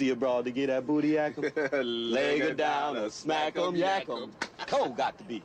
see a broad to get that booty yak 'em? Leg her down or smack 'em, yak 'em. Cold got to be.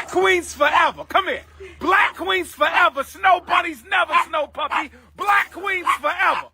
Queens forever. Come here. Black queens forever. Snow bunnies never, snow puppy. Black queens forever.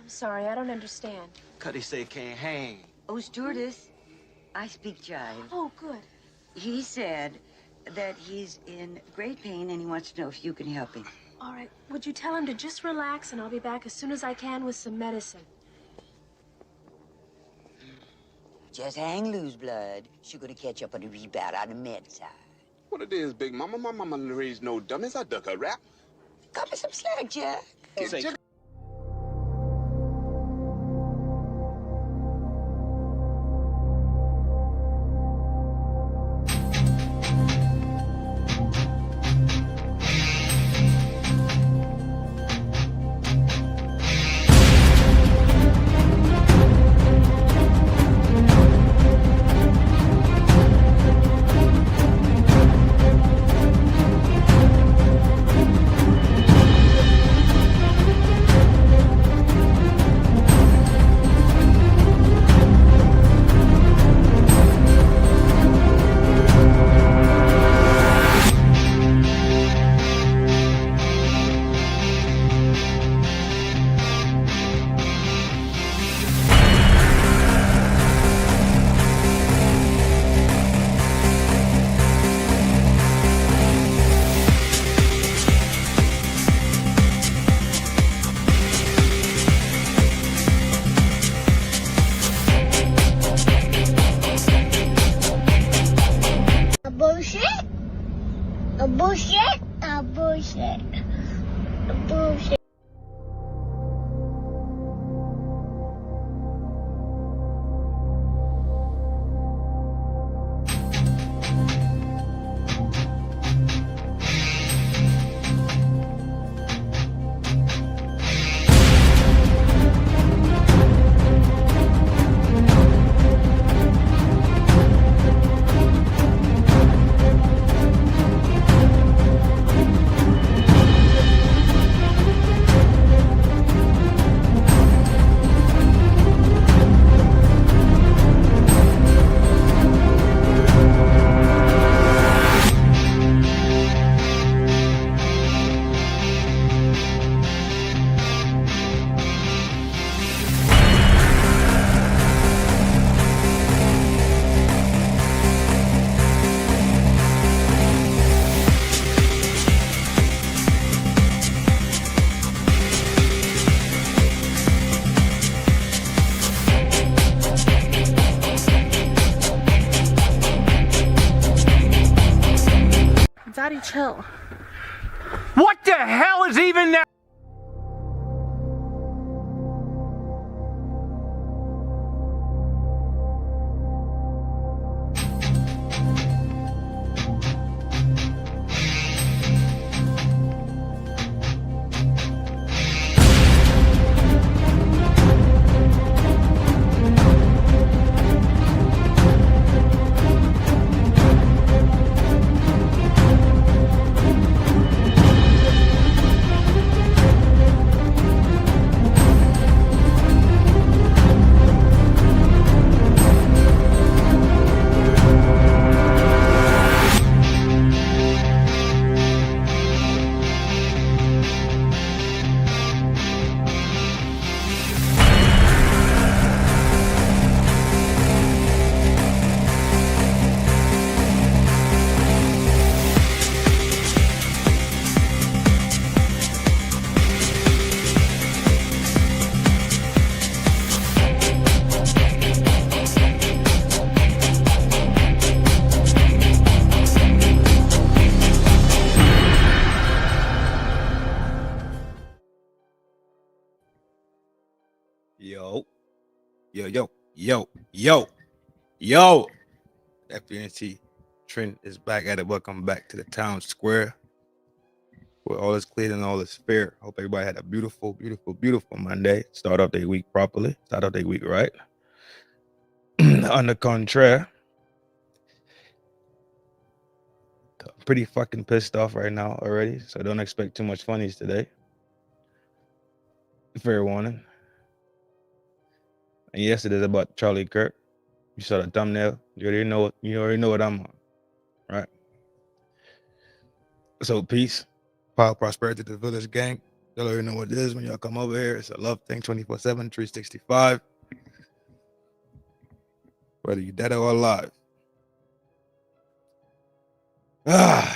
Sorry, I don't understand. Cuddy say can't hang. Oh, stewardess, I speak jive. Oh, good. He said that he's in great pain and he wants to know if you can help him. All right, would you tell him to just relax and I'll be back as soon as I can with some medicine? Just hang loose, blood. She's gonna catch up on the rebound on the med side. What it is, Big Mama? My mama raised no dummies. I duck a rap. Cut me some slack, Jack. Bullshit. Everybody chill. What the hell is even that? Yo. FDNHT. Trin is back at it. Welcome back to the town square where all is clear and all is fair. Hope everybody had a beautiful Monday. Start off their week properly. Start off their week right. On the contrary, I'm pretty fucking pissed off right now already, so don't expect too much funnies today. Fair warning. And yes, it is about Charley Kirk. You saw the thumbnail. You already know what I'm on, right? So peace, power, prosperity to the village gang. Y'all already know what it is when y'all come over here. It's a love thing, 24/7, 365. Whether you dead or alive. I'm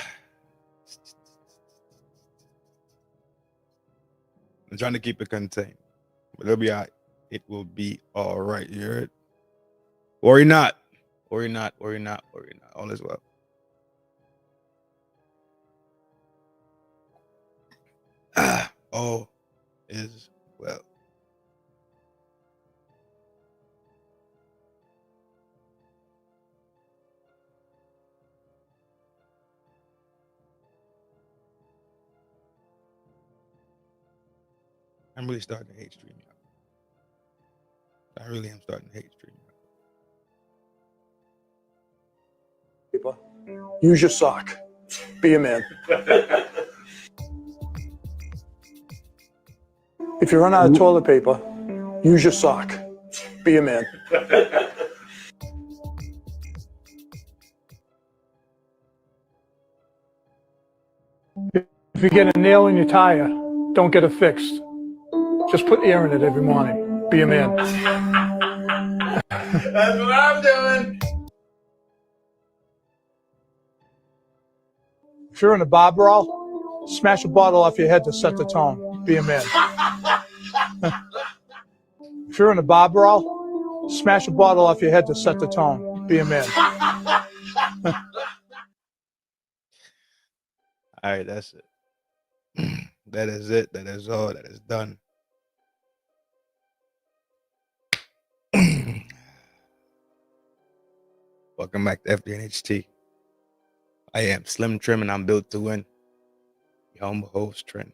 trying to keep it contained, but it'll be all right. It will be all right. You heard? Worry not. All is well. All is well. I'm really starting to hate streaming. I really am starting to hate streaming. People, use your sock. Be a man. If you run out of toilet paper, use your sock. Be a man. If you get a nail in your tire, don't get it fixed. Just put air in it every morning. Be a man. That's what I'm doing. If you're in a bar brawl, smash a bottle off your head to set the tone. Be a man. If you're in a bar brawl, smash a bottle off your head to set the tone. Be a man. All right, that's it. That is it. That is all. That is done. Welcome back to FDNHT. I am Slim Trim and I'm built to win. Your humble host, Trin,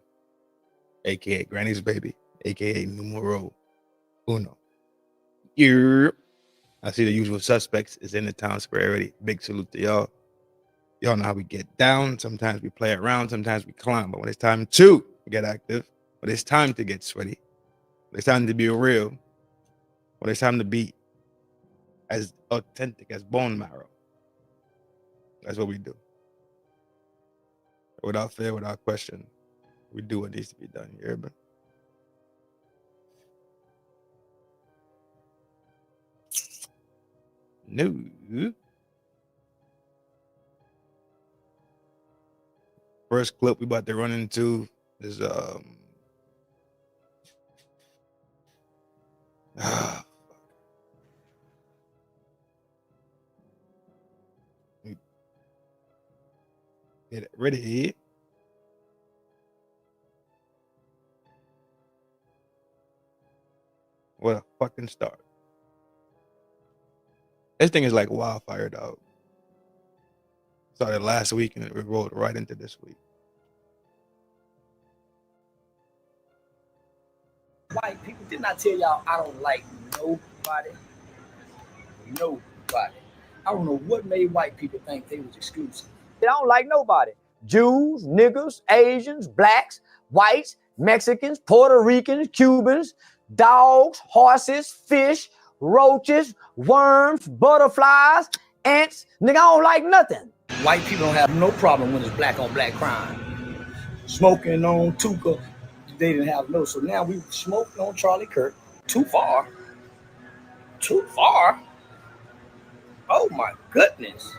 aka Granny's baby, aka numero uno. I see the usual suspects is in the town square already. Big salute to y'all. Y'all know how we get down. Sometimes we play around, sometimes we climb. But when it's time to get active, when it's time to get sweaty, when it's time to be real, when it's time to be as authentic as bone marrow, that's what we do. Without fear, without question, we do what needs to be done. You hear me? No. First clip we about to run into is Get ready. What a fucking start. This thing is like wildfire, dog. Started last week and it rolled right into this week. White people, didn't I tell y'all I don't like nobody? Nobody. I don't know what made white people think they was exclusive. I don't like nobody. Jews, niggers, Asians, blacks, whites, Mexicans, Puerto Ricans, Cubans, dogs, horses, fish, roaches, worms, butterflies, ants. Nigga, I don't like nothing. White people don't have no problem when it's black on black crime. Smoking on Tuka, they didn't have no. So now we smoking on Charlie Kirk. Too far. Too far. Oh my goodness.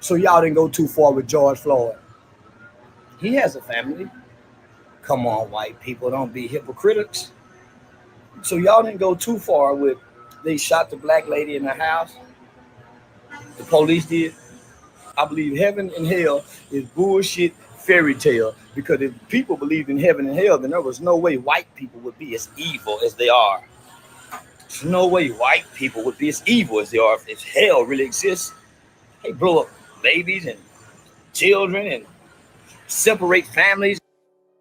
So y'all didn't go too far with George Floyd. He has a family. Come on, white people, don't be hypocrites. So y'all didn't go too far with they shot the black lady in the house. The police did. I believe heaven and hell is bullshit fairy tale, because if people believed in heaven and hell, then there was no way white people would be as evil as they are. There's no way white people would be as evil as they are if hell really exists. They blow up babies and children and separate families.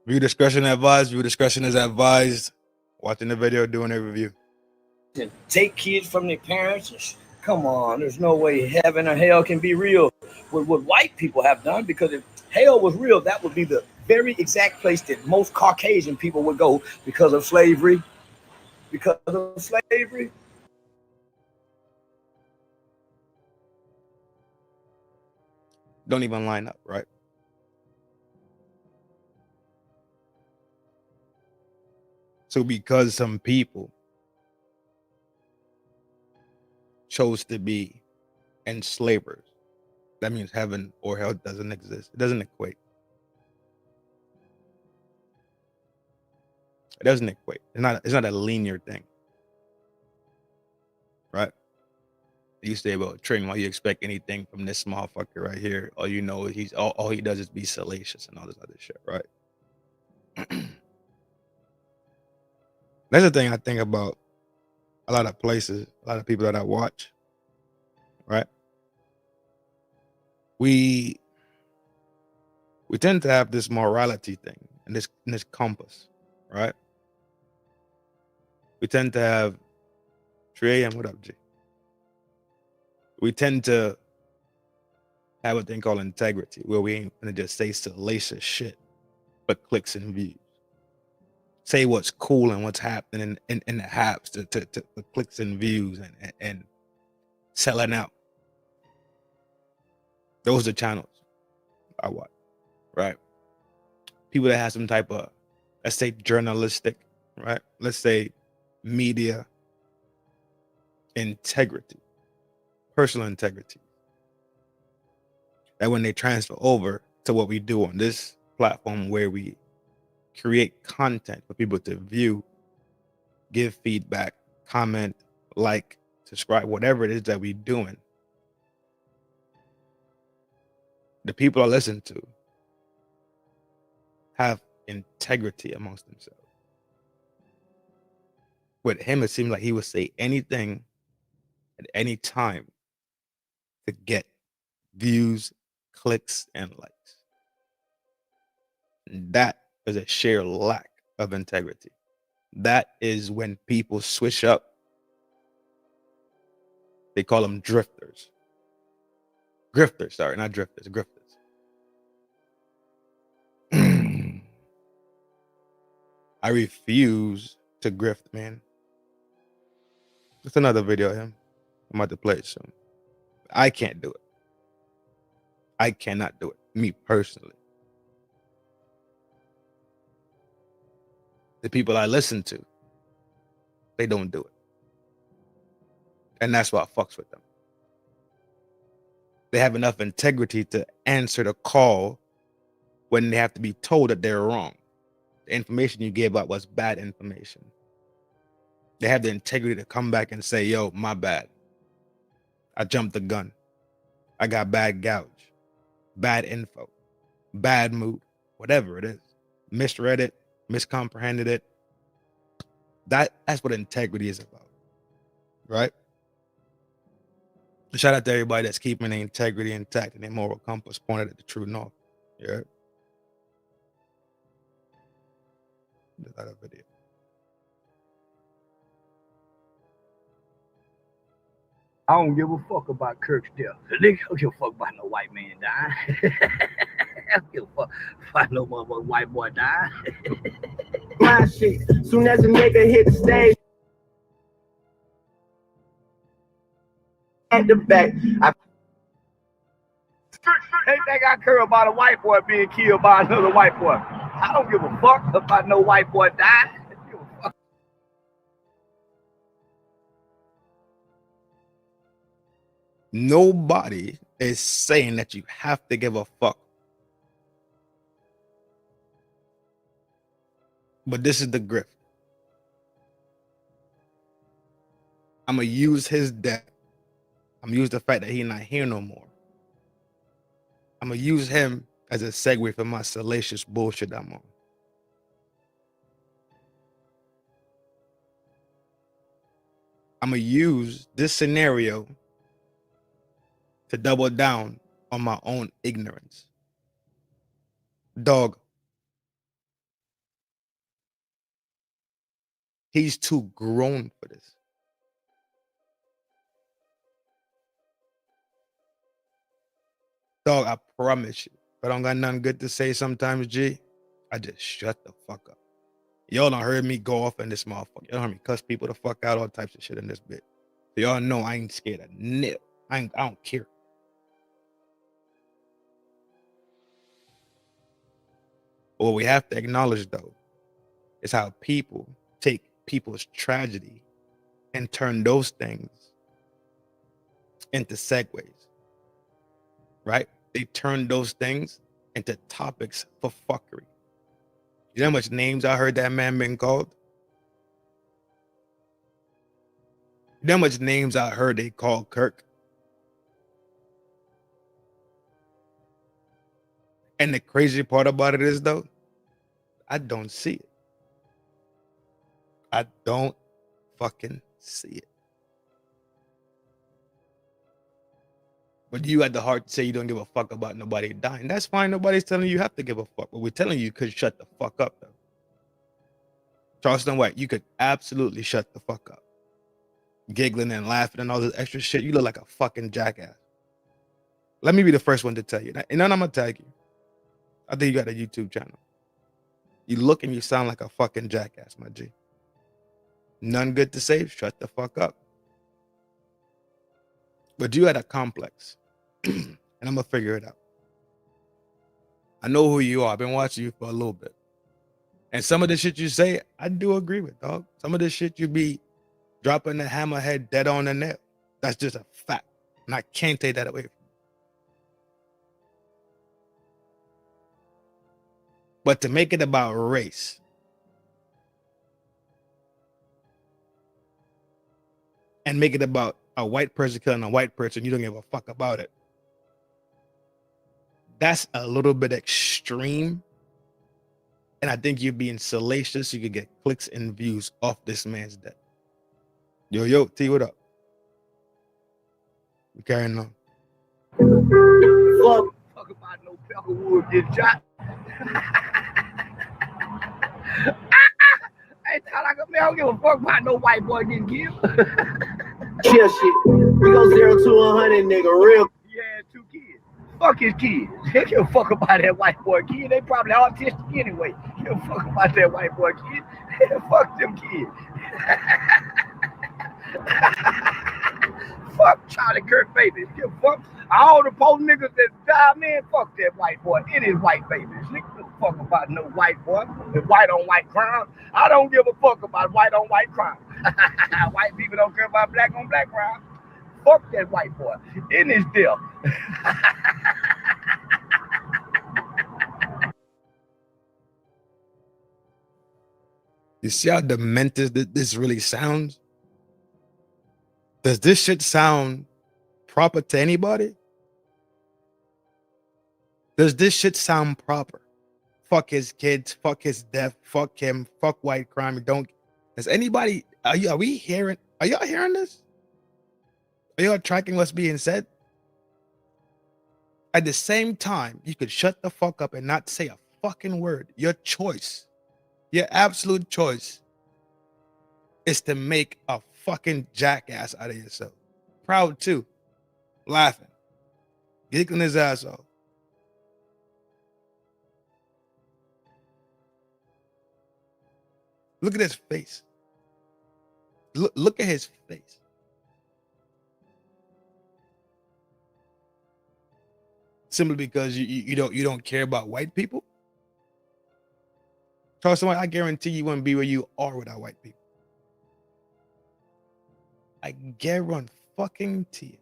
View discretion advised. View discretion is advised. Watching the video, doing a review. And take kids from their parents. And come on, there's no way heaven or hell can be real with what white people have done, because if hell was real, that would be the very exact place that most Caucasian people would go because of slavery. Because of slavery. Don't even line up, right? So because some people chose to be enslavers, that means heaven or hell doesn't exist. It doesn't equate. It doesn't equate. It's not a linear thing. Right? You say about Trin, why you expect anything from this motherfucker right here? All you know is all he does is be salacious and all this other shit, right? That's the thing I think about a lot of places, a lot of people that I watch, right? We tend to have this morality thing and this compass, right? We tend to have 3 a.m. What up, G? We tend to have a thing called integrity, where we ain't gonna just say salacious shit, but clicks and views. Say what's cool and what's happening in the apps to clicks and views and selling out. Those are channels I watch, right? People that have some type of, let's say, journalistic, right? Let's say media integrity, personal integrity. That when they transfer over to what we do on this platform, where we create content for people to view, give feedback, comment, like, subscribe, whatever it is that we're doing, the people I listen to have integrity amongst themselves. With him, it seemed like he would say anything at any time to get views, clicks, and likes. And that is a sheer lack of integrity. That is when people switch up. They call them drifters. Grifters, sorry, not drifters, grifters. I refuse to grift, man. It's another video of him. I'm about to play it soon. I can't do it. I cannot do it. Me personally. The people I listen to, they don't do it. And that's why I fucks with them. They have enough integrity to answer the call when they have to be told that they're wrong. The information you gave out was bad information. They have the integrity to come back and say, yo, my bad. I jumped the gun. I got bad gouge. bad info, bad mood, whatever it is, misread it, miscomprehended it. That's what integrity is about, right? Shout out to everybody that's keeping their integrity intact and their moral compass pointed at the true north. Yeah. Another video. I don't give a fuck about Kirk's death. Nigga, I don't give a fuck about no white man dying. I don't give a fuck about no motherfucking white boy dying. My shit. Soon as a nigga hit the stage at the back, They think I care about a white boy being killed by another white boy. I don't give a fuck about no white boy dying. Nobody is saying that you have to give a fuck. But this is the grift. I'm going to use his death. I'm going to use the fact that he's not here no more. I'm going to use him as a segue for my salacious bullshit I'm on. I'm going to use this scenario to double down on my own ignorance. Dog, he's too grown for this. Dog, I promise you, if I don't got nothing good to say sometimes, G, I just shut the fuck up. Y'all done heard me go off in this motherfucker. Y'all heard me cuss people the fuck out, all types of shit in this bit. So y'all know I ain't scared of nip. I don't care. What we have to acknowledge, though, is how people take people's tragedy and turn those things into segues, right? They turn those things into topics for fuckery. You know how much names I heard that man been called? You know how much names I heard they called Kirk? And the crazy part about it is, though, I don't see it. I don't fucking see it. But you had the heart to say you don't give a fuck about nobody dying. That's fine. Nobody's telling you have to give a fuck. But we're telling you could shut the fuck up, though. Charleston White, you could absolutely shut the fuck up. Giggling and laughing and all this extra shit. You look like a fucking jackass. Let me be the first one to tell you that. And then I'm going to tag you. I think you got a YouTube channel. You look and you sound like a fucking jackass, my G. None good to say. Shut the fuck up. But you had a complex. And I'm going to figure it out. I know who you are. I've been watching you for a little bit. And some of the shit you say, I do agree with, dog. Some of the shit you be dropping the hammerhead dead on the nail. That's just a fact. And I can't take that away from you. But to make it about race, and make it about a white person killing a white person, you don't give a fuck about it. That's a little bit extreme. And I think you're being salacious. You could get clicks and views off this man's death. Yo, T, what up? We carrying on. Fuck about no Peckerwood get shot. I don't give a fuck about no white boy getting killed. chill shit. We go 0 to 100, nigga, real. He had 2 kids. Fuck his kids. They give a fuck about that white boy kid. They probably autistic anyway. Give a fuck about that white boy kid. Fuck them kids. Fuck Charlie Kirk babies. Give a fuck. All the poor niggas that die, man, fuck that white boy. It is white babies. Niggas give a fuck about no white boy. The white on white crime. I don't give a fuck about white on white crime. White people don't care about black on black crime. Fuck that white boy. In his death. You see how demented this really sounds? Does this shit sound proper to anybody? Does this shit sound proper? Fuck his kids, fuck his death, fuck him, fuck white crime. Does anybody, are y'all hearing this? Are y'all tracking what's being said? At the same time, you could shut the fuck up and not say a fucking word. Your choice, your absolute choice is to make a fucking jackass out of yourself. Proud too. Laughing. Giggling his ass off. Look at his face. Look at his face. Simply because you don't care about white people? Charleston, I guarantee you wouldn't be where you are without white people. I guarantee it.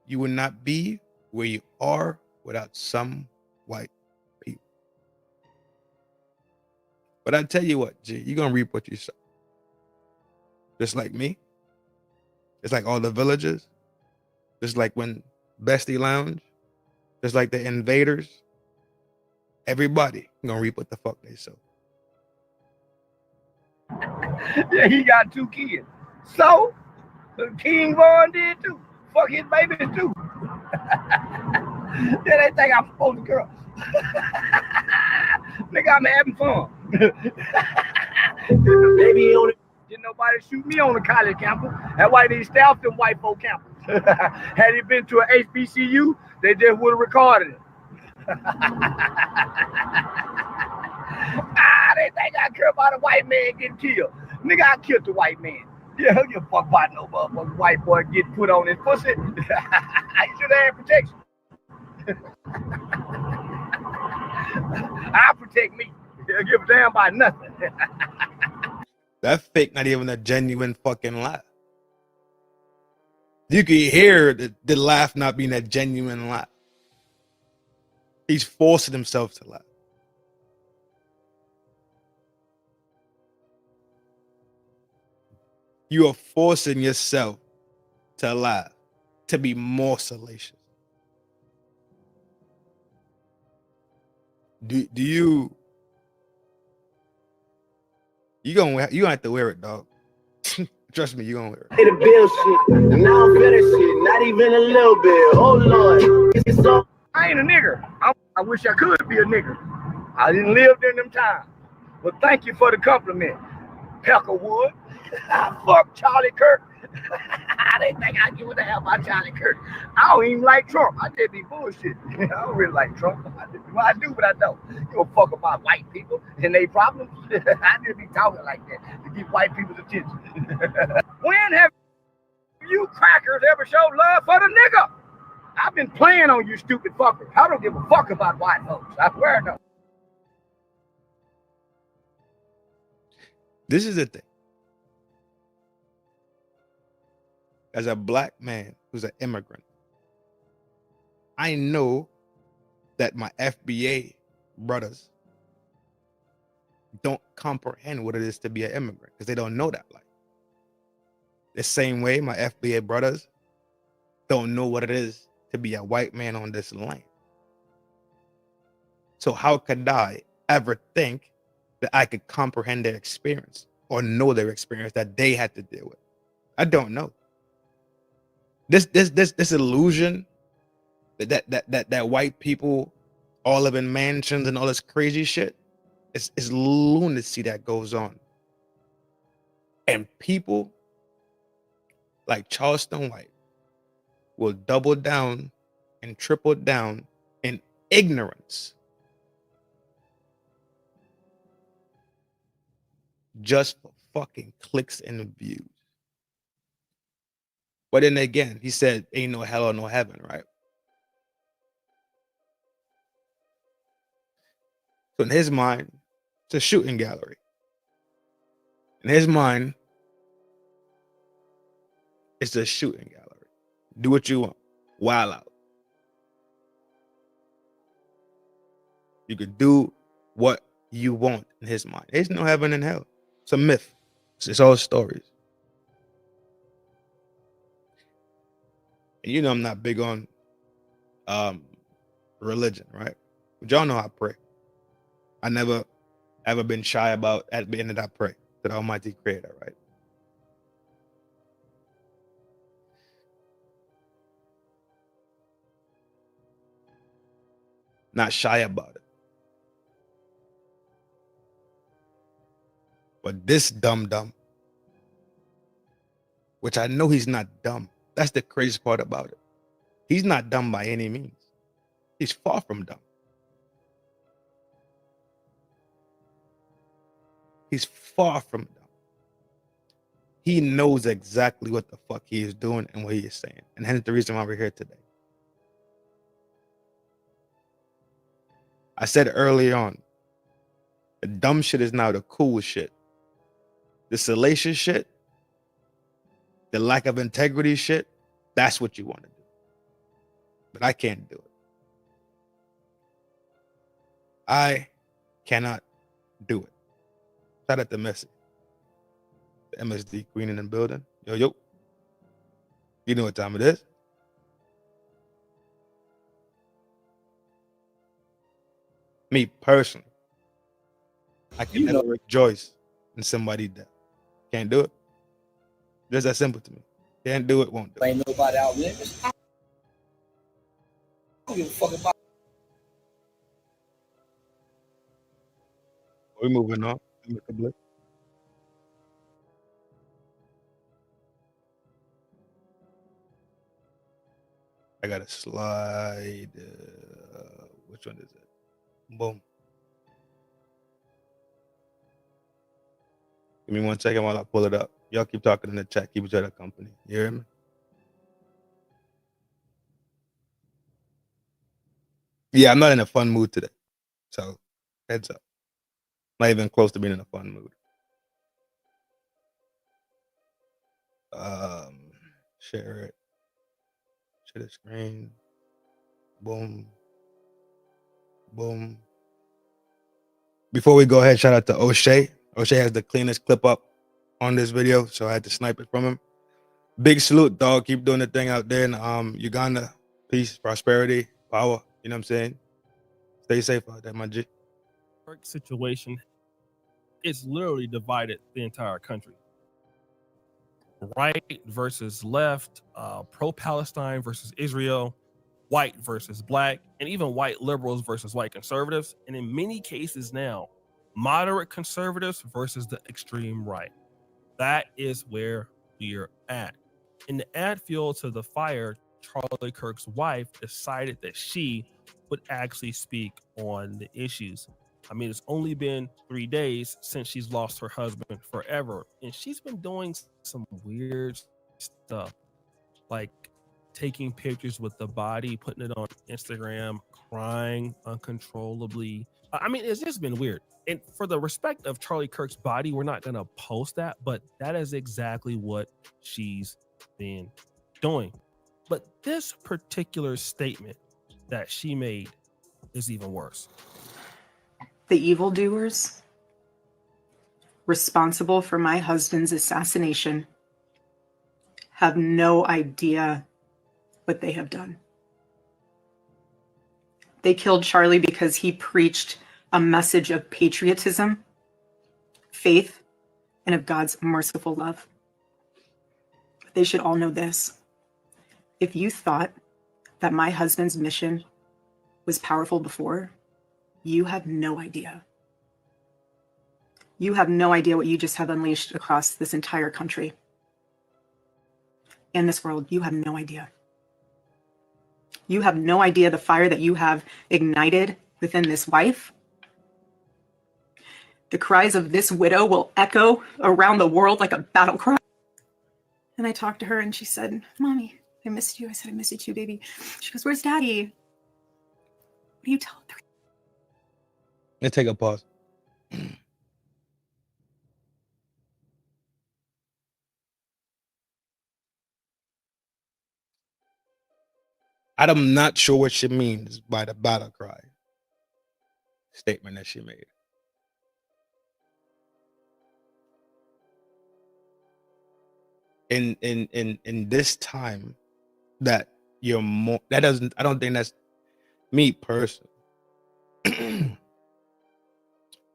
You would not be where you are without some white people. But I tell you what, G, you're gonna reap what you sow. Just like me. It's like all the villagers. Just like when Bestie Lounge. Just like the invaders. Everybody gonna reap what the fuck they sow. Yeah, he got 2 kids. So, King Von did too. Fuck his babies too. Yeah, they think I'm supposed to girl. Nigga, I'm having fun. Baby, didn't nobody shoot me on the college campus. That's why they staffed them white folk campus. Had he been to an HBCU, they just would have recorded it. They think I care about a white man getting killed. Nigga, I killed the white man. Yeah, who give a fuck about no motherfucking white boy getting put on his pussy? I should have had protection. I protect me. They'll give a damn about nothing. That fake not even a genuine fucking laugh. You can hear the laugh not being a genuine laugh. He's forcing himself to laugh. You are forcing yourself to laugh, to be more salacious. Do you gonna have to wear it, dog. Trust me, you gonna wear it. The bill shit, and now I'm better shit, not even a little bit. Oh Lord, it's so. I ain't a nigger. I wish I could be a nigger. I didn't live during them times. But thank you for the compliment, Peckerwood. Fuck Charlie Kirk. They think I give a damn about Charlie Kirk. I don't even like Trump. I just be bullshit. I don't really like Trump. I do, but I don't. You don't fuck about white people and they problems. I just be talking like that to get white people's attention. When have you crackers ever showed love for the nigga? I've been playing on you stupid fuckers. I don't give a fuck about white folks. I swear no. This is the thing. As a black man who's an immigrant, I know that my FBA brothers don't comprehend what it is to be an immigrant because they don't know that life. The same way my FBA brothers don't know what it is to be a white man on this land. So how could I ever think that I could comprehend their experience or know their experience that they had to deal with? I don't know. This illusion that white people all live in mansions and all this crazy shit, it's lunacy that goes on. And people like Charleston White will double down and triple down in ignorance just for fucking clicks and views. But then again, he said, ain't no hell or no heaven, right? So in his mind, it's a shooting gallery. In his mind, it's a shooting gallery. Do what you want. Wild out. You could do what you want in his mind. There's no heaven and hell. It's a myth. It's all stories. And you know I'm not big on religion, right? But y'all know I pray. I never ever been shy about admitting that I pray to the Almighty Creator, right? Not shy about it. But this dumb, which I know he's not dumb. That's the craziest part about it. He's not dumb by any means. He's far from dumb. He's far from dumb. He knows exactly what the fuck he is doing and what he is saying. And hence the reason why we're here today. I said early on, the dumb shit is now the cool shit. The salacious shit, the lack of integrity shit, that's what you want to do. But I can't do it. I cannot do it. Shout out to Messi. The MSD Queen in the building. Yo. You know what time it is. Me personally, I can never rejoice in somebody's death. Can't do it. Just that simple to me. Can't do it, won't do it. Ain't nobody out limits. I don't give a fuck about. We're moving on. I gotta slide. Which one is it? Boom. Give me 1 second while I pull it up. Y'all keep talking in the chat. Keep each other company. You hear me? Yeah, I'm not in a fun mood today. So, heads up. Not even close to being in a fun mood. Share it. Share the screen. Boom. Boom. Before we go ahead, shout out to O'Shea. O'Shea has the cleanest clip up on this video, so I had to snipe it from him. Big salute, dog. Keep doing the thing out there in Uganda. Peace, prosperity, power. You know what I'm saying? Stay safe out there, my G. Kirk situation, it's literally divided the entire country. Right versus left, pro-Palestine versus Israel, white versus black, and even white liberals versus white conservatives. And in many cases now, moderate conservatives versus the extreme right. That is where we're at. And to add fuel to the fire, Charley Kirk's wife decided that she would actually speak on the issues. I mean, it's only been 3 days since she's lost her husband forever. And she's been doing some weird stuff, like taking pictures with the body, putting it on Instagram, crying uncontrollably. I mean, it's just been weird. And for the respect of Charley Kirk's body, we're not going to post that, but that is exactly what she's been doing. But this particular statement that she made is even worse. The evildoers responsible for my husband's assassination have no idea what they have done. They killed Charley because he preached a message of patriotism, faith, and of God's merciful love. They should all know this. If you thought that my husband's mission was powerful before, you have no idea. You have no idea what you just have unleashed across this entire country and this world. You have no idea. You have no idea the fire that you have ignited within this wife. The cries of this widow will echo around the world like a battle cry. And I talked to her and she said, "Mommy, I missed you." I said, "I missed you too, baby." She goes, "Where's Daddy?" What do you tell her? Let's take a pause. I'm not sure what she means by the battle cry statement that she made. In this time that you're more, that doesn't, I don't think that's Me personally,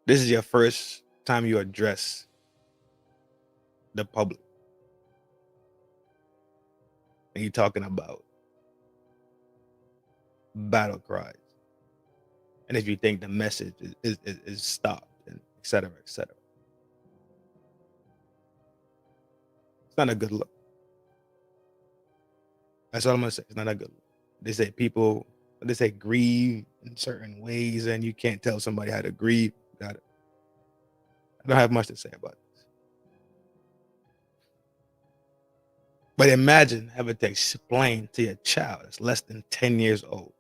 this is your first time you address the public. And you're talking about battle cries. And if you think the message is stopped, and et cetera, et cetera. It's not a good look. That's all I'm gonna say. It's not a good look. They say grieve in certain ways, and you can't tell somebody how to grieve. Got it. I don't have much to say about this. But imagine having to explain to your child that's less than 10 years old.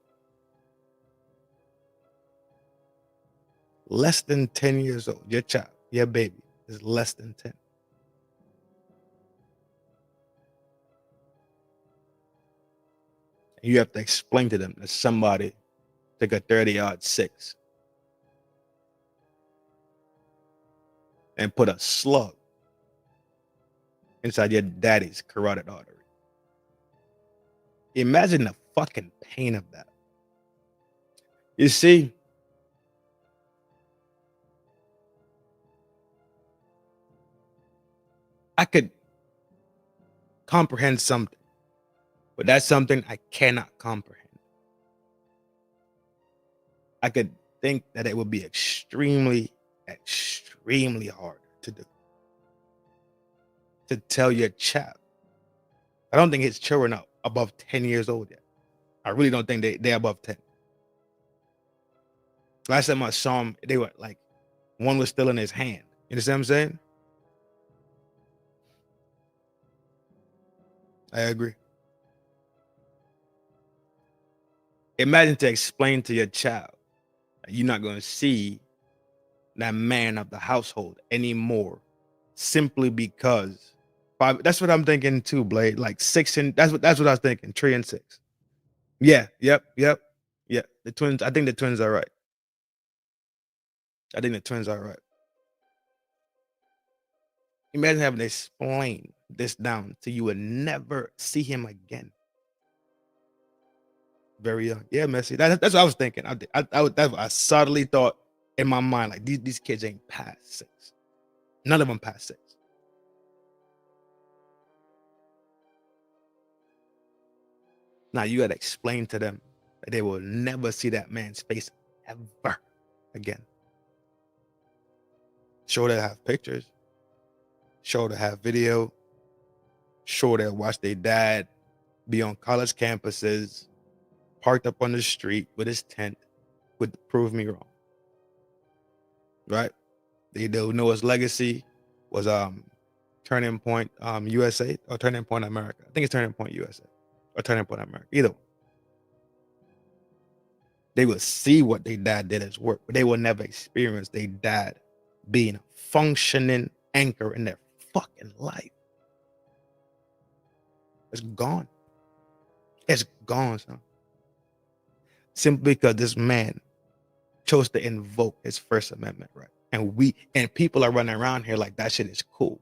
Less than 10 years old. Your child, your baby is less than 10. And you have to explain to them that somebody took a 30-yard 6 and put a slug inside your daddy's carotid artery. Imagine the fucking pain of that. You see, I could comprehend something, but that's something I cannot comprehend. I could think that it would be extremely, extremely hard to do. To tell your child. I don't think his children are above 10 years old yet. I really don't think they're above 10. Last time I saw them, they were like, one was still in his hand. You understand what I'm saying? I agree. Imagine to explain to your child that you're not going to see that man of the household anymore simply because that's what I'm thinking too, Blade. Like 6 and that's what I was thinking. 3 and 6. Yeah, yep. The twins, I think the twins are right. Imagine having to explain this down so you would never see him again. Very young. Yeah, Messi. That's what I was thinking. I subtly thought in my mind, like these kids ain't past 6. None of them past 6. Now you gotta explain to them that they will never see that man's face ever again. Sure, they'll have pictures. Sure, they'll have video. Sure, they'll watch their dad be on college campuses, parked up on the street with his tent, would prove me wrong. Right? They'll know his legacy was Turning Point USA or Turning Point America. I think it's Turning Point USA or Turning Point America. Either one. They will see what their dad did as work, but they will never experience their dad being a functioning anchor in their fucking life. It's gone. It's gone, son. Simply because this man chose to invoke his First Amendment right. And people are running around here like that shit is cool.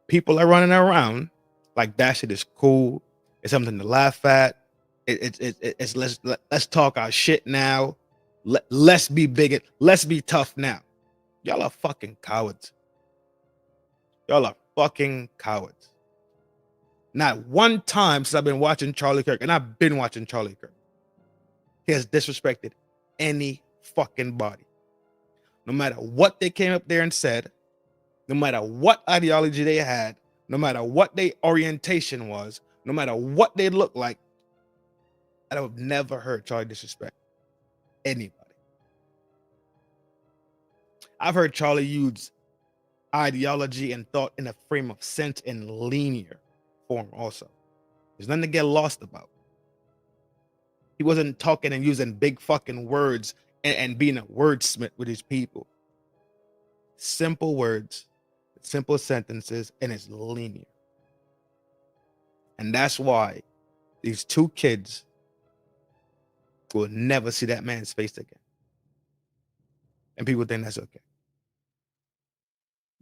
People are running around like that shit is cool. It's something to laugh at. It's let's talk our shit now. Let's be bigot. Let's be tough now. Y'all are fucking cowards. Y'all are fucking cowards. Not one time since I've been watching Charlie Kirk, and I've been watching Charlie Kirk, he has disrespected any fucking body. No matter what they came up there and said, no matter what ideology they had, no matter what their orientation was, no matter what they looked like, I have never heard Charlie disrespect anybody. I've heard Charlie use ideology and thought in a frame of sense in linear form also. There's nothing to get lost about. He wasn't talking and using big fucking words and being a wordsmith with his people. Simple words, simple sentences, and it's linear. And that's why these two kids will never see that man's face again. And people think that's okay.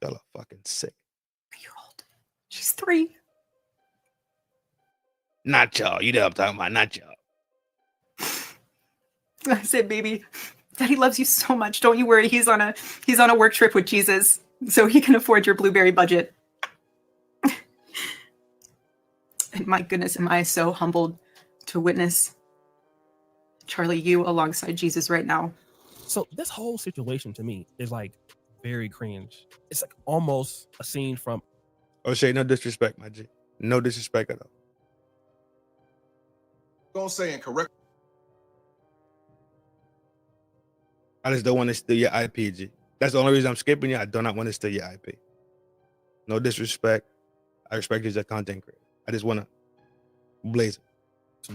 Y'all are fucking sick. She's 3. Not y'all. You know what I'm talking about, not y'all. I said, baby, Daddy loves you so much. Don't you worry. He's on a work trip with Jesus, so he can afford your blueberry budget. And my goodness, am I so humbled to witness Charlie, you alongside Jesus right now. So this whole situation to me is like very cringe. It's like almost a scene from O'Shea, no disrespect, my G. No disrespect at all. Gonna say incorrect. I just don't want to steal your IP, G. That's the only reason I'm skipping you. I do not want to steal your IP. No disrespect. I respect you as a content creator. I just want to blaze it.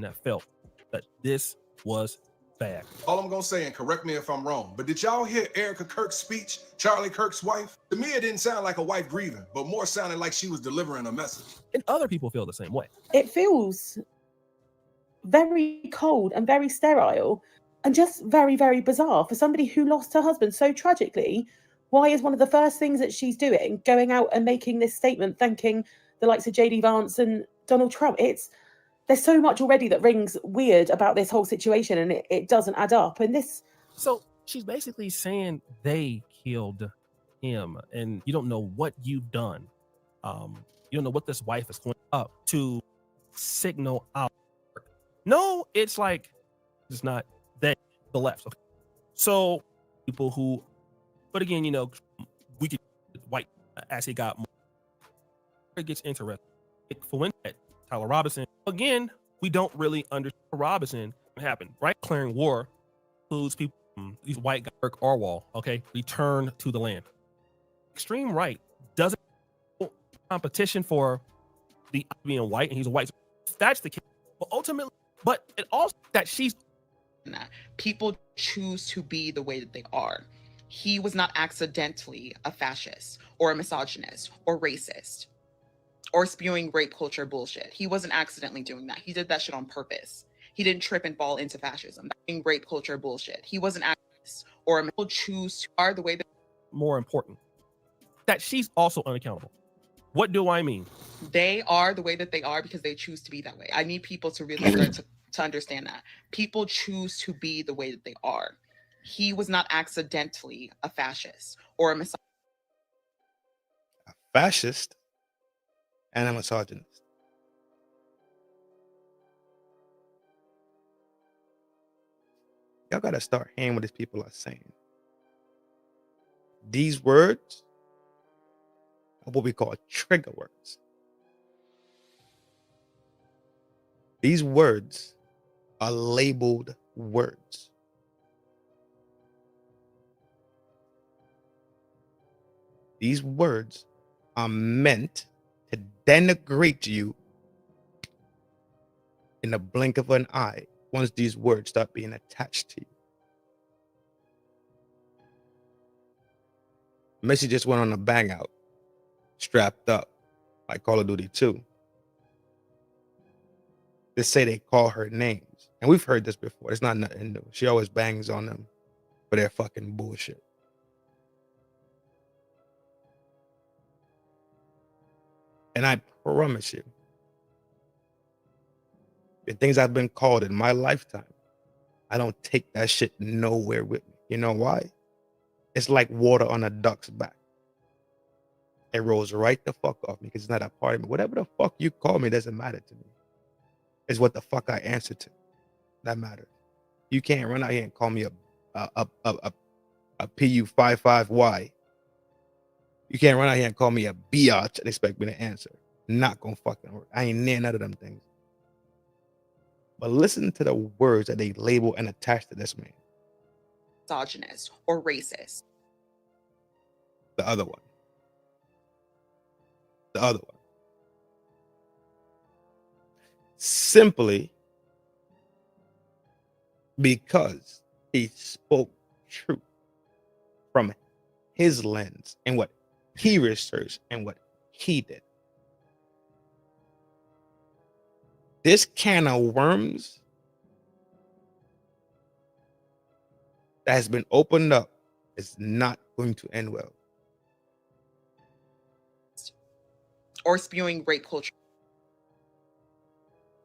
that felt that this was bad. All I'm gonna say, and correct me if I'm wrong, but did y'all hear Erica Kirk's speech, Charlie Kirk's wife? To me, it didn't sound like a wife grieving, but more sounded like she was delivering a message. And other people feel the same way. It feels very cold and very sterile and just very, very bizarre for somebody who lost her husband so tragically. Why is one of the first things that she's doing going out and making this statement thanking the likes of JD Vance and Donald Trump? There's so much already that rings weird about this whole situation, and it doesn't add up. And this, so she's basically saying they killed him, and you don't know what you've done. You don't know what this wife is going up to signal out. No, it's like it's not they, the left. Okay. So people who, but again, you know, we could white as he got more. It gets interesting. For when Tyler Robinson, again, we don't really understand Robinson what happened, right? Declaring war includes people, these white guys, Kirk Orwell, okay, return to the land. Extreme right doesn't competition for the being white, and he's a white. That's the case. But ultimately, but it also that she's people choose to be the way that they are. He was not accidentally a fascist or a misogynist or racist or spewing rape culture bullshit. He wasn't accidentally doing that. He did that shit on purpose. He didn't trip and fall into fascism. Spewing rape culture bullshit. He wasn't activist or people choose to are the way that more important. That she's also unaccountable. What do I mean? They are the way that they are because they choose to be that way. I need people to really start to understand that. People choose to be the way that they are. He was not accidentally a fascist or a misogynist. A fascist and a misogynist. Y'all gotta start hearing what these people are saying. These words are what we call trigger words. These words are labeled words. These words are meant to denigrate you in the blink of an eye once these words start being attached to you. Messi just went on a bang out, strapped up like Call of Duty 2. They say they call her names. And we've heard this before. It's not nothing new. She always bangs on them for their fucking bullshit. And I promise you, the things I've been called in my lifetime, I don't take that shit nowhere with me. You know why? It's like water on a duck's back. It rolls right the fuck off me because it's not a part of me. Whatever the fuck you call me doesn't matter to me. It's what the fuck I answer to that matters. You can't run out here and call me a PU55Y. You can't run out here and call me a biatch and expect me to answer. Not gonna fucking work. I ain't near none of them things. But listen to the words that they label and attach to this man. Misogynist or racist. The other one. The other one. Simply because he spoke truth from his lens and what he researched and what he did. This can of worms that has been opened up is not going to end well. Or spewing rape culture.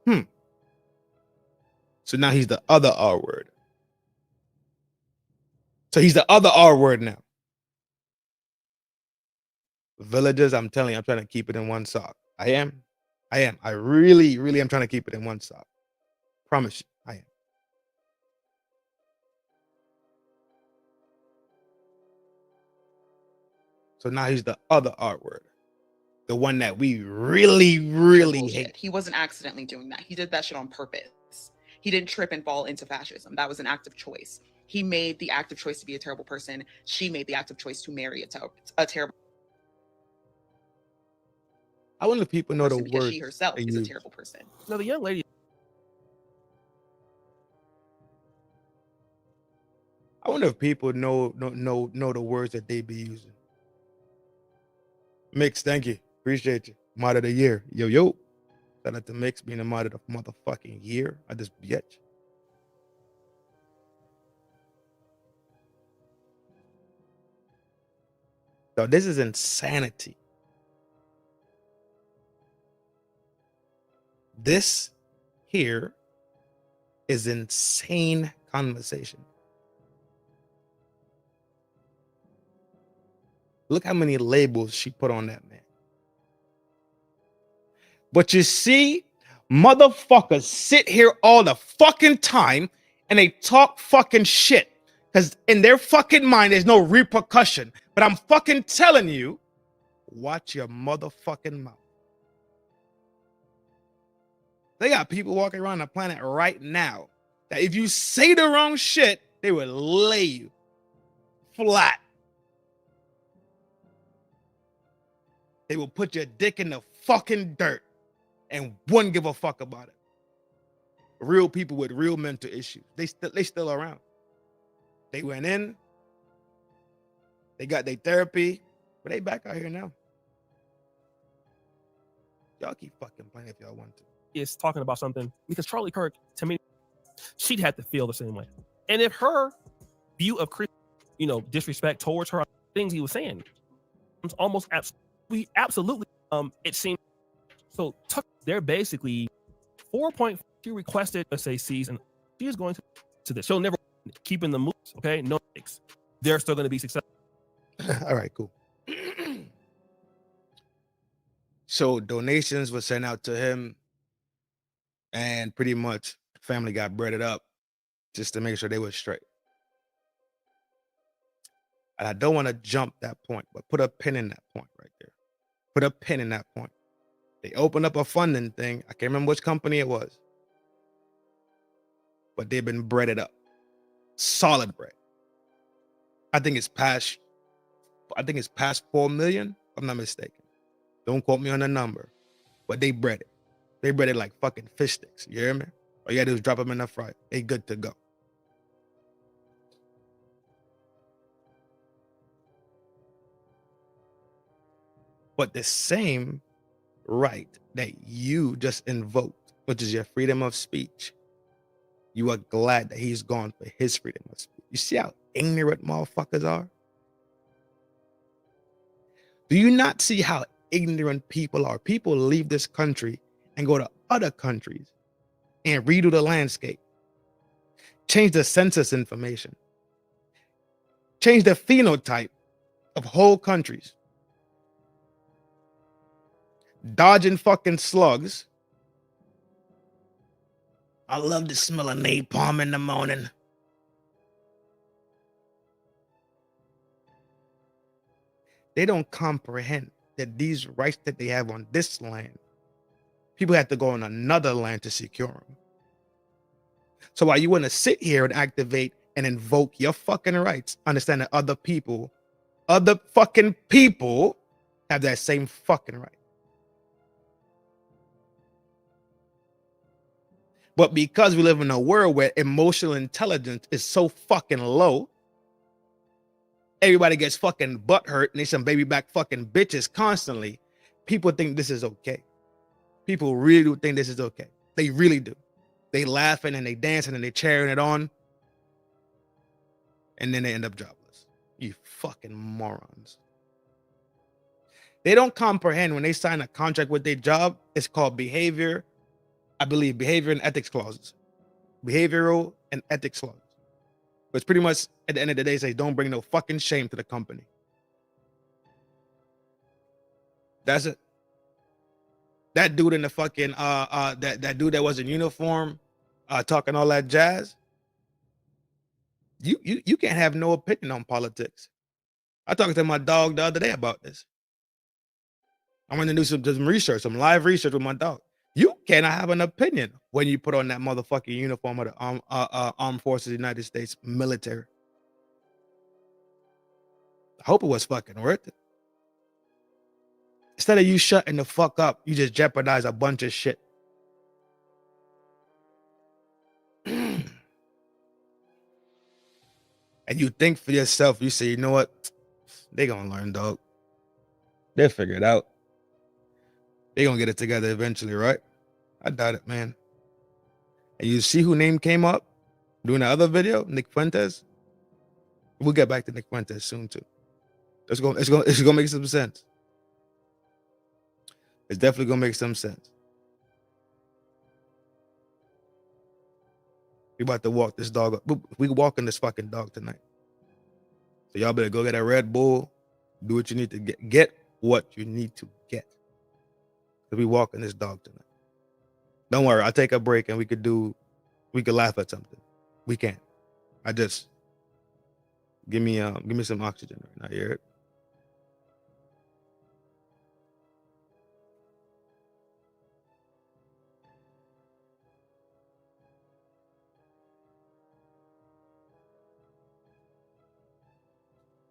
So now he's the other R word. So he's the other R word now. Villagers, I'm telling you, I'm trying to keep it in one sock. I am. I really, really am trying to keep it in one sock. Promise you, I am. So now he's the other R word. The one that we really, really hate. He wasn't accidentally doing that. He did that shit on purpose. He didn't trip and fall into fascism. That was an active choice. He made the active choice to be a terrible person. She made the active choice to marry a terrible I wonder if people know the person because word she herself is a terrible person. No, the young lady. I wonder if people know the words that they be using. Mix, thank you. Appreciate you. Mod of the year. Yo. Shout out to Mix being a mod of the motherfucking year. I just bitch. So this is insanity. This here is insane conversation. Look how many labels she put on that man. But you see, motherfuckers sit here all the fucking time and they talk fucking shit. Because in their fucking mind, there's no repercussion. But I'm fucking telling you, watch your motherfucking mouth. They got people walking around the planet right now that if you say the wrong shit, they will lay you flat. They will put your dick in the fucking dirt and wouldn't give a fuck about it. Real people with real mental issues. They still around. They went in. They got their therapy, but they back out here now. Y'all keep fucking playing if y'all want to. Is talking about something because Charlie Kirk, to me, she'd have to feel the same way. And if her view of disrespect towards her, things he was saying, it's almost absolutely. It seems so. They're basically 4.2 requested SACs, and she is going to this. She'll never keep in the moves. Okay, no mistakes. They're still going to be successful. All right, cool. So donations were sent out to him. And pretty much family got breaded up just to make sure they were straight. And I don't want to jump that point, but put a pin in that point right there. Put a pin in that point. They opened up a funding thing. I can't remember which company it was. But they've been breaded up. Solid bread. I think it's past 4 million, if I'm not mistaken. Don't quote me on the number. But they bread it. They bread it like fucking fish sticks. You hear me? All you gotta do is drop them in the fry. They good to go. But the same right that you just invoked, which is your freedom of speech, you are glad that he's gone for his freedom of speech. You see how ignorant motherfuckers are? Do you not see how ignorant people are? People leave this country and go to other countries and redo the landscape, change the census information, change the phenotype of whole countries, dodging fucking slugs. I love the smell of napalm in the morning. They don't comprehend that these rights that they have on this land, people have to go on another land to secure them. So while you want to sit here and activate and invoke your fucking rights, understand that other fucking people have that same fucking right. But because we live in a world where emotional intelligence is so fucking low, everybody gets fucking butthurt and they some baby back fucking bitches constantly. People think this is okay. People really do think this is okay. They really do. They laughing and they dancing and they cheering it on. And then they end up jobless. You fucking morons. They don't comprehend when they sign a contract with their job, it's called behavior I believe, behavior and ethics clauses. Behavioral and ethics clauses. But it's pretty much, at the end of the day, say, don't bring no fucking shame to the company. That's it. That dude in the fucking, that dude that was in uniform, talking all that jazz, you can't have no opinion on politics. I talked to my dog the other day about this. I want to do some research, some live research with my dog. You cannot have an opinion when you put on that motherfucking uniform of the Armed Forces of the United States military. I hope it was fucking worth it. Instead of you shutting the fuck up, you just jeopardize a bunch of shit. And you think for yourself, you say, you know what? They gonna learn, dog. They'll figure it out. They gonna get it together eventually, right? I doubt it, man. And you see who name came up doing the other video, Nick Fuentes. We'll get back to Nick Fuentes soon too. It's gonna make some sense. It's definitely gonna make some sense. We about to walk this dog up. We walking this fucking dog tonight. So y'all better go get a Red Bull. Do what you need to get. Get what you need to get. Cause we walking this dog tonight. Don't worry, I'll take a break and we could laugh at something. We can. I just give me some oxygen right now. You hear it?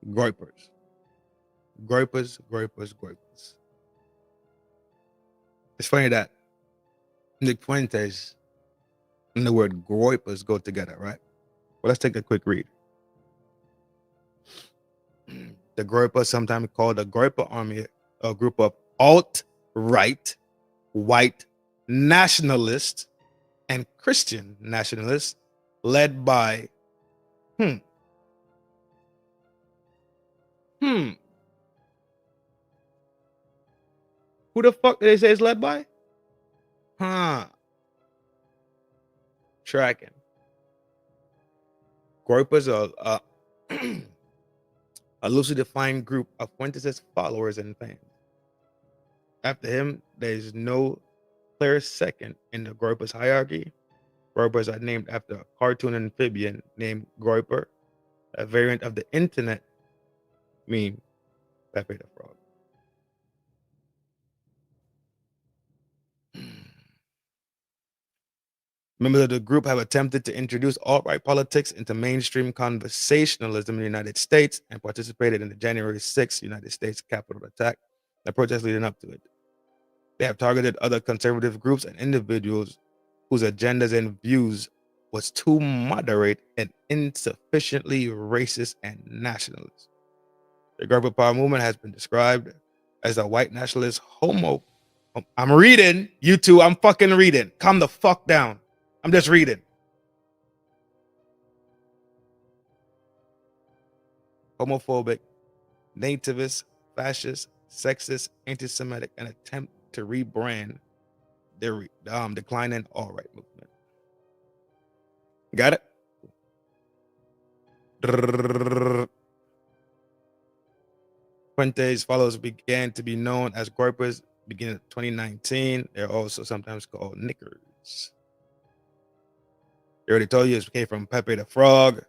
Groypers. It's funny that Nick Fuentes and the word groypers go together, right? Well, let's take a quick read. The groyper, sometimes called the Groyper Army, a group of alt-right, white nationalists and Christian nationalists led by who the fuck did they say it's led by? Tracking. Groypers are a loosely defined group of Fuentes' followers and fans. After him, there is no clear second in the Groypers hierarchy. Groypers are named after a cartoon amphibian named Groyper, a variant of the internet meme Pepe the Frog. Members of the group have attempted to introduce alt-right politics into mainstream conversationalism in the United States and participated in the January 6th United States Capitol attack, the protests leading up to it. They have targeted other conservative groups and individuals whose agendas and views was too moderate and insufficiently racist and nationalist. The Groyper Power movement has been described as a white nationalist homo. I'm reading, you two, I'm fucking reading. Calm the fuck down. I'm just reading. Homophobic, nativist, fascist, sexist, anti-Semitic, and attempt to rebrand their declining alt-right movement. Got it? Fuentes' followers began to be known as Groypers beginning of 2019. They're also sometimes called Knickers. I already told you it came from Pepe the Frog,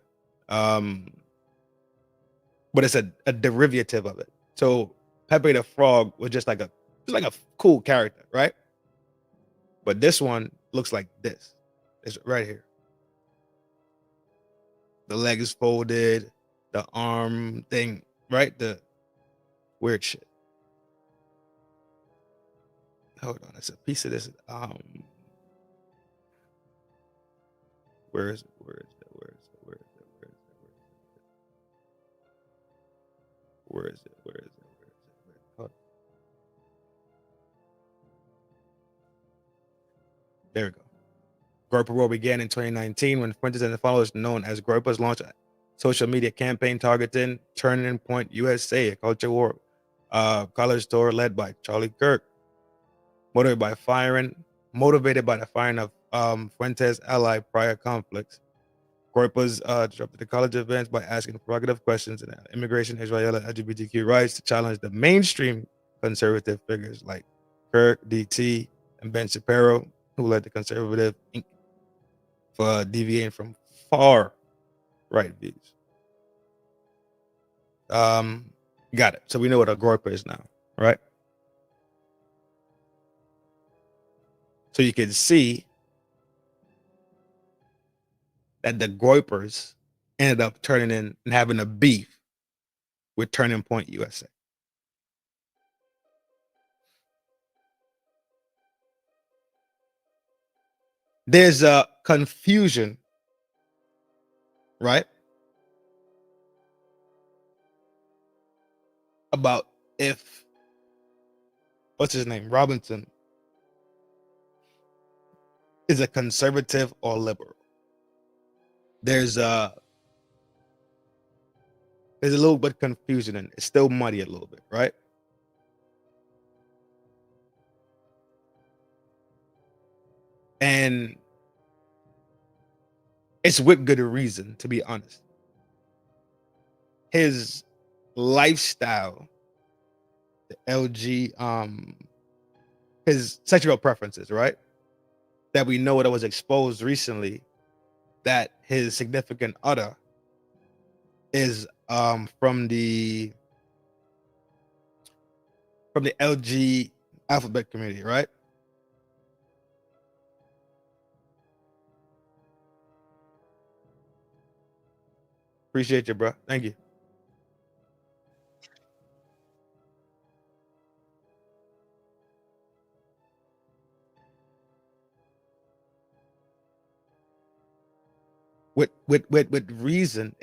but it's a derivative of it. So Pepe the Frog was just like a cool character, right? But this one looks like this. It's right here. The leg is folded, the arm thing, right? The weird shit. Hold on, it's a piece of this. Where is it? Hold on. There we go. Groyper War began in 2019 when Fuentes and the followers known as Groypers launched a social media campaign targeting Turning Point USA, a culture war college tour led by Charlie Kirk. Motivated by firing motivated by the firing of Fuentes' ally prior conflicts. Groypers disrupted the college events by asking provocative questions in immigration, Israel, and LGBTQ rights to challenge the mainstream conservative figures like Kirk, DT, and Ben Shapiro, who led the conservative Inc. for deviating from far right views. Got it. So we know what a groyper is now, right? So you can see that the groypers ended up turning in and having a beef with Turning Point USA. There's a confusion, right? About if, what's his name, Robinson, is a conservative or liberal. There's a little bit of confusion and it's still muddy a little bit, right? And it's with good reason, to be honest. His lifestyle, the LG, his sexual preferences, right? That we know that was exposed recently, that his significant other is from the LG alphabet community, right? Appreciate you, bro. Thank you. With reason,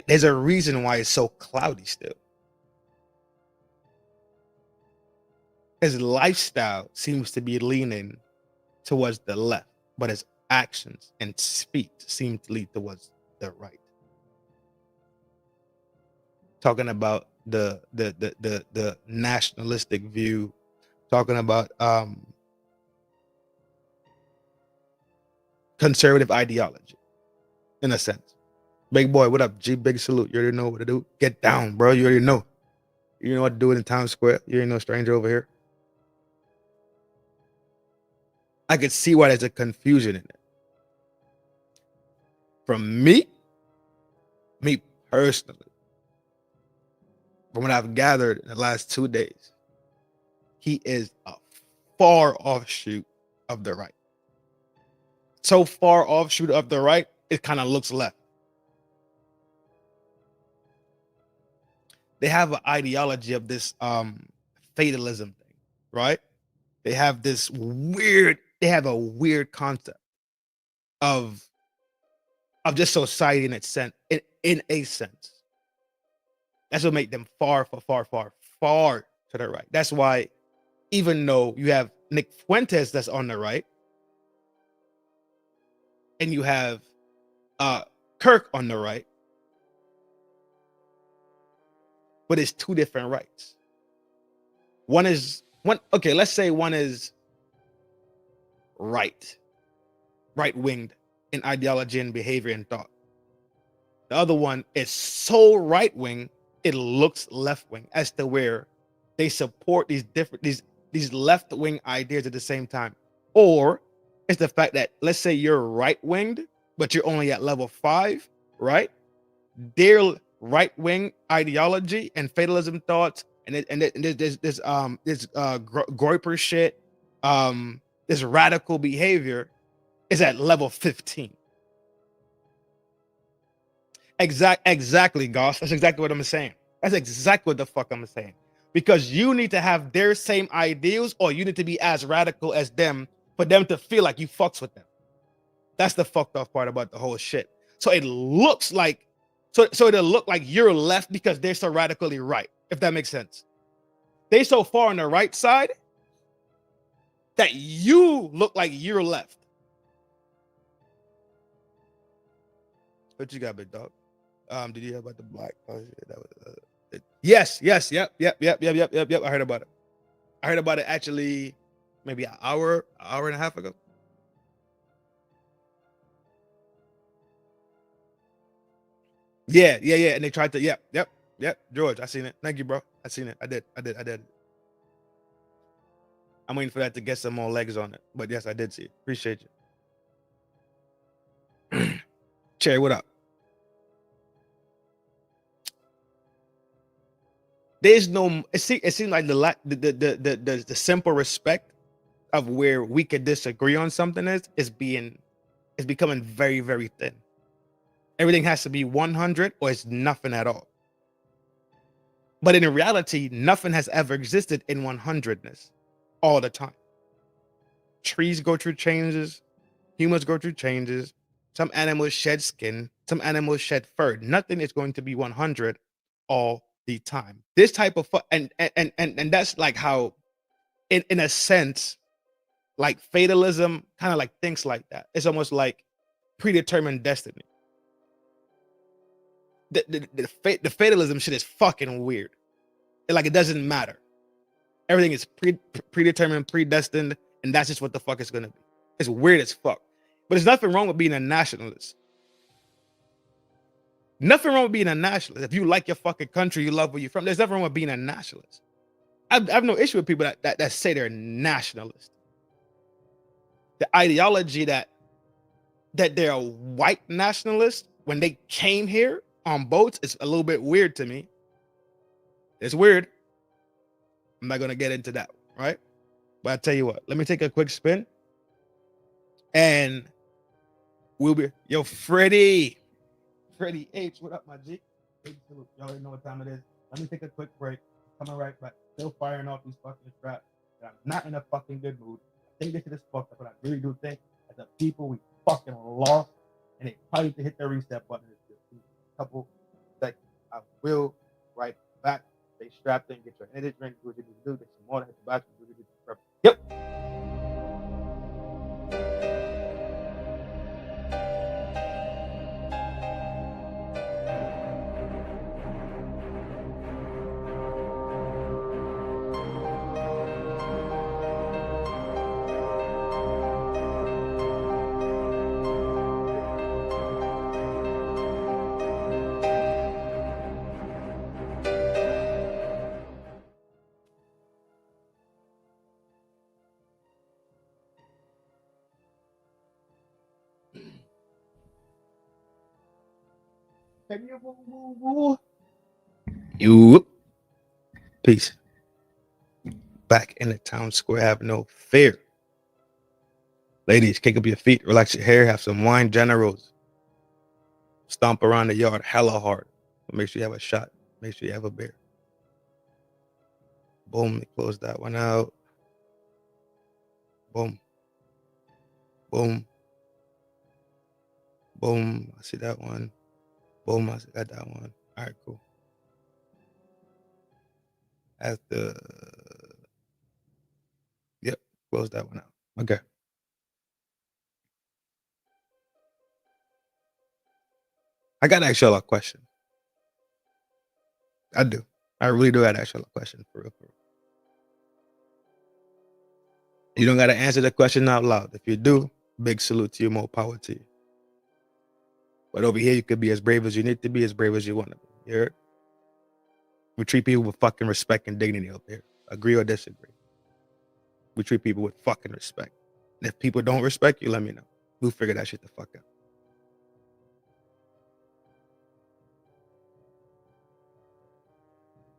there's a reason why it's so cloudy still. His lifestyle seems to be leaning towards the left, but his actions and speech seem to lead towards the right. Talking about the nationalistic view, talking about conservative ideology, in a sense. Big boy, what up? G, big salute. You already know what to do. Get down, bro. You already know. You know what to do in Times Square. You ain't no stranger over here. I could see why there's a confusion in it. From me personally, from what I've gathered in the last 2 days, he is a far offshoot of the right. So far offshoot of the right, it kind of looks left. They have an ideology of this fatalism thing, right? They have a weird concept of just society in its sense, in a sense. That's what makes them far to the right. That's why, even though you have Nick Fuentes that's on the right, and you have Kirk on the right, but it's two different rights. Okay, let's say one is right-winged in ideology and behavior and thought. The other one is so right-wing it looks left-wing, as to where they support these left-wing ideas at the same time. Or it's the fact that, let's say you're right-winged, but you're only at level 5, right? Their right-wing ideology and fatalism thoughts, and there's this groyper shit, this radical behavior is at level 15. Exactly, Goss. That's exactly what I'm saying. That's exactly what the fuck I'm saying. Because you need to have their same ideals, or you need to be as radical as them for them to feel like you fucks with them. That's the fucked off part about the whole shit. So it looks like, so it'll look like you're left because they're so radically right, if that makes sense. They so far on the right side that you look like you're left. What you got, big dog? Did you hear about the black? Oh, that was, yes, yep. I heard about it. Actually maybe an hour and a half ago. Yeah. And they tried to, yep. George, I seen it. Thank you, bro. I seen it. I did. I'm waiting for that to get some more legs on it. But yes, I did see it. Appreciate you. Cherry, what up? There's no, it seems like the simple respect of where we could disagree on something is becoming very, very thin. Everything has to be 100 or it's nothing at all. But in reality, nothing has ever existed in 100ness all the time. Trees go through changes. Humans go through changes. Some animals shed skin. Some animals shed fur. Nothing is going to be 100 all the time. This type of and that's like how, in a sense, like fatalism kind of like thinks like that. It's almost like predetermined destiny. The fatalism shit is fucking weird. It doesn't matter. Everything is predetermined, predestined, and that's just what the fuck it's gonna be. It's weird as fuck. But there's nothing wrong with being a nationalist. Nothing wrong with being a nationalist. If you like your fucking country, you love where you're from, there's nothing wrong with being a nationalist. I have no issue with people that say they're nationalist. The ideology that they're a white nationalist when they came here on boats is a little bit weird to me. It's weird. I'm not gonna get into that, right? But I tell you what, let me take a quick spin, and we'll be Freddie H, what up, my G? Y'all already know what time it is. Let me take a quick break. Coming right back. Still firing off these fucking straps. I'm not in a fucking good mood. I think this shit is fucked up, but I really do think as a people we fucking lost, and they probably need to hit the reset button. A couple seconds. I will right back. Stay strapped in, get your energy drink, do what you need to do, get some water, hit the bathroom, do what you need to do. Yep. You peace. Back in the town square, have no fear. Ladies, kick up your feet, relax your hair, have some wine, generals. Stomp around the yard hella hard. Make sure you have a shot. Make sure you have a beer. Boom, close that one out. Boom. Boom. Boom. I see that one. Boom, I got that one. All right, cool. Yep, close that one out. Okay. I got to ask y'all a question. I do. I really do got to ask y'all a question, for real. You don't got to answer the question out loud. If you do, big salute to you, more power to you. But over here, you could be as brave as you need to be, as brave as you want to be. You heard? We treat people with fucking respect and dignity up here. Agree or disagree? We treat people with fucking respect. And if people don't respect you, let me know. We'll figure that shit the fuck out.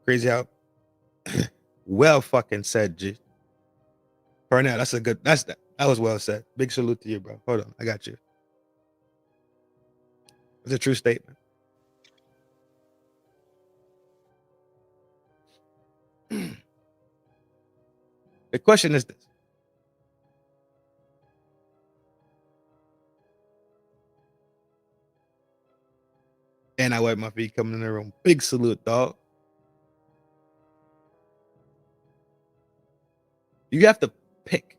Crazy how well fucking said, G. Pernell, that was well said. Big salute to you, bro. Hold on, I got you. It's a true statement. The question is this. And I wipe my feet coming in the room. Big salute, dog. You have to pick.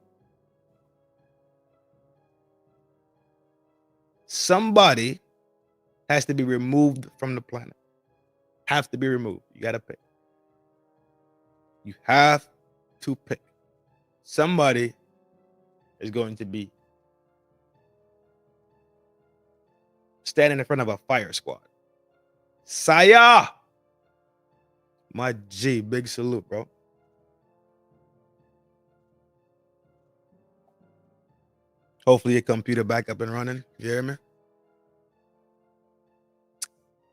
Somebody has to be removed from the planet. Have to be removed. You got to pick. You have to pick. somebody is going to be standing in front of a fire squad. Saya! My G, big salute, bro. Hopefully your computer back up and running. You hear me?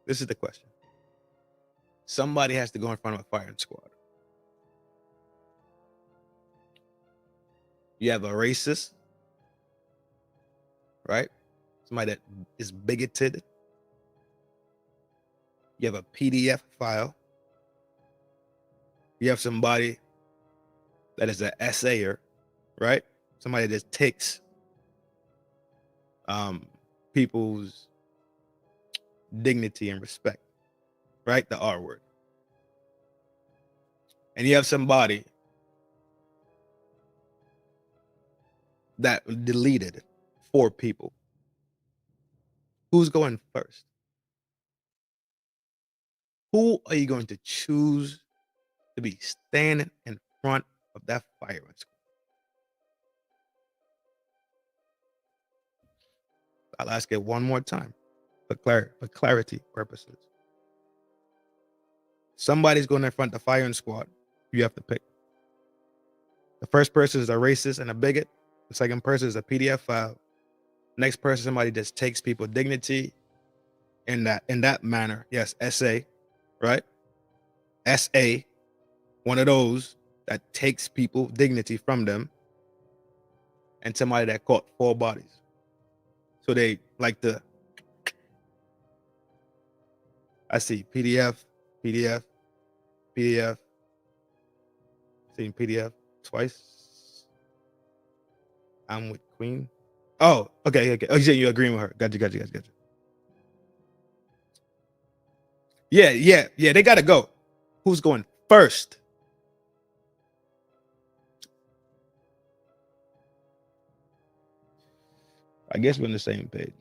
This is the question. Somebody has to go in front of a firing squad. You have a racist, right? Somebody that is bigoted. You have a PDF file. You have somebody that is an essayer, right? Somebody that takes people's dignity and respect, right? The R word. And you have somebody that deleted 4 people. Who's going first? Who are you going to choose to be standing in front of that firing squad? I'll ask it one more time for clarity purposes. Somebody's going in front of the firing squad. You have to pick. The first person is a racist and a bigot. The second person is a PDF file. Next person, somebody just takes people dignity in that manner. Yes, SA, right? SA, one of those that takes people dignity from them, and somebody that caught 4 bodies. So they like to, I see PDF, PDF, PDF, seen PDF twice. I'm with Queen. Oh, okay. Oh, you're agreeing with her. Gotcha. Yeah, they gotta go. Who's going first? I guess we're on the same page.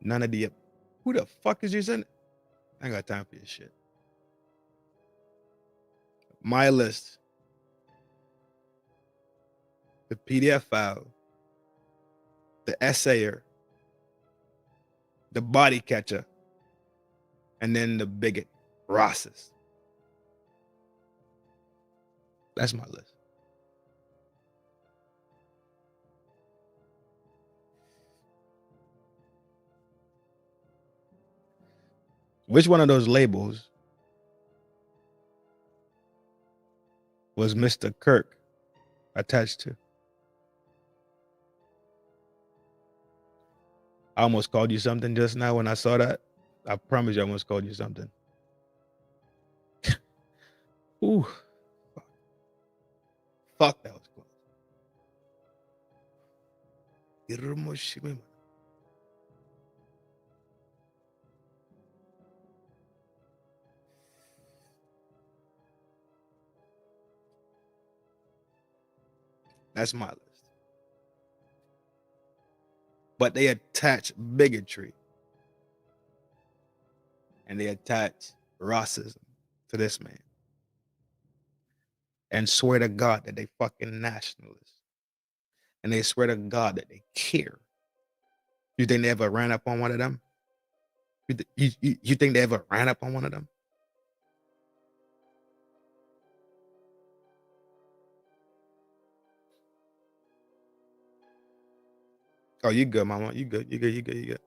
None of the, who the fuck is you sending? I ain't got time for your shit. My list. The PDF file. The essayer. The body catcher. And then the bigot, racist. That's my list. Which one of those labels was Mr. Kirk attached to? I almost called you something just now when I saw that. I promise you I almost called you something. Ooh. Fuck, that was close. That's my list. But they attach bigotry and they attach racism to this man and swear to God that they fucking nationalists and they swear to God that they care. You think they ever ran up on one of them? You think they ever ran up on one of them? Oh, you good, mama. You good. You good.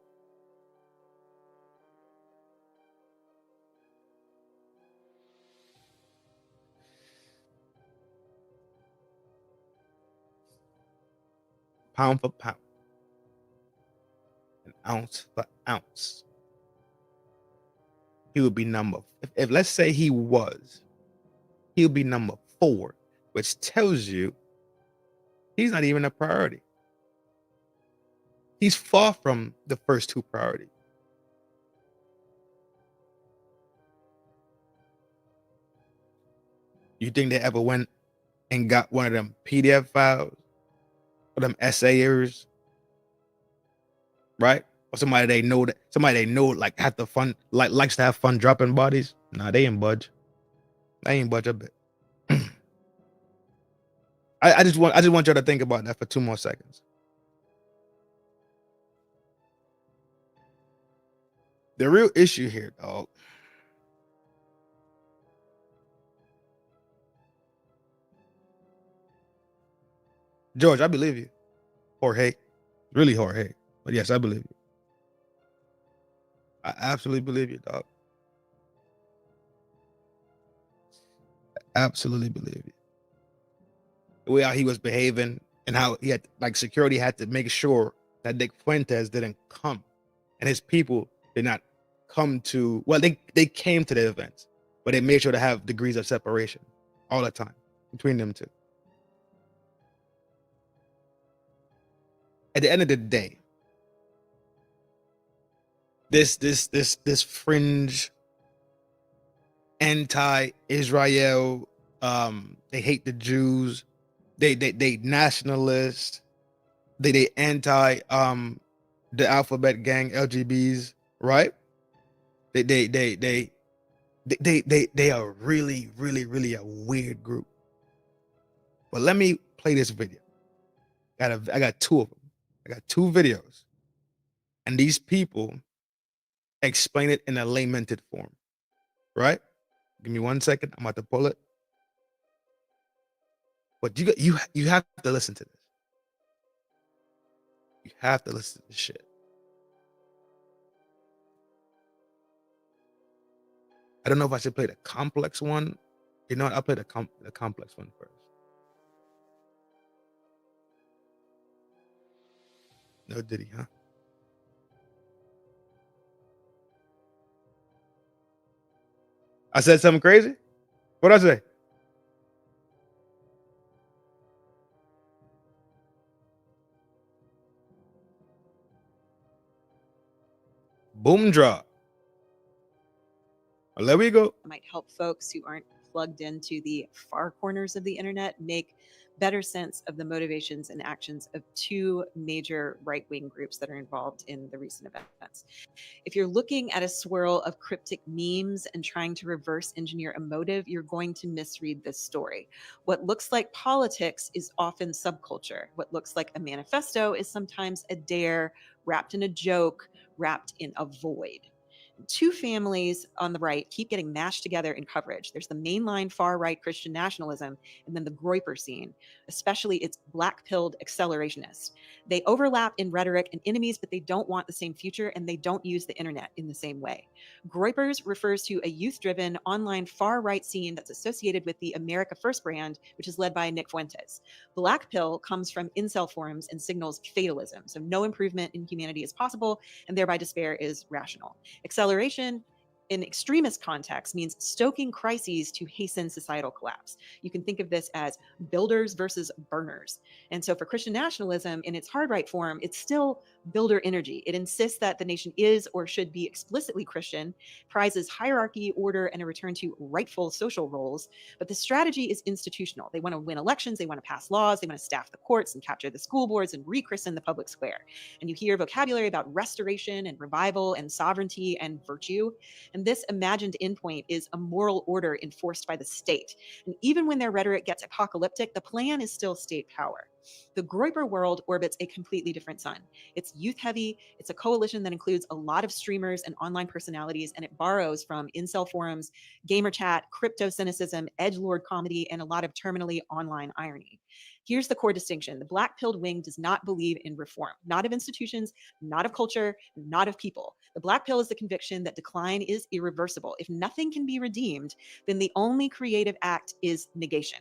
Pound for pound. An ounce for ounce. He would be number, if let's say he would be number 4, which tells you he's not even a priority. He's far from the first 2 priorities. You think they ever went and got one of them PDF files or them essayers, right? Or somebody they know like have the fun, like likes to have fun dropping bodies? Nah, they ain't budge. They ain't budge a bit. I just want y'all to think about that for 2 more seconds. The real issue here, dog. George, I believe you. Jorge. Really Jorge. But yes, I believe you. I absolutely believe you, dog. I absolutely believe you. The way how he was behaving and how he had, like, security had to make sure that Nick Fuentes didn't come and his people did not come to, well, they came to the events, but they made sure to have degrees of separation all the time between them two. At the end of the day, this fringe anti-Israel, they hate the Jews, they nationalist, they anti the alphabet gang LGBs, right? They are really, really, really a weird group. But let me play this video. I got 2 of them. I got 2 videos, and these people explain it in a lamented form, right? Give me 1 second. I'm about to pull it. But you have to listen to this. You have to listen to this shit. I don't know if I should play the complex one. You know what? I'll play the complex one first. No Diddy, huh? I said something crazy? What'd I say? Boom drop. Well, there we go. Might help folks who aren't plugged into the far corners of the internet make better sense of the motivations and actions of 2 major right-wing groups that are involved in the recent events. If you're looking at a swirl of cryptic memes and trying to reverse engineer a motive, you're going to misread this story. What looks like politics is often subculture. What looks like a manifesto is sometimes a dare wrapped in a joke, wrapped in a void. 2 families on the right keep getting mashed together in coverage. There's the mainline far-right Christian nationalism, and then the Groyper scene, especially its black-pilled accelerationists. They overlap in rhetoric and enemies, but they don't want the same future, and they don't use the internet in the same way. Groypers refers to a youth-driven online far-right scene that's associated with the America First brand, which is led by Nick Fuentes. Black pill comes from incel forums and signals fatalism, so no improvement in humanity is possible, and thereby despair is rational. Acceleration in extremist context means stoking crises to hasten societal collapse. You can think of this as builders versus burners. And so for Christian nationalism in its hard right form, it's still builder energy. It insists that the nation is or should be explicitly Christian, prizes hierarchy, order, and a return to rightful social roles. But the strategy is institutional. They want to win elections, they want to pass laws, they want to staff the courts and capture the school boards and rechristen the public square. And you hear vocabulary about restoration and revival and sovereignty and virtue. And this imagined endpoint is a moral order enforced by the state. And even when their rhetoric gets apocalyptic, the plan is still state power. The Groyper world orbits a completely different sun. It's youth heavy. It's a coalition that includes a lot of streamers and online personalities, and it borrows from incel forums, gamer chat, crypto cynicism, edgelord comedy, and a lot of terminally online irony. Here's the core distinction. The black-pilled wing does not believe in reform, not of institutions, not of culture, not of people. The black pill is the conviction that decline is irreversible. If nothing can be redeemed, then the only creative act is negation.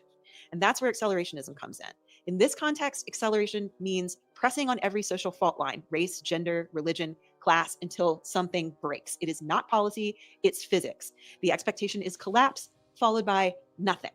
And that's where accelerationism comes in. In this context, acceleration means pressing on every social fault line, race, gender, religion, class, until something breaks. It is not policy, it's physics. The expectation is collapse, followed by nothing.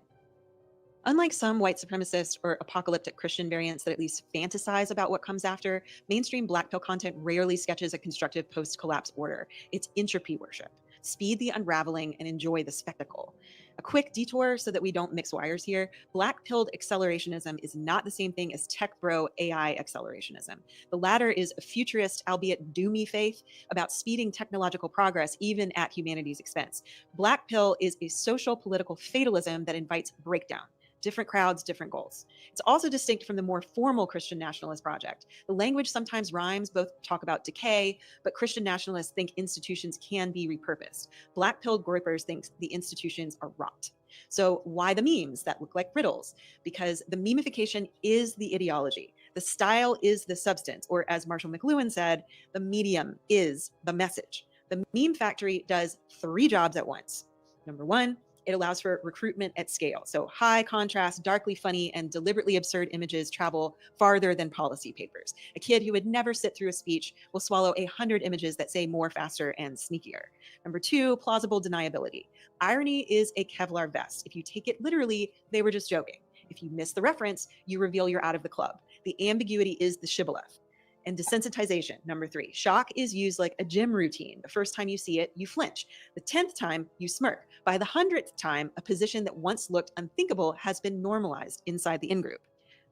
Unlike some white supremacist or apocalyptic Christian variants that at least fantasize about what comes after, mainstream black pill content rarely sketches a constructive post-collapse order. It's entropy worship. Speed the unraveling and enjoy the spectacle. A quick detour so that we don't mix wires here. Black-pilled accelerationism is not the same thing as tech bro AI accelerationism. The latter is a futurist, albeit doomy faith about speeding technological progress even at humanity's expense. Black pill is a social political fatalism that invites breakdown, Different crowds, different goals. It's also distinct from the more formal Christian nationalist project. The language sometimes rhymes, both talk about decay, but Christian nationalists think institutions can be repurposed. Black-pilled groupers think the institutions are rot. So why the memes that look like riddles? Because the memification is the ideology. The style is the substance, or as Marshall McLuhan said, the medium is the message. The meme factory does 3 jobs at once. Number 1, it allows for recruitment at scale. So high contrast, darkly funny, and deliberately absurd images travel farther than policy papers. A kid who would never sit through a speech will swallow 100 images that say more, faster, and sneakier. Number 2, plausible deniability. Irony is a Kevlar vest. If you take it literally, they were just joking. If you miss the reference, you reveal you're out of the club. The ambiguity is the shibboleth. And desensitization, number 3. Shock is used like a gym routine. The first time you see it, you flinch. The 10th time, you smirk. By the 100th time, a position that once looked unthinkable has been normalized inside the in-group.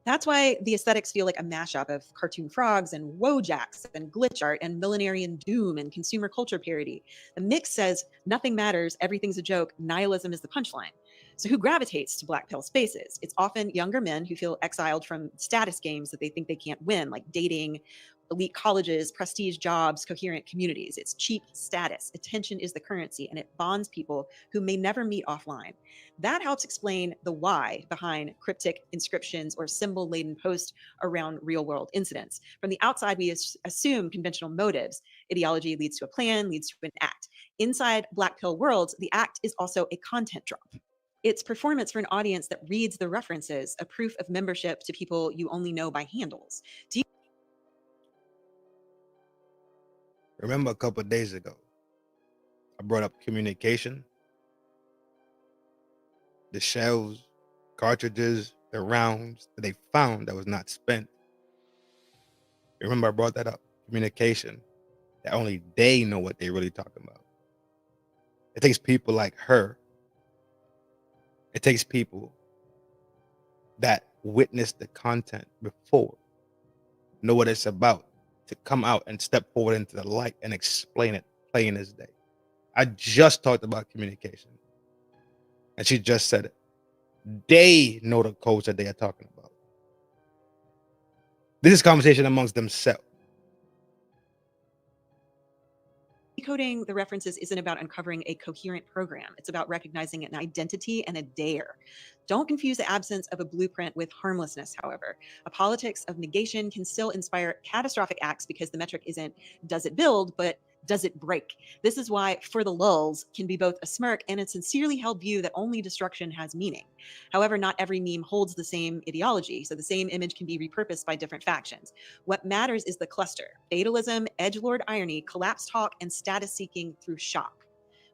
That's why the aesthetics feel like a mashup of cartoon frogs and wojacks and glitch art and millenarian doom and consumer culture parody. The mix says nothing matters, everything's a joke, nihilism is the punchline. So who gravitates to black pill spaces? It's often younger men who feel exiled from status games that they think they can't win, like dating, elite colleges, prestige jobs, coherent communities. It's cheap status. Attention is the currency, and it bonds people who may never meet offline. That helps explain the why behind cryptic inscriptions or symbol-laden posts around real-world incidents. From the outside, we assume conventional motives. Ideology leads to a plan, leads to an act. Inside black pill worlds, the act is also a content drop. It's performance for an audience that reads the references, a proof of membership to people you only know by handles. Do you Remember a couple of days ago, I brought up communication, the shells, cartridges, the rounds that they found that was not spent. Remember I brought that up, communication, that only they know what they're really talking about. It takes people like her. It takes people that witnessed the content before, know what it's about, to come out and step forward into the light and explain it plain as day. I just talked about communication, and she just said it. They know the codes that they are talking about. This is conversation amongst themselves. Decoding the references isn't about uncovering a coherent program. It's about recognizing an identity and a dare. Don't confuse the absence of a blueprint with harmlessness, however. A politics of negation can still inspire catastrophic acts because the metric isn't does it build, but does it break? This is why For the Lulz can be both a smirk and a sincerely held view that only destruction has meaning. However, not every meme holds the same ideology, so the same image can be repurposed by different factions. What matters is the cluster: fatalism, edgelord irony, collapse talk, and status seeking through shock.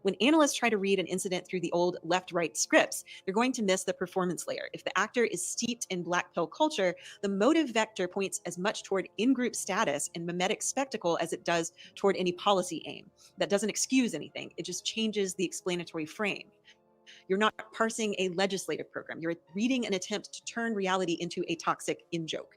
When analysts try to read an incident through the old left-right scripts, they're going to miss the performance layer. If the actor is steeped in black pill culture, the motive vector points as much toward in-group status and mimetic spectacle as it does toward any policy aim. That doesn't excuse anything. It just changes the explanatory frame. You're not parsing a legislative program. You're reading an attempt to turn reality into a toxic in-joke.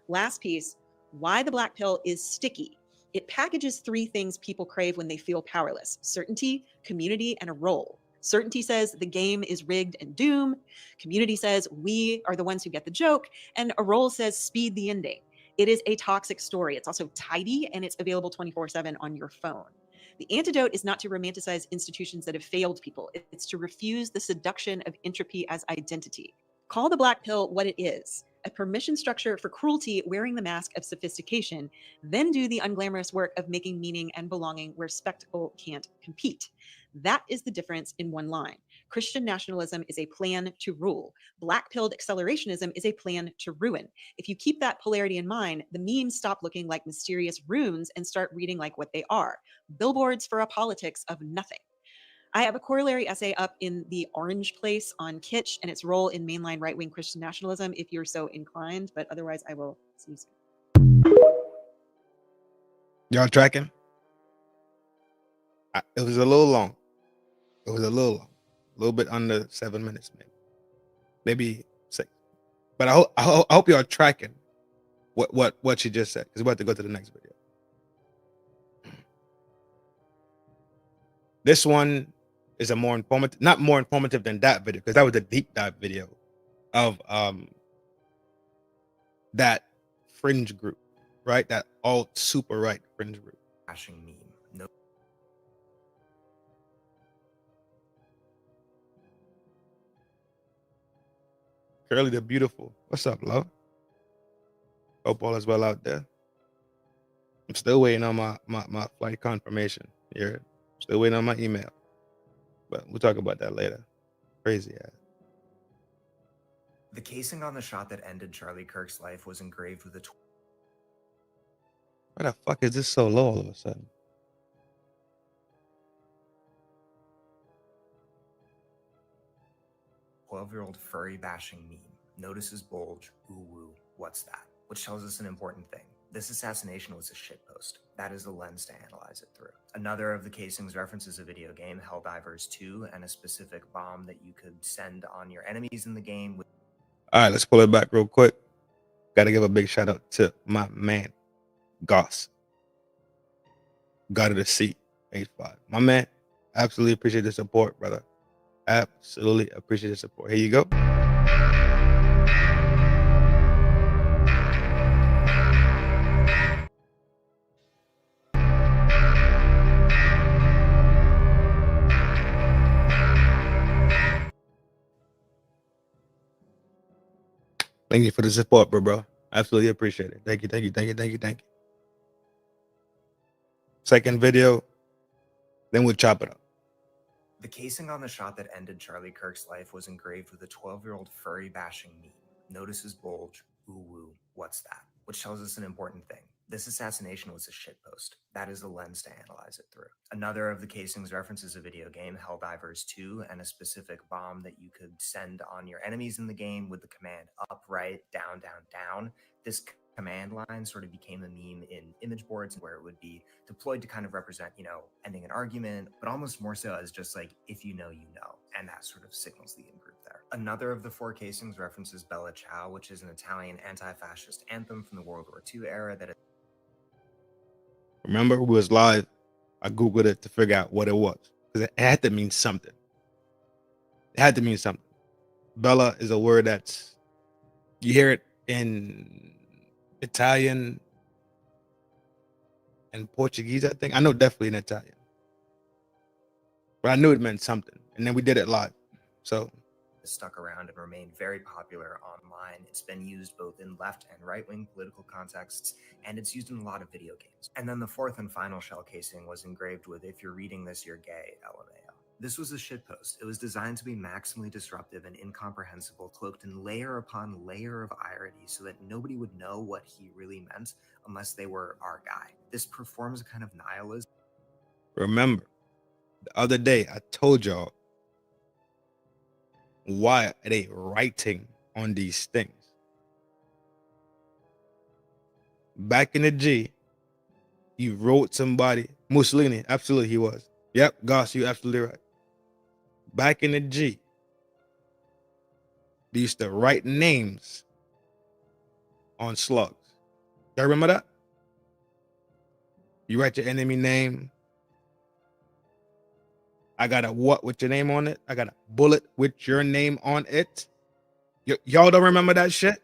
Last piece, why the black pill is sticky. It packages 3 things people crave when they feel powerless: certainty, community, and a role. Certainty says the game is rigged and doom. Community says we are the ones who get the joke. And a role says speed the ending. It is a toxic story. It's also tidy, and it's available 24/7 on your phone. The antidote is not to romanticize institutions that have failed people. It's to refuse the seduction of entropy as identity. Call the black pill what it is: a permission structure for cruelty wearing the mask of sophistication, then do the unglamorous work of making meaning and belonging where spectacle can't compete. That is the difference in one line. Christian nationalism is a plan to rule. Black-pilled accelerationism is a plan to ruin. If you keep that polarity in mind, the memes stop looking like mysterious runes and start reading like what they are: billboards for a politics of nothing. I have a corollary essay up in the orange place on Kitsch and its role in mainline right-wing Christian nationalism, if you're so inclined, but otherwise I will see you soon. Y'all tracking? It was a little long. It was a little bit under 7 minutes, maybe 6. But I hope y'all tracking what she just said, because we're about to go to the next video. This one is a more informative, not more informative than that video, because that was a deep dive video. of that fringe group, right? That alt super right fringe group. Bashing meme. No. Curly the Beautiful. What's up, love? Hope all is well out there. I'm still waiting on my flight confirmation. You're still waiting on my email. But we'll talk about that later. Crazy ass. The casing on the shot that ended Charlie Kirk's life was engraved with a Why the fuck is this so low all of a sudden? "12-year-old furry bashing meme. Notices bulge. Ooh woo. What's that?" Which tells us an important thing. This assassination was a shitpost. That is the lens to analyze it through. Another of the casings references a video game, Helldivers 2, and a specific bomb that you could send on your enemies in the game. All right, let's pull it back real quick. Got to give a big shout out to my man, Goss. God of the Seat, H5. My man, absolutely appreciate the support, brother. Absolutely appreciate the support. Here you go. Thank you for the support, bro. Absolutely appreciate it. Thank you, thank you, thank you, thank you, thank you. Second video, then we'll chop it up. The casing on the shot that ended Charlie Kirk's life was engraved with a 12-year-old furry bashing meme. Notices bulge. Ooh woo. What's that? Which tells us an important thing. This assassination was a shitpost. That is the lens to analyze it through. Another of the casings references a video game, Helldivers 2, and a specific bomb that you could send on your enemies in the game with the command up, right, down, down, down. This command line sort of became a meme in image boards where it would be deployed to kind of represent, ending an argument, but almost more so as just like, if you know, you know. And that sort of signals the in-group there. Another of the 4 casings references Bella Ciao, which is an Italian anti-fascist anthem from the World War II era that Remember, we was live. I Googled it to figure out what it was. Because it had to mean something. It had to mean something. Bella is a word that's, you hear it in Italian and Portuguese, I think. I know definitely in Italian. But I knew it meant something. And then we did it live. So stuck around and remained very popular online. It's been used both in left and right-wing political contexts, and it's used in a lot of video games. And then the 4th and final shell casing was engraved with, "If you're reading this, you're gay, LMAO." This was a shitpost. It was designed to be maximally disruptive and incomprehensible, cloaked in layer upon layer of irony so that nobody would know what he really meant unless they were our guy. This performs a kind of nihilism. remember, the other day I told y'all, why are they writing on these things? Back in the G, you wrote somebody, Mussolini, absolutely he was. Yep, Goss, you absolutely right. Back in the G, they used to write names on slugs. Y'all remember that? You write your enemy name. I got a what with your name on it? I got a bullet with your name on it. Y'all don't remember that shit?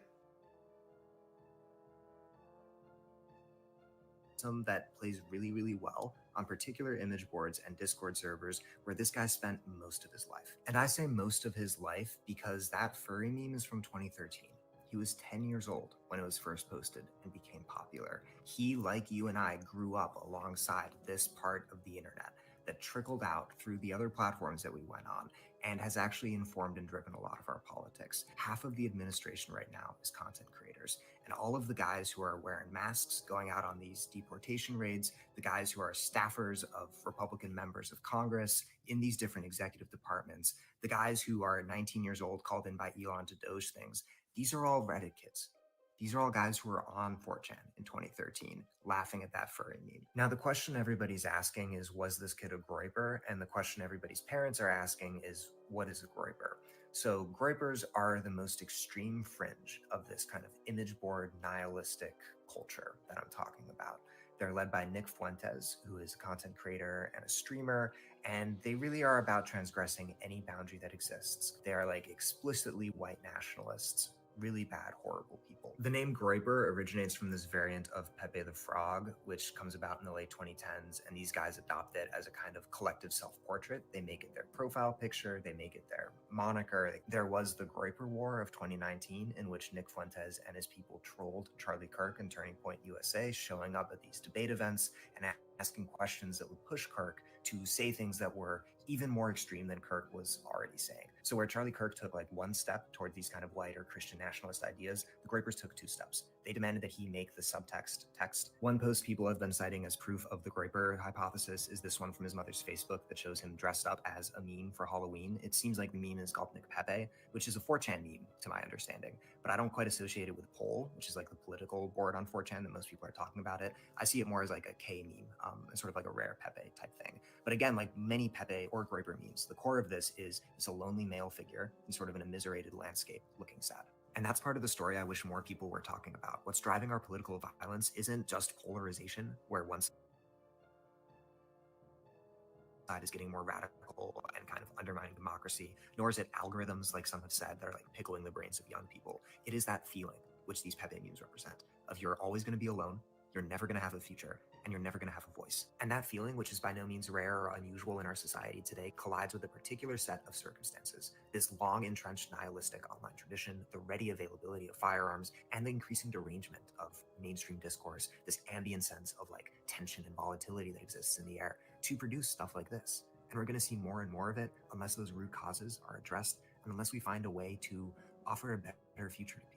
Some that plays really, really well on particular image boards and Discord servers where this guy spent most of his life. And I say most of his life because that furry meme is from 2013. He was 10 years old when it was first posted and became popular. He, like you and I, grew up alongside this part of the internet that trickled out through the other platforms that we went on and has actually informed and driven a lot of our politics. Half of the administration right now is content creators, and all of the guys who are wearing masks, going out on these deportation raids, the guys who are staffers of Republican members of Congress in these different executive departments, the guys who are 19 years old called in by Elon to doge things, these are all Reddit kids. These are all guys who were on 4chan in 2013, laughing at that furry meme. Now, the question everybody's asking is, was this kid a groiper? And the question everybody's parents are asking is, what is a groiper? So groipers are the most extreme fringe of this kind of image board nihilistic culture that I'm talking about. They're led by Nick Fuentes, who is a content creator and a streamer, and they really are about transgressing any boundary that exists. They are like explicitly white nationalists, really bad, horrible people. The name Groyper originates from this variant of Pepe the Frog, which comes about in the late 2010s, and these guys adopt it as a kind of collective self-portrait. They make it their profile picture, they make it their moniker. There was the Groyper War of 2019, in which Nick Fuentes and his people trolled Charlie Kirk and Turning Point USA, showing up at these debate events and asking questions that would push Kirk to say things that were even more extreme than Kirk was already saying. So where Charlie Kirk took like one step toward these kind of white or Christian nationalist ideas, the Groypers took 2 steps. They demanded that he make the subtext text. One post people have been citing as proof of the Groyper hypothesis is this one from his mother's Facebook that shows him dressed up as a meme for Halloween. It seems like the meme is called Nick Pepe, which is a 4chan meme to my understanding, but I don't quite associate it with Poll, which is like the political board on 4chan that most people are talking about it. I see it more as like a K meme, sort of like a rare Pepe type thing. But again, like many Pepe or Groyper memes, the core of this is a lonely male figure in sort of an immiserated landscape looking sad. And that's part of the story I wish more people were talking about. What's driving our political violence isn't just polarization, where one side is getting more radical and kind of undermining democracy, nor is it algorithms, like some have said, that are like pickling the brains of young people. It is that feeling, which these Pepe memes represent, of you're always going to be alone, you're never going to have a future, and you're never going to have a voice. And that feeling, which is by no means rare or unusual in our society today, collides with a particular set of circumstances. This long entrenched nihilistic online tradition, the ready availability of firearms, and the increasing derangement of mainstream discourse, this ambient sense of like tension and volatility that exists in the air to produce stuff like this. And we're going to see more and more of it unless those root causes are addressed and unless we find a way to offer a better future to people.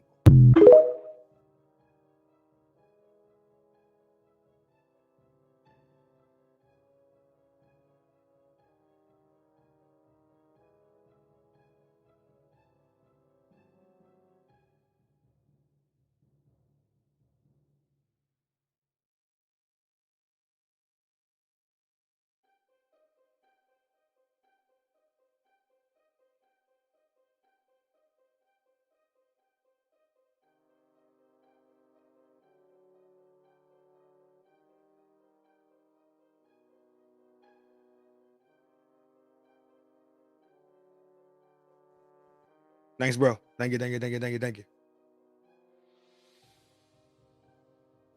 Thanks, bro. Thank you. At the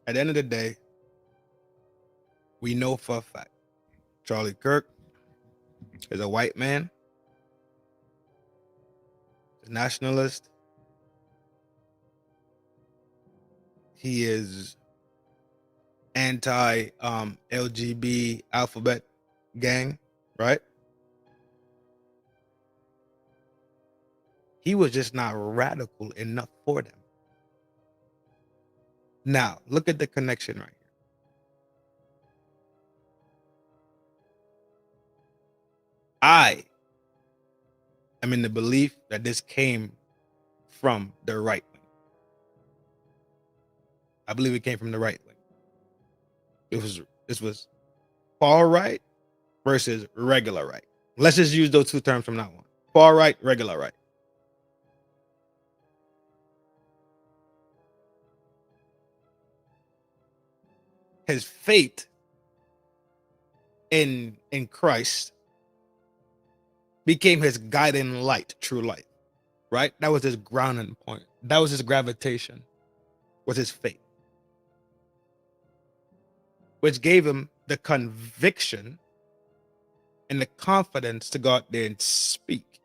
end of the day, we know for a fact Charlie Kirk is a white man, a nationalist. He is anti LGB alphabet gang, right? He was just not radical enough for them. Now, look at the connection right here. I am in the belief that this came from the right wing. I believe it came from the right wing. This was far right versus regular right. Let's just use those 2 terms from now on. Far right, regular right. His faith in Christ became his guiding light, true light, right? That was his grounding point. That was his gravitation, was his faith, which gave him the conviction and the confidence to go out there and speak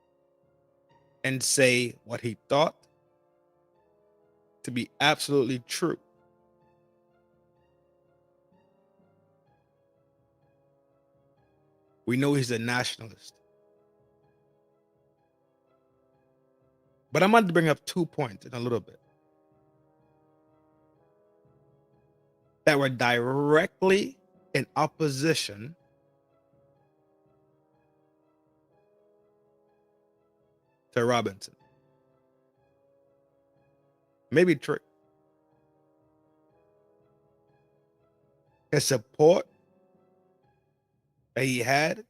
and say what he thought to be absolutely true. We know he's a nationalist. But I'm going to bring up 2 points in a little bit that were directly in opposition to Robinson. Maybe Trick. His support that he had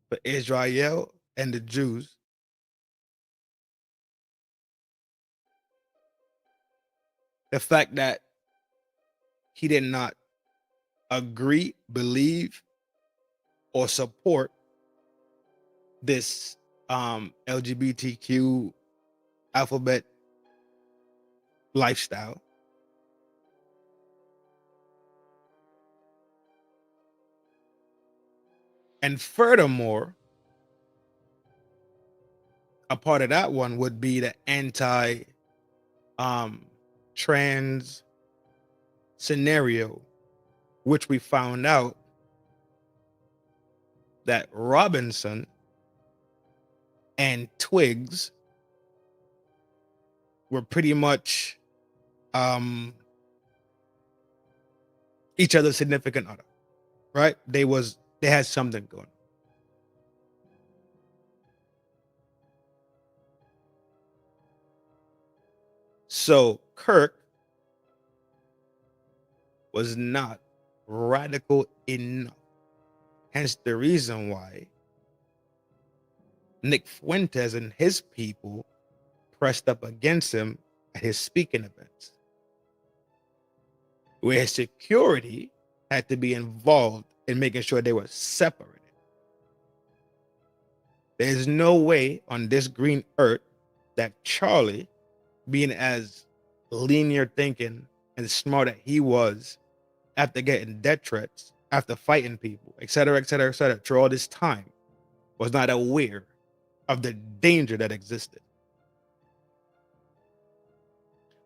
for Israel and the Jews the fact that he did not agree, believe, or support this LGBTQ alphabet lifestyle. And furthermore, a part of that one would be the anti trans scenario, which we found out that Robinson and Twigs were pretty much each other's significant other, right? They had something going. So Kirk was not radical enough. Hence the reason why Nick Fuentes and his people pressed up against him at his speaking events, where security had to be involved in making sure they were separated. There's no way on this green earth that Charley, being as linear thinking and smart as he was, after getting death threats, after fighting people, etc., through all this time, was not aware of the danger that existed.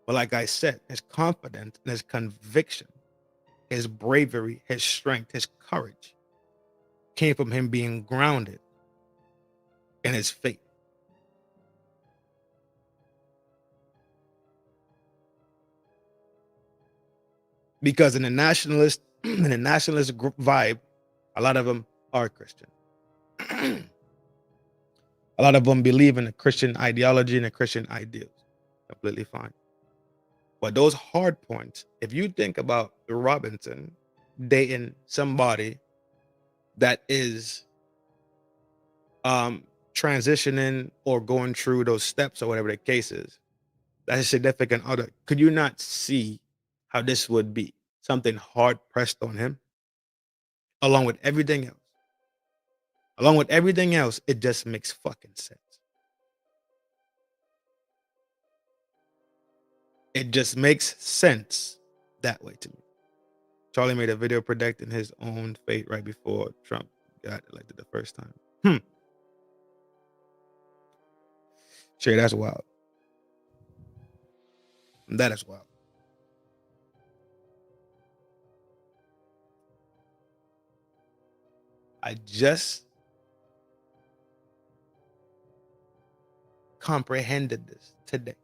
But like I said, his confidence and his conviction, his bravery, his strength, his courage came from him being grounded in his faith. Because in the nationalist group vibe, a lot of them are Christian. A lot of them believe in a Christian ideology and a Christian ideals. Completely fine. But those hard points, if you think about Robinson dating somebody that is transitioning or going through those steps or whatever the case is, that's a significant other. Could you not see how this would be something hard pressed on him? Along with everything else. Along with everything else, it just makes fucking sense. It just makes sense that way to me. Charley made a video predicting his own fate right before Trump got elected the first time. Sure, that's wild. That is wild. I just comprehended this today.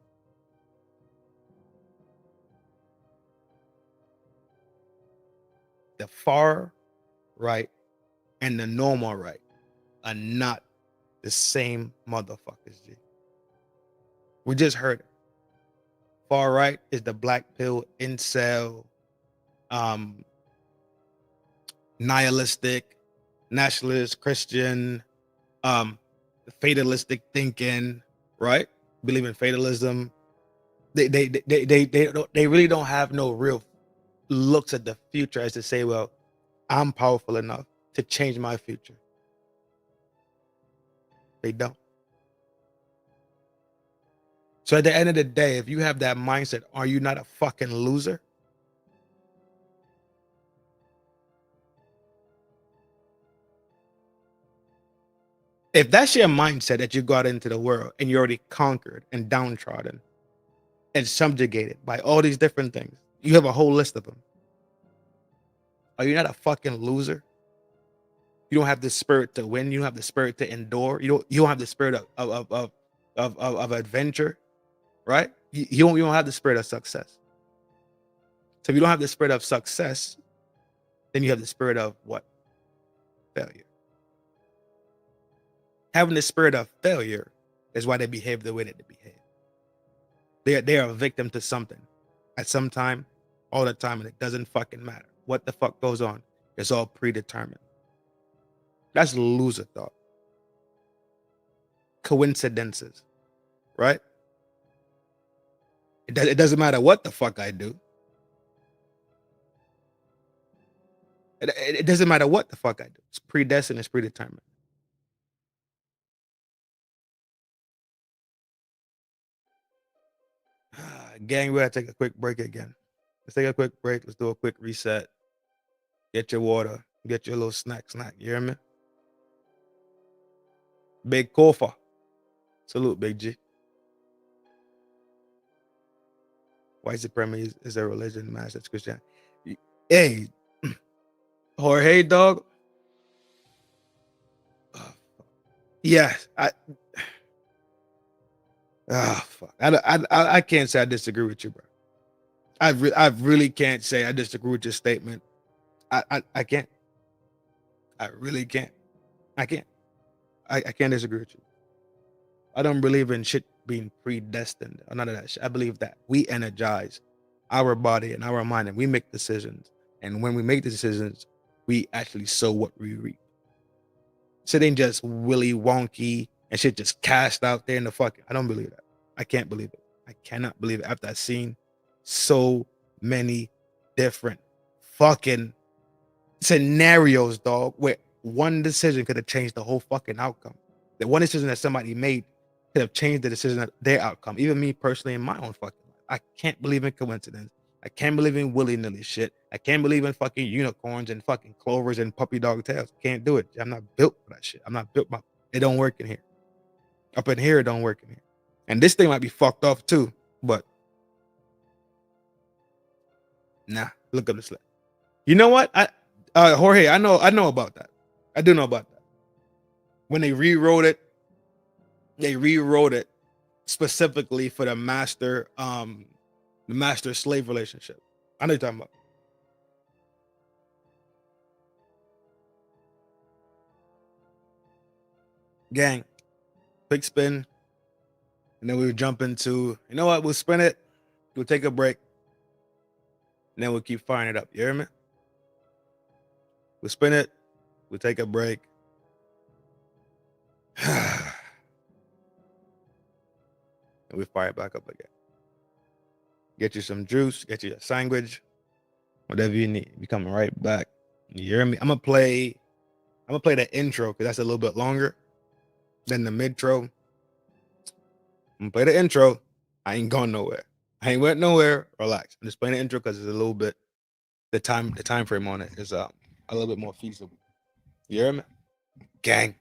The far right and the normal right are not the same motherfuckers, G. We just heard it. Far right is the black pill, incel, nihilistic, nationalist, Christian, fatalistic thinking, right? Believe in fatalism. They really don't have no real looks at the future as to say, well, I'm powerful enough to change my future. They don't. So at the end of the day, if you have that mindset, are you not a fucking loser? If that's your mindset that you got into the world and you're already conquered and downtrodden and subjugated by all these different things, you have a whole list of them. Are you not a fucking loser? You don't have the spirit to win. You don't have the spirit to endure. You don't have the spirit of adventure, right? You don't have the spirit of success. So if you don't have the spirit of success, then you have the spirit of what? Failure. Having the spirit of failure is why they behave the way that they behave. They are a victim to something at some time, all the time, and it doesn't fucking matter what the fuck goes on. It's all predetermined. That's loser thought. Coincidences, right? It doesn't matter what the fuck I do. It doesn't matter what the fuck I do. It's predestined. It's predetermined. Gang, we gotta take a quick break again. Let's take a quick break. Let's do a quick reset. Get your water. Get your little snack. You hear me? Big Kofa. Salute, Big G. White supremacy is a religion, man. That's Christianity. Hey, Jorge, dog. Yes, fuck. I can't say I disagree with you, bro. I really can't say I disagree with your statement. I can't. I really can't. I can't. I can't disagree with you. I don't believe in shit being predestined or none of that shit. I believe that we energize our body and our mind and we make decisions. And when we make the decisions, we actually sow what we reap. Shit ain't just willy wonky and shit just cast out there in the fucking. I don't believe that. I can't believe it. I cannot believe it after I've seen so many different fucking scenarios, dog, where one decision could have changed the whole fucking outcome. The one decision that somebody made could have changed the decision of their outcome. Even me personally in my own fucking life. I can't believe in coincidence. I can't believe in willy-nilly shit. I can't believe in fucking unicorns and fucking clovers and puppy dog tails. Can't do it. I'm not built for that shit. I'm not built. It don't work in here. Up in here, it don't work in here. And this thing might be fucked off too, but nah, look up the slip. You know what? Jorge, I know about that. I do know about that. When they rewrote it specifically for the master slave relationship. I know what you're talking about. Gang, quick spin. And then we'll jump into, you know what? We'll spin it. We'll take a break. And then we'll keep firing it up. You hear me? We'll spin it. We'll take a break. And we fire it back up again. Get you some juice, get you a sandwich, whatever you need. Be coming right back. You hear me? I'm gonna play the intro because that's a little bit longer than the midtro. I'm gonna play the intro. I ain't going nowhere. I ain't went nowhere. Relax. I'm just playing the intro because it's a little bit the time frame on it is a little bit more feasible. You hear me? Gang.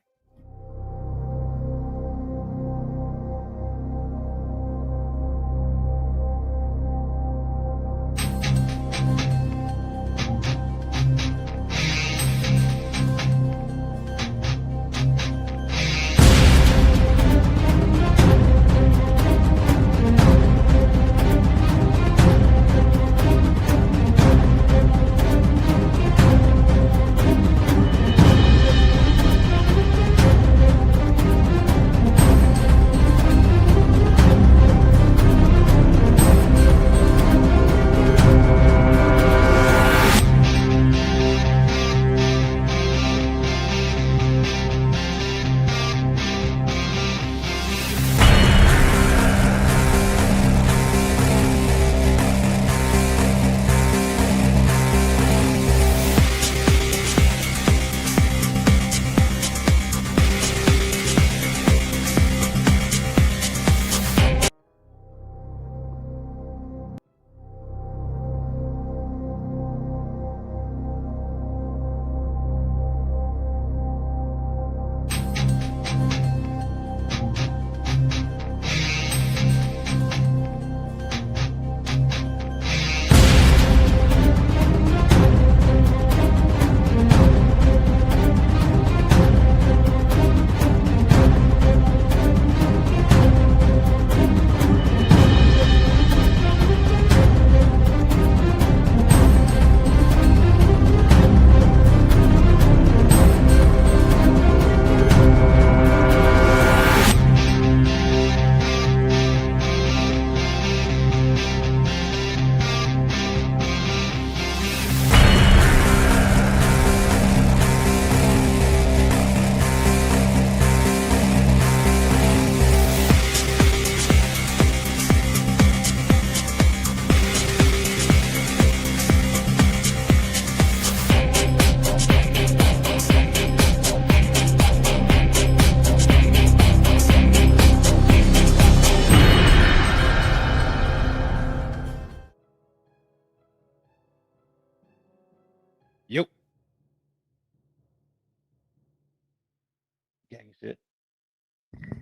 Gang shit.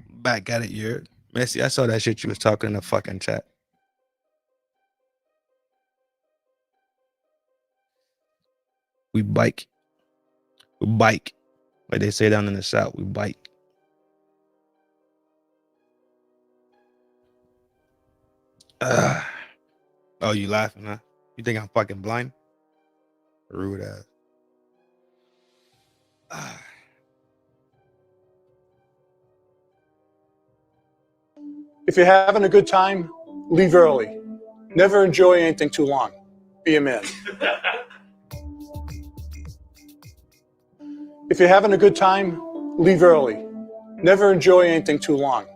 Back at it, you're Messi. I saw that shit you was talking in the fucking chat. We bike. We bike. Like they say down in the South, we bike. Oh, you laughing, huh? You think I'm fucking blind? Rude ass. If you're having a good time, leave early. Never enjoy anything too long. Be a man. If you're having a good time, leave early. Never enjoy anything too long.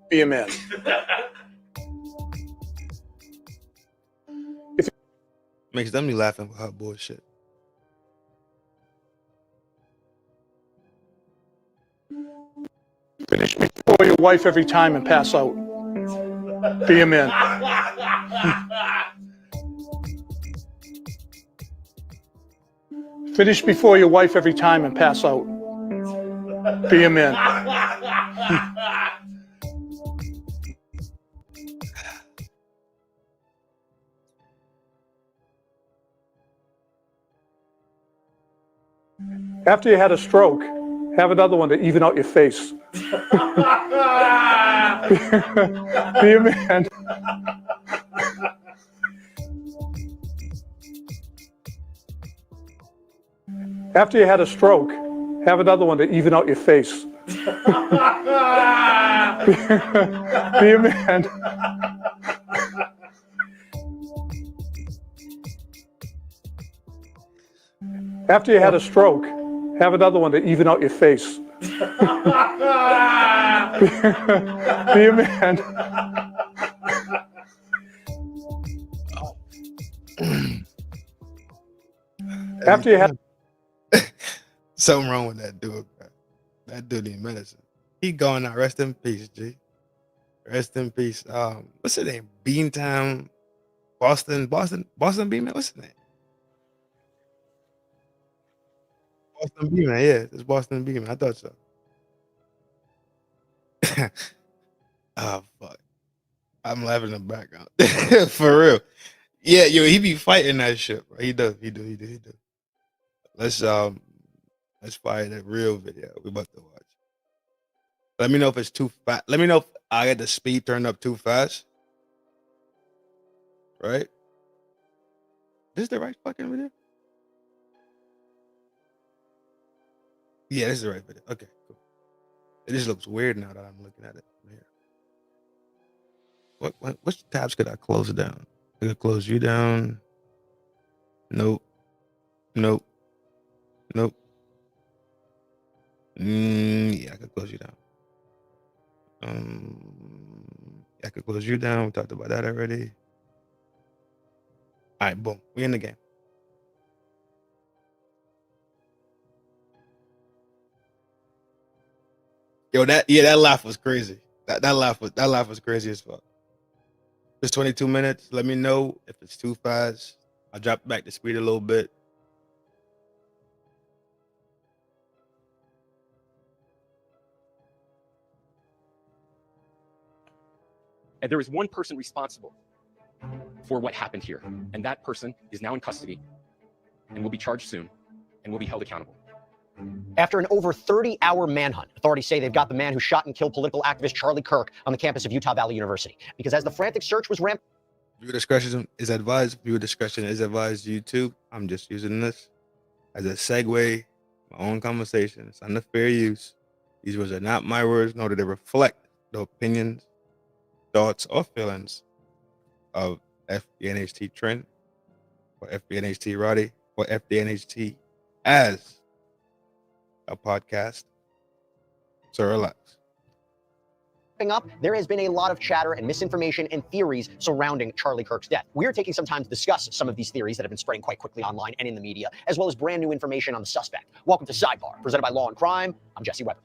Be a man. Makes them be laughing for her bullshit. Finish before your wife every time and pass out. Be a man. Finish before your wife every time and pass out. Be a man. After you had a stroke, have another one to even out your face. Be a man. After you had a stroke, have another one to even out your face. Be a man. After you had a stroke, have another one to even out your face. Be a man. After you had something wrong with that dude, bro. That dude need medicine. He gone now. Rest in peace, G. Rest in peace. What's his name? Beantown, Boston Beanman. What's his name? Boston Beanman. Yeah, it's Boston Beanman. I thought so. Oh fuck! I'm laughing in the background. For real. Yeah, yo, he be fighting that shit, bro. He do. Let's fire that real video we about to watch. Let me know if it's too fast. Let me know if I get the speed turned up too fast. Right? This is the right fucking video? Yeah, this is the right video. Okay, cool. It just looks weird now that I'm looking at it from here. Which tabs could I close down? I could close you down. Nope. Yeah, I could close you down. I could close you down. We talked about that already. All right, boom. We in the game. Yo, that laugh was crazy. That laugh was crazy as fuck. It's 22 minutes. Let me know if it's too fast. I'll drop back the speed a little bit. And there is one person responsible for what happened here. And that person is now in custody and will be charged soon and will be held accountable. After an over 30-hour manhunt, authorities say they've got the man who shot and killed political activist Charley Kirk on the campus of Utah Valley University. Because as the frantic search was ramped... Viewer discretion is advised. Viewer discretion is advised. YouTube, I'm just using this as a segue, my own conversation. It's under fair use. These words are not my words, nor do they reflect the opinions, thoughts, or feelings of FDNHT Trin, or FDNHT Roddy, or FDNHT as a podcast. So relax. Up, there has been a lot of chatter and misinformation and theories surrounding Charley Kirk's death. We are taking some time to discuss some of these theories that have been spreading quite quickly online and in the media, as well as brand new information on the suspect. Welcome to Sidebar, presented by Law and Crime. I'm Jesse Weber.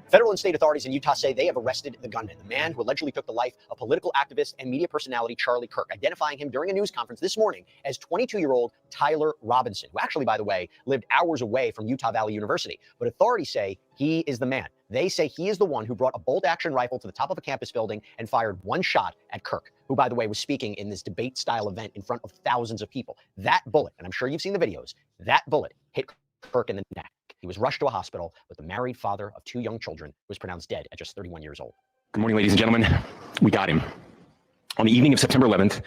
Federal and state authorities in Utah say they have arrested the gunman, the man who allegedly took the life of political activist and media personality Charlie Kirk, identifying him during a news conference this morning as 22-year-old Tyler Robinson, who actually, by the way, lived hours away from Utah Valley University. But authorities say he is the man. They say he is the one who brought a bolt-action rifle to the top of a campus building and fired one shot at Kirk, who, by the way, was speaking in this debate-style event in front of thousands of people. That bullet, and I'm sure you've seen the videos, that bullet hit Kirk in the neck. He was rushed to a hospital, but the married father of 2 young children was pronounced dead at just 31 years old. Good morning, ladies and gentlemen. We got him. On the evening of September 11th,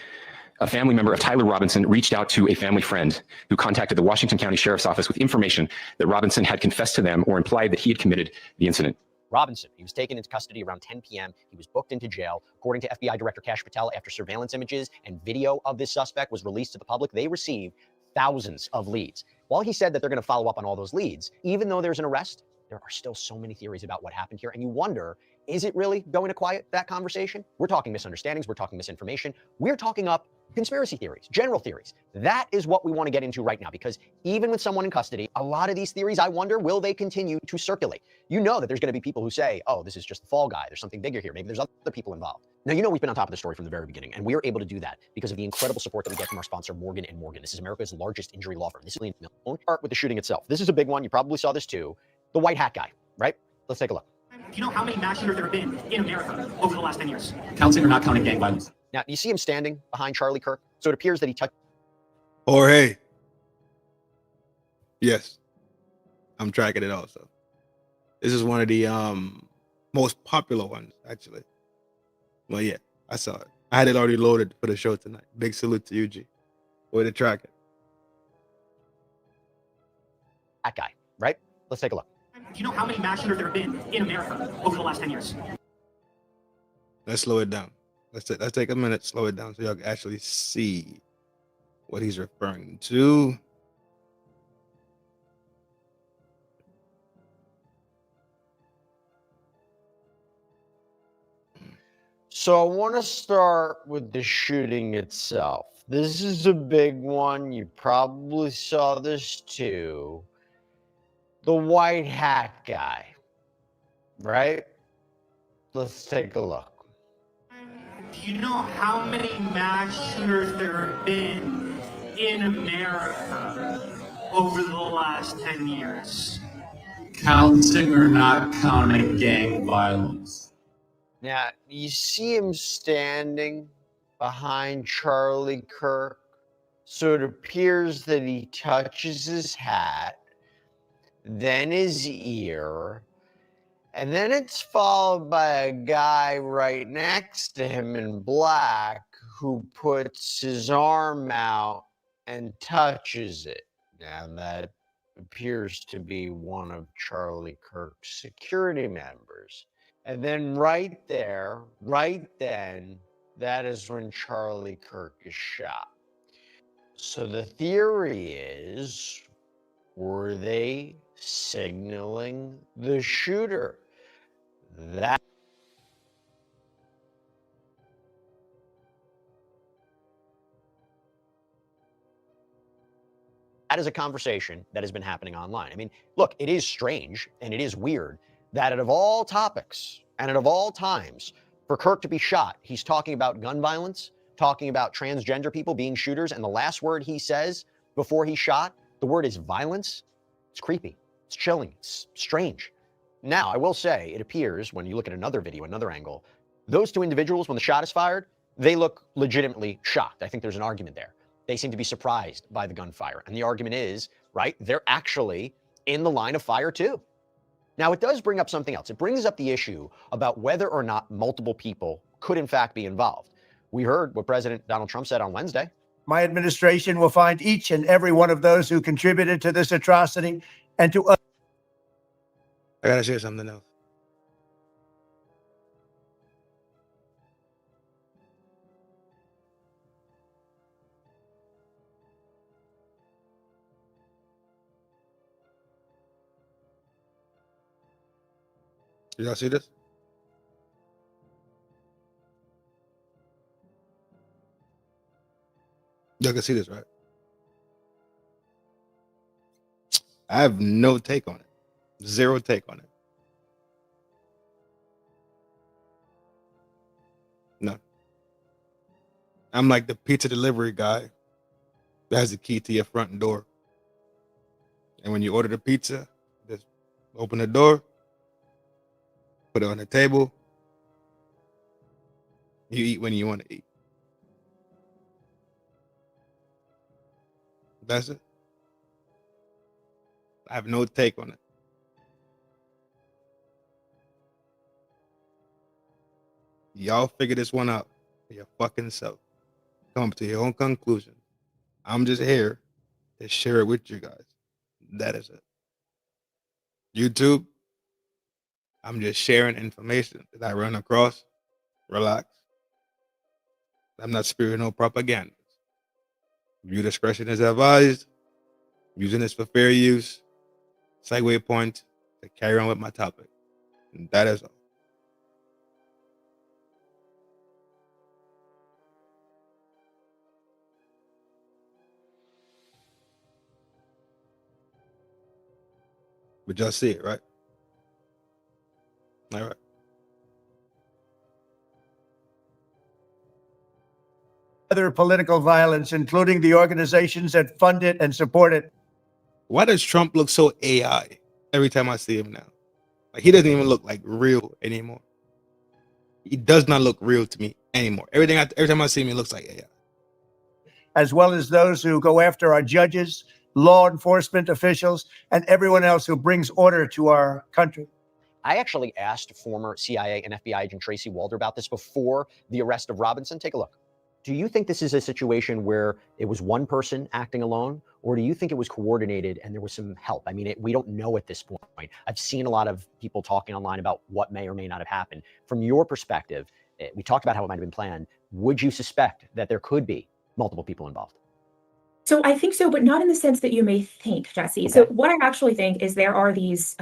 a family member of Tyler Robinson reached out to a family friend who contacted the Washington County Sheriff's Office with information that Robinson had confessed to them or implied that he had committed the incident. Robinson, he was taken into custody around 10 p.m. He was booked into jail. According to FBI Director Kash Patel, after surveillance images and video of this suspect was released to the public, they received thousands of leads. While he said that they're going to follow up on all those leads, even though there's an arrest, there are still so many theories about what happened here. And you wonder, is it really going to quiet that conversation? We're talking misunderstandings. We're talking misinformation. We're talking up conspiracy theories, general theories. That is what we want to get into right now, because even with someone in custody, a lot of these theories, I wonder, will they continue to circulate? You know that there's going to be people who say, oh, this is just the fall guy. There's something bigger here. Maybe there's other people involved. Now, you know we've been on top of the story from the very beginning, and we are able to do that because of the incredible support that we get from our sponsor, Morgan & Morgan. This is America's largest injury law firm. This is really known. Start with the shooting itself. This is a big one. You probably saw this too. The white hat guy, right? Let's take a look. Do you know how many mass shooters there have been in America over the last 10 years? Counting or not counting gang violence? Now, you see him standing behind Charlie Kirk? So it appears that he touched. Jorge. Yes. I'm tracking it also. This is one of the most popular ones, actually. Well, yeah, I saw it. I had it already loaded for the show tonight. Big salute to you, G. Way to track it. That guy, right? Let's take a look. Do you know how many mass shooters there have been in America over the last 10 years? Let's slow it down. Let's take a minute, slow it down so y'all can actually see what he's referring to. So I want to start with the shooting itself. This is a big one. You probably saw this too. The white hat guy, right? Let's take a look. Do you know how many mass shooters there have been in America over the last 10 years? Counting or not counting gang violence? Now, you see him standing behind Charlie Kirk. So it appears that he touches his hat, then his ear, and then it's followed by a guy right next to him in black who puts his arm out and touches it. Now, that appears to be one of Charlie Kirk's security members. And then right there, right then, that is when Charlie Kirk is shot. So the theory is, were they signaling the shooter? That is a conversation that has been happening online. I mean, look, it is strange and it is weird that out of all topics and out of all times for Kirk to be shot, he's talking about gun violence, talking about transgender people being shooters, and the last word he says before he's shot, the word is violence. It's creepy. It's chilling. It's strange. Now, I will say, it appears when you look at another video, another angle, those two individuals, when the shot is fired, they look legitimately shocked. I think there's an argument there. They seem to be surprised by the gunfire. And the argument is, right, they're actually in the line of fire too. Now, it does bring up something else. It brings up the issue about whether or not multiple people could in fact be involved. We heard what President Donald Trump said on Wednesday. My administration will find each and every one of those who contributed to this atrocity and to us. I gotta share something else. Y'all see this? Y'all can see this, right? I have no take on it. Zero take on it. No. I'm like the pizza delivery guy that has the key to your front door. And when you order the pizza, just open the door, put it on the table. You eat when you want to eat. That's it. I have no take on it. Y'all figure this one out for your fucking self. Come to your own conclusion. I'm just here to share it with you guys. That is it. YouTube, I'm just sharing information that I run across. Relax. I'm not spewing no propaganda. View discretion is advised. I'm using this for fair use. Segue point to carry on with my topic. And that is all. But y'all see it, right? All right. Other political violence, including the organizations that fund it and support it. Why does Trump look so AI every time I see him now? Like, he doesn't even look like real anymore. He does not look real to me anymore. Every time I see him, he looks like AI. As well as those who go after our judges, law enforcement officials, and everyone else who brings order to our country. I actually asked former CIA and FBI agent Tracy Walder about this before the arrest of Robinson. Take a look. Do you think this is a situation where it was one person acting alone, or do you think it was coordinated and there was some help? I mean, we don't know at this point. I've seen a lot of people talking online about what may or may not have happened. From your perspective, we talked about how it might have been planned. Would you suspect that there could be multiple people involved? So I think so, but not in the sense that you may think, Jesse. Okay. So what I actually think is there are these,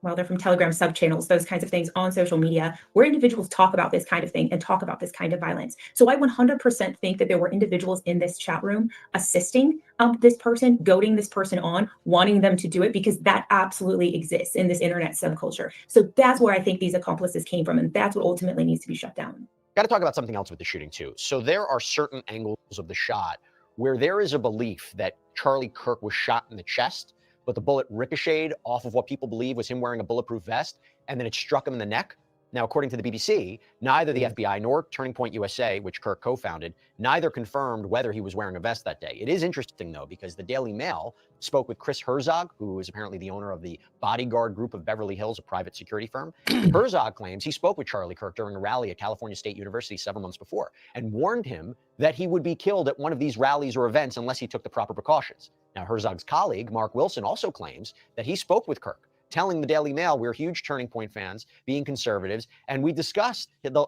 well, they're from Telegram subchannels, those kinds of things on social media where individuals talk about this kind of thing and talk about this kind of violence. So I 100% think that there were individuals in this chat room assisting this person, goading this person on, wanting them to do it, because that absolutely exists in this internet subculture. So that's where I think these accomplices came from, and that's what ultimately needs to be shut down. Got to talk about something else with the shooting too. So there are certain angles of the shot where there is a belief that Charlie Kirk was shot in the chest, but the bullet ricocheted off of what people believe was him wearing a bulletproof vest, and then it struck him in the neck. Now, according to the BBC, neither the FBI nor Turning Point USA, which Kirk co-founded, neither confirmed whether he was wearing a vest that day. It is interesting, though, because the Daily Mail spoke with Chris Herzog, who is apparently the owner of the Bodyguard Group of Beverly Hills, a private security firm. Herzog claims he spoke with Charlie Kirk during a rally at California State University several months before and warned him that he would be killed at one of these rallies or events unless he took the proper precautions. Now, Herzog's colleague, Mark Wilson, also claims that he spoke with Kirk, telling the Daily Mail we're huge Turning Point fans, being conservatives, and we discussed the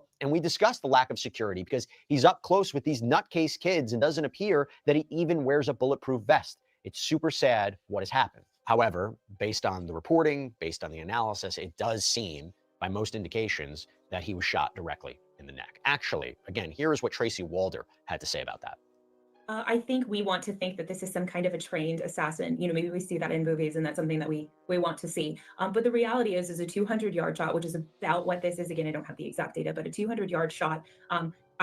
lack of security because he's up close with these nutcase kids and doesn't appear that he even wears a bulletproof vest. It's super sad what has happened. However, based on the reporting, based on the analysis, it does seem, by most indications, that he was shot directly in the neck. Actually, again, here is what Tracy Walder had to say about that. I think we want to think that this is some kind of a trained assassin. You know, maybe we see that in movies and that's something that we want to see. But the reality is a 200-yard shot, which is about what this is. Again, I don't have the exact data, but a 200-yard shot.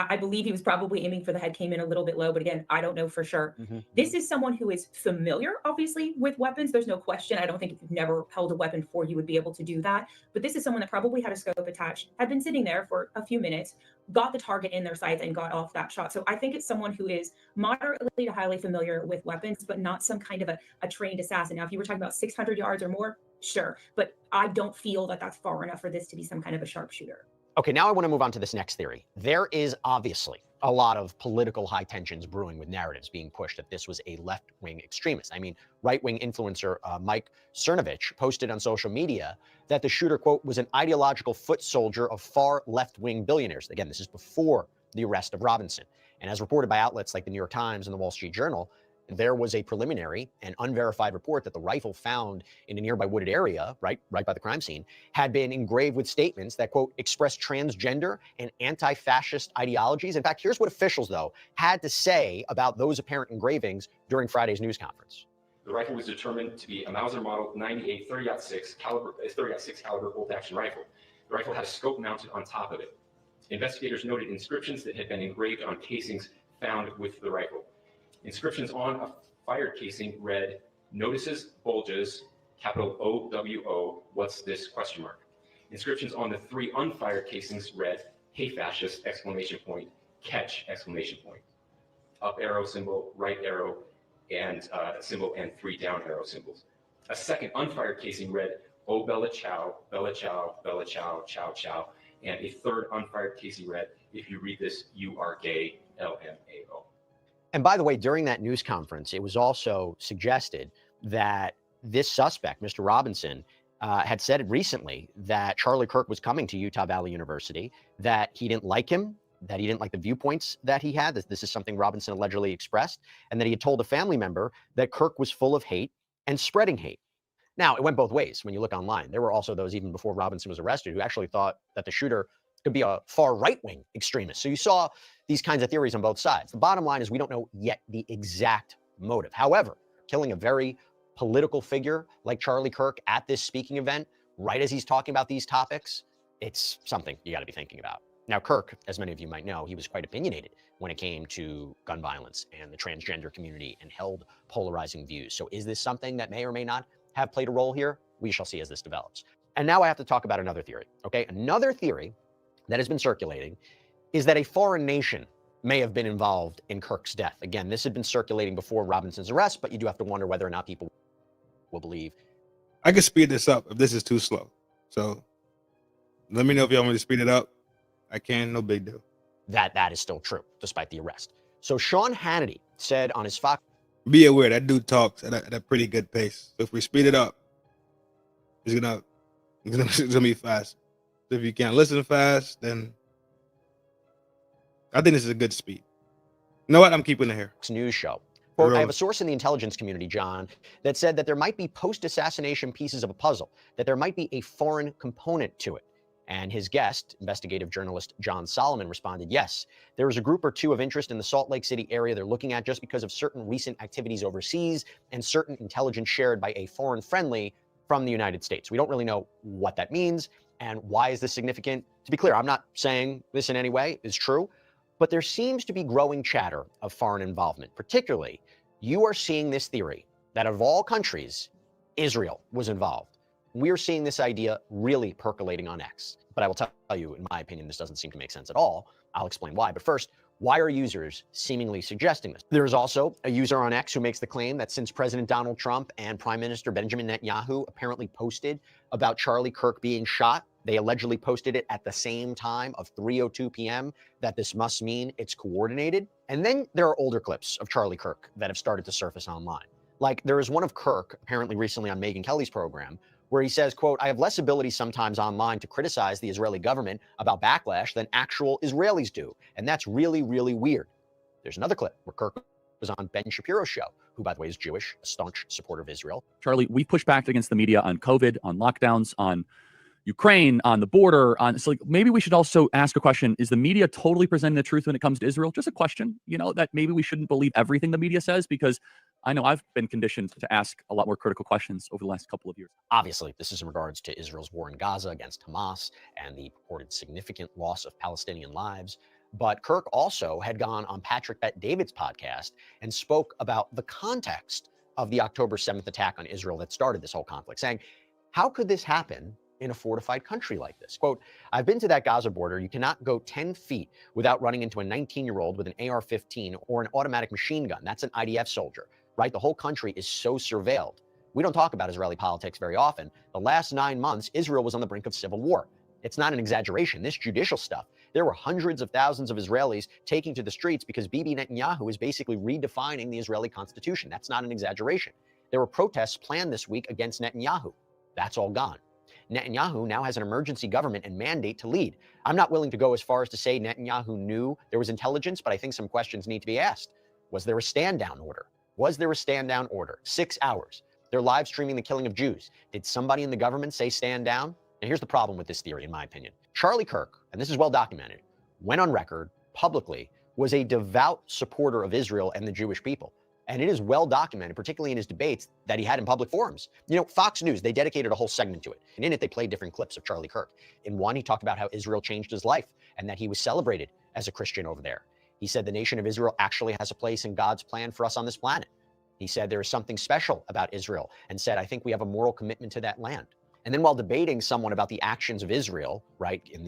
I believe he was probably aiming for the head, came in a little bit low, but again, I don't know for sure. This is someone who is familiar, obviously, with weapons. There's no question. I don't think if you've never held a weapon before, you would be able to do that. But this is someone that probably had a scope attached, had been sitting there for a few minutes, got the target in their sights and got off that shot. So I think it's someone who is moderately to highly familiar with weapons, but not some kind of a trained assassin. Now, if you were talking about 600 yards or more, sure. But I don't feel that that's far enough for this to be some kind of a sharpshooter. Okay, now I want to move on to this next theory. There is obviously a lot of political high tensions brewing with narratives being pushed that this was a left-wing extremist. I mean, right-wing influencer Mike Cernovich posted on social media that the shooter, quote, was an ideological foot soldier of far left-wing billionaires. Again, this is before the arrest of Robinson. And as reported by outlets like the New York Times and the Wall Street Journal, there was a preliminary and unverified report that the rifle found in a nearby wooded area, right by the crime scene, had been engraved with statements that, quote, express transgender and anti-fascist ideologies. In fact, here's what officials, though, had to say about those apparent engravings during Friday's news conference. The rifle was determined to be a Mauser Model 98 30-06 caliber bolt-action rifle. The rifle had a scope mounted on top of it. Investigators noted inscriptions that had been engraved on casings found with the rifle. Inscriptions on a fired casing read, "Notices, bulges, capital OWO, what's this, question mark." Inscriptions on the 3 unfired casings read, "Hey fascist, exclamation point, catch, exclamation point." Up arrow symbol, right arrow, and symbol, and 3 down arrow symbols. A second unfired casing read, "Oh Bella Chow, Bella Chow, Bella Chow, Chow Chow." And a third unfired casing read, "If you read this, you are gay, LMAO." And by the way, during that news conference, it was also suggested that this suspect, Mr. Robinson, had said recently that Charlie Kirk was coming to Utah Valley University, that he didn't like him, that he didn't like the viewpoints that he had. This is something Robinson allegedly expressed, and that he had told a family member that Kirk was full of hate and spreading hate. Now, it went both ways when you look online. There were also those, even before Robinson was arrested, who actually thought that the shooter could be a far right-wing extremist. So you saw these kinds of theories on both sides. The bottom line is we don't know yet the exact motive. However, killing a very political figure like Charlie Kirk at this speaking event, right as he's talking about these topics, it's something you got to be thinking about. Now, Kirk, as many of you might know, he was quite opinionated when it came to gun violence and the transgender community and held polarizing views. So is this something that may or may not have played a role here? We shall see as this develops. And now I have to talk about another theory, okay? Another theory that has been circulating is that a foreign nation may have been involved in Kirk's death. Again, this had been circulating before Robinson's arrest, but you do have to wonder whether or not people will believe. I can speed this up if this is too slow. So let me know if y'all want me to speed it up. I can, no big deal. That is still true, despite the arrest. So Sean Hannity said on his Fox. Be aware, that dude talks at a pretty good pace. So if we speed it up, it's gonna be fast. So if you can't listen fast, then I think this is a good speed. You know what? I'm keeping it here. News show. Quote, I have a source in the intelligence community, John, that said that there might be post-assassination pieces of a puzzle, that there might be a foreign component to it. And his guest, investigative journalist John Solomon, responded, yes, there is a group or two of interest in the Salt Lake City area they're looking at just because of certain recent activities overseas and certain intelligence shared by a foreign friendly from the United States. We don't really know what that means and why is this significant. To be clear, I'm not saying this in any way is true, but there seems to be growing chatter of foreign involvement. Particularly, you are seeing this theory that of all countries, Israel was involved. We're seeing this idea really percolating on X. But I will tell you, in my opinion, this doesn't seem to make sense at all. I'll explain why. But first, why are users seemingly suggesting this? There is also a user on X who makes the claim that since President Donald Trump and Prime Minister Benjamin Netanyahu apparently posted about Charlie Kirk being shot, they allegedly posted it at the same time of 3:02 p.m., that this must mean it's coordinated. And then there are older clips of Charlie Kirk that have started to surface online. Like there is one of Kirk, apparently recently on Megyn Kelly's program, where he says, quote, I have less ability sometimes online to criticize the Israeli government about backlash than actual Israelis do. And that's really, really weird. There's another clip where Kirk was on Ben Shapiro's show, who, by the way, is Jewish, a staunch supporter of Israel. Charlie, we pushed back against the media on COVID, on lockdowns, on Ukraine, on the border. So like, maybe we should also ask a question. Is the media totally presenting the truth when it comes to Israel? Just a question, that maybe we shouldn't believe everything the media says, because I know I've been conditioned to ask a lot more critical questions over the last couple of years. Obviously, this is in regards to Israel's war in Gaza against Hamas and the purported significant loss of Palestinian lives. But Kirk also had gone on Patrick Bet-David's podcast and spoke about the context of the October 7th attack on Israel that started this whole conflict, saying, how could this happen in a fortified country like this? Quote, I've been to that Gaza border. You cannot go 10 feet without running into a 19-year-old with an AR-15 or an automatic machine gun. That's an IDF soldier, right? The whole country is so surveilled. We don't talk about Israeli politics very often. The last 9 months, Israel was on the brink of civil war. It's not an exaggeration. This judicial stuff, there were hundreds of thousands of Israelis taking to the streets because Bibi Netanyahu is basically redefining the Israeli constitution. That's not an exaggeration. There were protests planned this week against Netanyahu. That's all gone. Netanyahu now has an emergency government and mandate to lead. I'm not willing to go as far as to say Netanyahu knew there was intelligence, but I think some questions need to be asked. Was there a stand-down order? Was there a stand-down order? 6 hours. They're live streaming the killing of Jews. Did somebody in the government say stand down? Now, here's the problem with this theory, in my opinion. Charlie Kirk, and this is well documented, went on record publicly, was a devout supporter of Israel and the Jewish people. And it is well documented, particularly in his debates that he had in public forums. You know, Fox News, they dedicated a whole segment to it. And in it, they played different clips of Charlie Kirk. In one, he talked about how Israel changed his life and that he was celebrated as a Christian over there. He said the nation of Israel actually has a place in God's plan for us on this planet. He said there is something special about Israel and said, I think we have a moral commitment to that land. And then while debating someone about the actions of Israel, right, in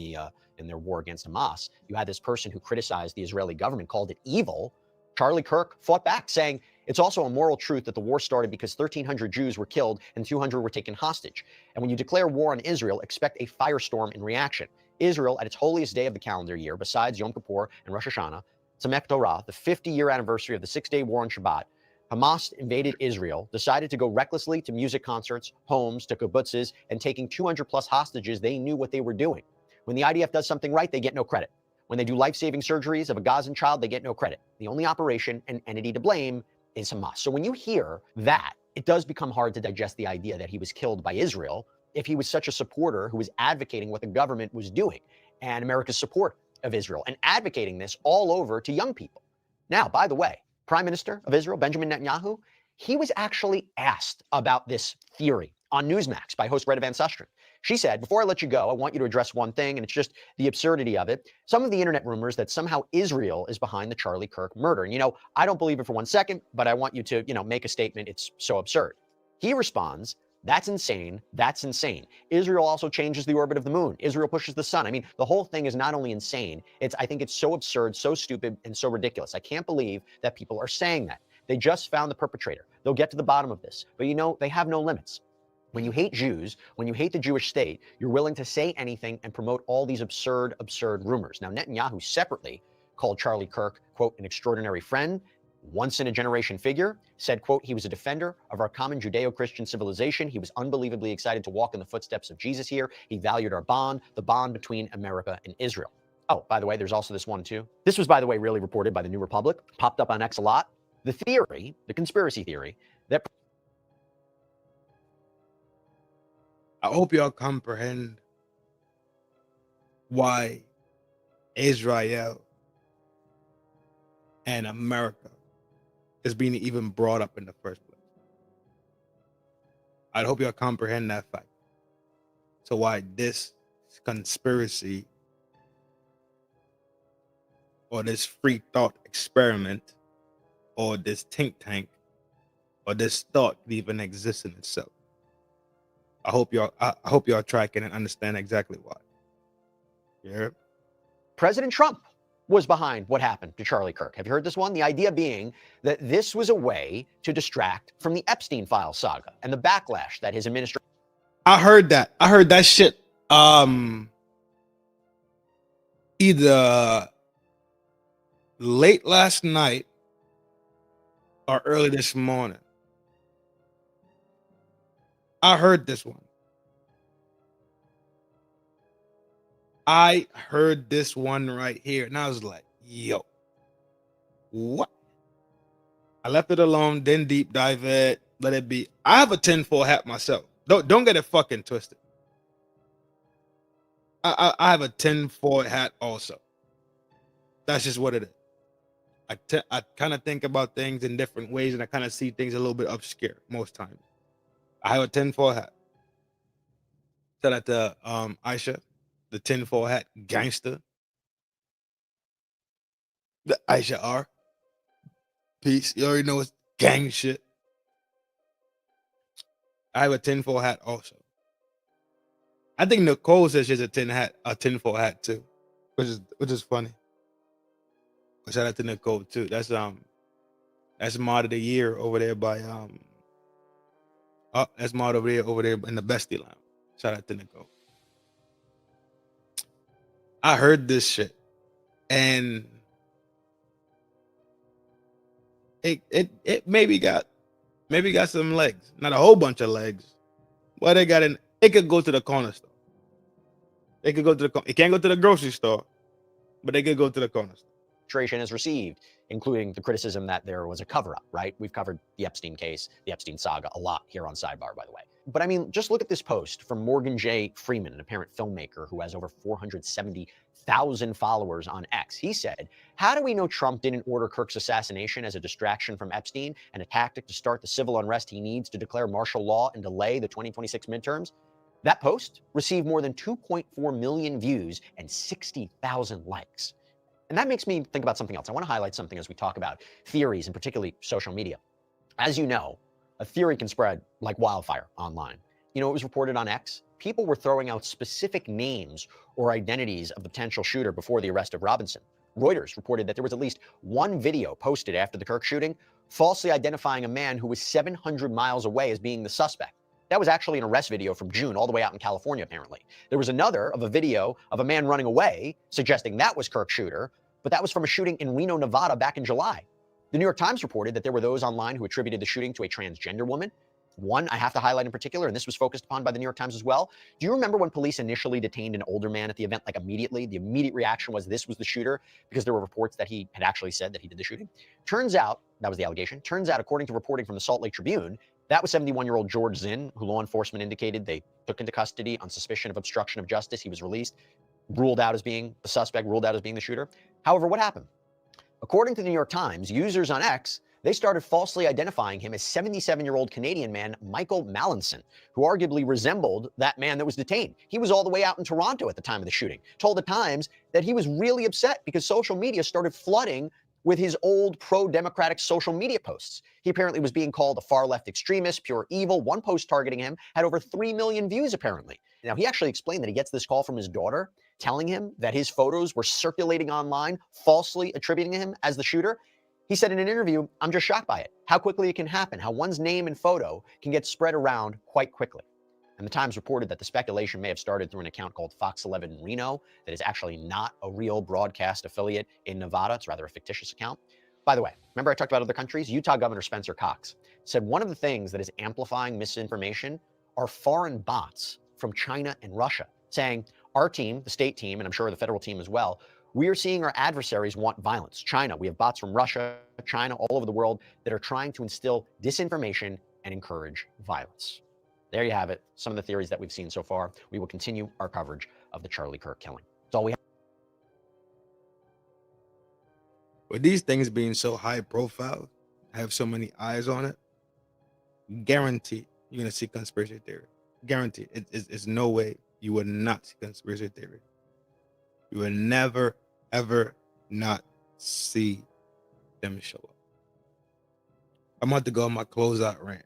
their war against Hamas, you had this person who criticized the Israeli government, called it evil. Charlie Kirk fought back, saying it's also a moral truth that the war started because 1,300 Jews were killed and 200 were taken hostage. And when you declare war on Israel, expect a firestorm in reaction. Israel, at its holiest day of the calendar year, besides Yom Kippur and Rosh Hashanah, Samek Torah, the 50-year anniversary of the six-day war on Shabbat, Hamas invaded Israel, decided to go recklessly to music concerts, homes, to kibbutzes, and taking 200-plus hostages. They knew what they were doing. When the IDF does something right, they get no credit. When they do life-saving surgeries of a Gazan child, they get no credit. The only operation and entity to blame is Hamas. So when you hear that, it does become hard to digest the idea that he was killed by Israel if he was such a supporter who was advocating what the government was doing and America's support of Israel and advocating this all over to young people. Now, by the way, Prime Minister of Israel, Benjamin Netanyahu, he was actually asked about this theory on Newsmax by host Greta Van Susteren. She said, before I let you go, I want you to address one thing, and it's just the absurdity of it. Some of the internet rumors that somehow Israel is behind the Charlie Kirk murder. And, I don't believe it for 1 second, but I want you to, make a statement. It's so absurd. He responds, that's insane. That's insane. Israel also changes the orbit of the moon. Israel pushes the sun. I mean, the whole thing is not only insane, I think it's so absurd, so stupid, and so ridiculous. I can't believe that people are saying that. They just found the perpetrator. They'll get to the bottom of this. But they have no limits. When you hate Jews, when you hate the Jewish state, you're willing to say anything and promote all these absurd rumors. Now, Netanyahu separately called Charlie Kirk, quote, an extraordinary friend, once-in-a-generation figure, said, quote, he was a defender of our common Judeo-Christian civilization. He was unbelievably excited to walk in the footsteps of Jesus here. He valued our bond, the bond between America and Israel. Oh, by the way, there's also this one, too. This was, by the way, really reported by the New Republic, popped up on X a lot. The theory, the conspiracy theory, that I hope y'all comprehend why Israel and America is being even brought up in the first place. I hope y'all comprehend that fact. So why this conspiracy or this free thought experiment or this think tank or this thought even exists in itself. I hope y'all tracking and understand exactly why. Yeah. President Trump was behind what happened to Charlie Kirk. Have you heard this one? The idea being that this was a way to distract from the Epstein file saga and the backlash that his administration. I heard that shit. Either late last night or early this morning. I heard this one. I heard this one right here, and I was like, yo, what? I left it alone, didn't deep dive it, let it be. I have a tinfoil hat myself. Don't get it fucking twisted. I have a tinfoil hat also. That's just what it is. I kind of think about things in different ways, and I kind of see things a little bit obscure most times. I have a tinfoil hat. Shout out to Aisha, the tinfoil hat gangster. The Aisha R. Peace. You already know it's gang shit. I have a tinfoil hat also. I think Nicole says she's a tinfoil hat too, which is funny. But shout out to Nicole too. That's mod of the year over there by that's mod over there in the bestie line. Shout out to Nicole. I heard this shit, and it maybe got some legs, not a whole bunch of legs, but it could go to the corner store. It can't go to the grocery store, but they could go to the corner store. Administration has received, including the criticism that there was a cover-up, right? We've covered the Epstein case, the Epstein saga a lot here on Sidebar, by the way. But I mean, just look at this post from Morgan J. Freeman, an apparent filmmaker who has over 470,000 followers on X. He said, how do we know Trump didn't order Kirk's assassination as a distraction from Epstein and a tactic to start the civil unrest he needs to declare martial law and delay the 2026 midterms? That post received more than 2.4 million views and 60,000 likes. And that makes me think about something else. I want to highlight something as we talk about theories and particularly social media. As you know, a theory can spread like wildfire online. You know, it was reported on X. People were throwing out specific names or identities of the potential shooter before the arrest of Robinson. Reuters reported that there was at least one video posted after the Kirk shooting, falsely identifying a man who was 700 miles away as being the suspect. That was actually an arrest video from June, all the way out in California, apparently. There was another of a video of a man running away, suggesting that was Kirk's shooter, but that was from a shooting in Reno, Nevada back in July. The New York Times reported that there were those online who attributed the shooting to a transgender woman. One I have to highlight in particular, and this was focused upon by the New York Times as well. Do you remember when police initially detained an older man at the event, like immediately? The immediate reaction was this was the shooter because there were reports that he had actually said that he did the shooting. Turns out, that was the allegation. Turns out, according to reporting from the Salt Lake Tribune, that was 71-year-old George Zinn, who law enforcement indicated they took into custody on suspicion of obstruction of justice. He was released, ruled out as being the suspect, ruled out as being the shooter. However, what happened? According to the New York Times, users on X, they started falsely identifying him as 77-year-old Canadian man Michael Mallinson, who arguably resembled that man that was detained. He was all the way out in Toronto at the time of the shooting. Told the Times that he was really upset because social media started flooding with his old pro-democratic social media posts. He apparently was being called a far-left extremist, pure evil. One post targeting him had over 3 million views, apparently. Now, he actually explained that he gets this call from his daughter telling him that his photos were circulating online, falsely attributing him as the shooter. He said in an interview, I'm just shocked by it, how quickly it can happen, how one's name and photo can get spread around quite quickly. And the Times reported that the speculation may have started through an account called Fox 11 Reno that is actually not a real broadcast affiliate in Nevada. It's rather a fictitious account. By the way, remember I talked about other countries? Utah Governor Spencer Cox said one of the things that is amplifying misinformation are foreign bots from China and Russia, saying our team, the state team, and I'm sure the federal team as well, we are seeing our adversaries want violence. China, we have bots from Russia, China, all over the world that are trying to instill disinformation and encourage violence. There you have it, some of the theories that we've seen so far. We will continue our coverage of the Charlie Kirk killing. That's all we have. With these things being so high profile, have so many eyes on it, guarantee you're going to see conspiracy theory. Guarantee. It's no way you would not see conspiracy theory. You will never, ever not see them show up. I'm about to go on my closeout rant.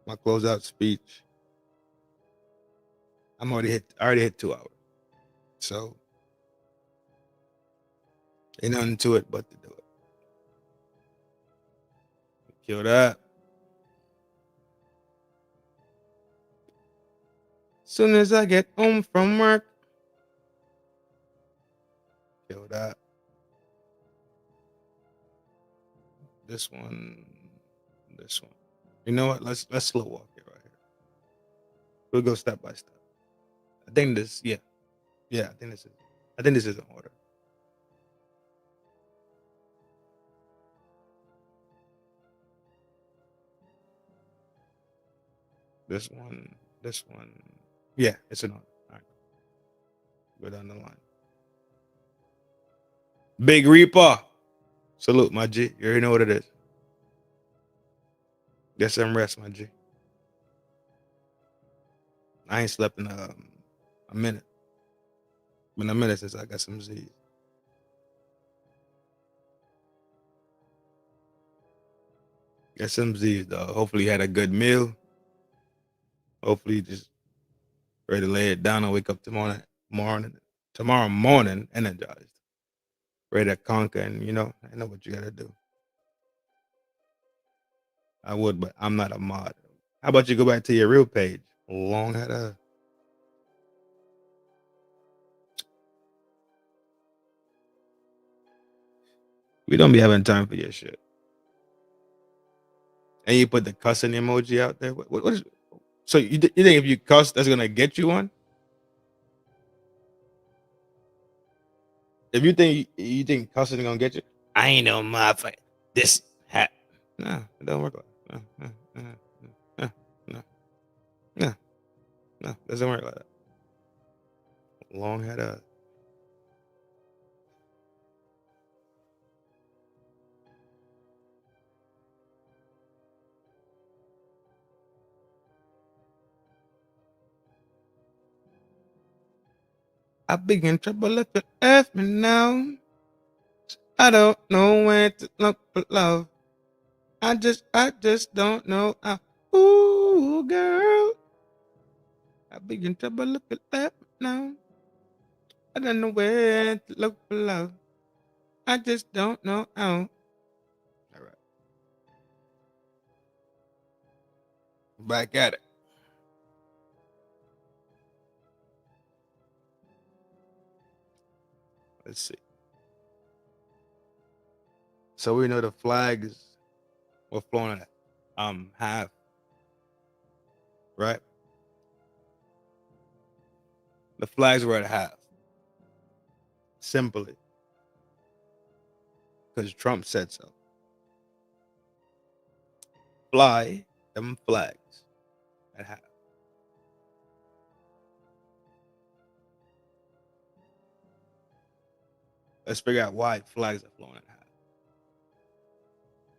My closeout speech. I already hit 2 hours. So ain't nothing to it but to do it. Kill that. Soon as I get home from work. Kill that. This one. You know what? Let's slow walk it right here. We'll go step by step. I think this, yeah. I think this is in order. This one. Yeah, it's in order. All right. Go down the line. Big Reaper. Salute, my G. You already know what it is. Get some rest, my G. I ain't slept in a minute. Been a minute since I got some Z's. Get some Z's, though. Hopefully you had a good meal. Hopefully you just ready to lay it down and wake up tomorrow morning energized. Ready to conquer, and I know what you gotta do. I would, but I'm not a mod. How about you go back to your real page? Long had a. We don't be having time for your shit. And you put the cussing emoji out there. What is? So you think if you cuss, that's gonna get you one? If you think cussing is gonna get you, I ain't no motherfucker. This hat. No, it don't work like that. No. No, doesn't work like that. Long head up. I be in trouble if you ask me now. I don't know where to look for love. I just don't know how. Ooh, girl. I be in trouble if you ask me now. I don't know where to look for love. I just don't know how. All right. Back at it. Let's see. So we know the flags were flown at half, right? The flags were at half. Simply because Trump said so. Fly them flags at half. Let's figure out why flags are flown at half.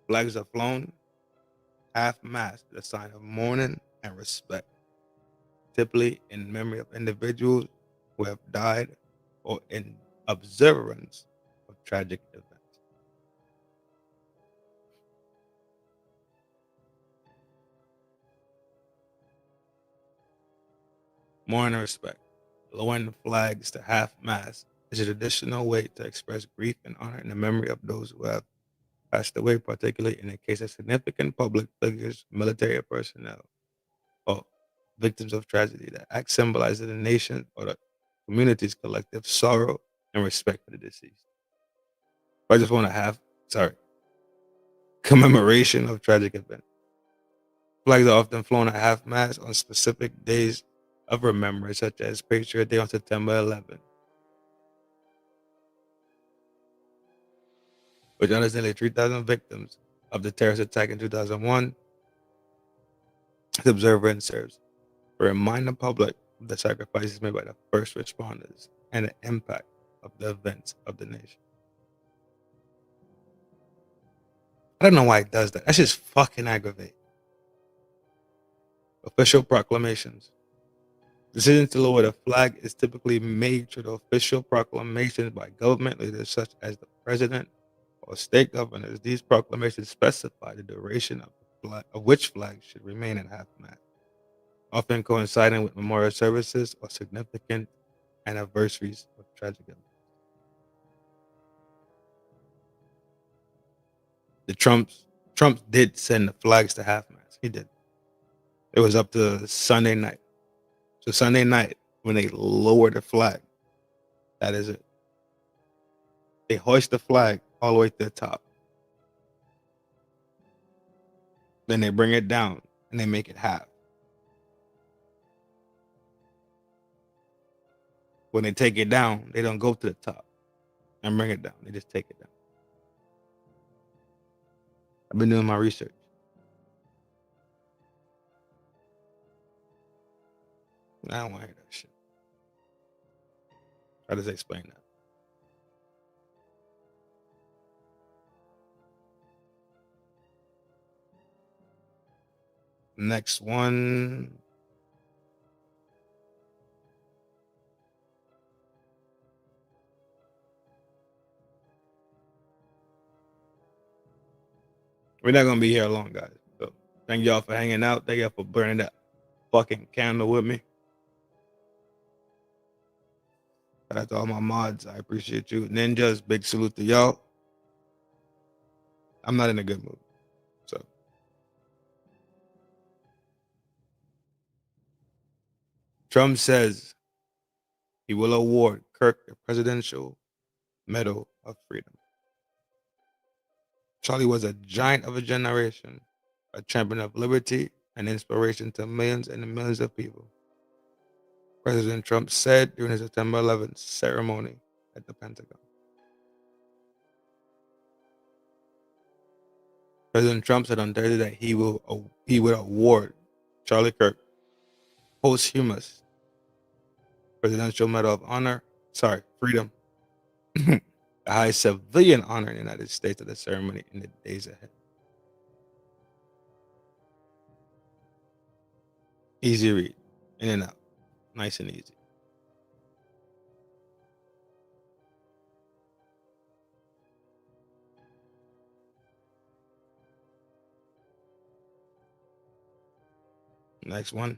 Flags are flown half-mast, a sign of mourning and respect, typically in memory of individuals who have died or in observance of tragic events. Mourning and respect. Lowering the flags to half-mast is a traditional way to express grief and honor in the memory of those who have passed away, particularly in the case of significant public figures, military personnel, or victims of tragedy. That act symbolizes the nation or the community's collective sorrow and respect for the deceased. I just want to have, commemoration of tragic events. Flags are often flown at half-mast on specific days of remembrance, such as Patriot Day on September 11th, which honors nearly 3,000 victims of the terrorist attack in 2001. The observance serves to remind the public of the sacrifices made by the first responders and the impact of the events of the nation. I don't know why it does that. That's just fucking aggravating. Official proclamations. Decision to lower the flag is typically made through the official proclamations by government leaders such as the president or state governors. These proclamations specify the duration of the flag, of which flag should remain at half-mast, often coinciding with memorial services or significant anniversaries of tragic events. Trump did send the flags to half-mast. He did. It was up to Sunday night. So Sunday night, when they lower the flag, that is it. They hoist the flag all the way to the top. Then they bring it down and they make it half. When they take it down, they don't go to the top and bring it down. They just take it down. I've been doing my research. I don't want to hear that shit. I just explain that. Next one. We're not gonna be here long, guys. So thank y'all for hanging out. Thank y'all for burning that fucking candle with me. Shout out to all my mods. I appreciate you. Ninjas, big salute to y'all. I'm not in a good mood. So Trump says he will award Kirk the Presidential Medal of Freedom. Charley was a giant of a generation, a champion of liberty, and inspiration to millions and millions of people. President Trump said during his September 11th ceremony at the Pentagon. President Trump said on Thursday that he would award Charlie Kirk posthumous Presidential Medal of Honor, Freedom, the highest civilian honor in the United States at the ceremony in the days ahead. Easy read, in and out, nice and easy. Next one.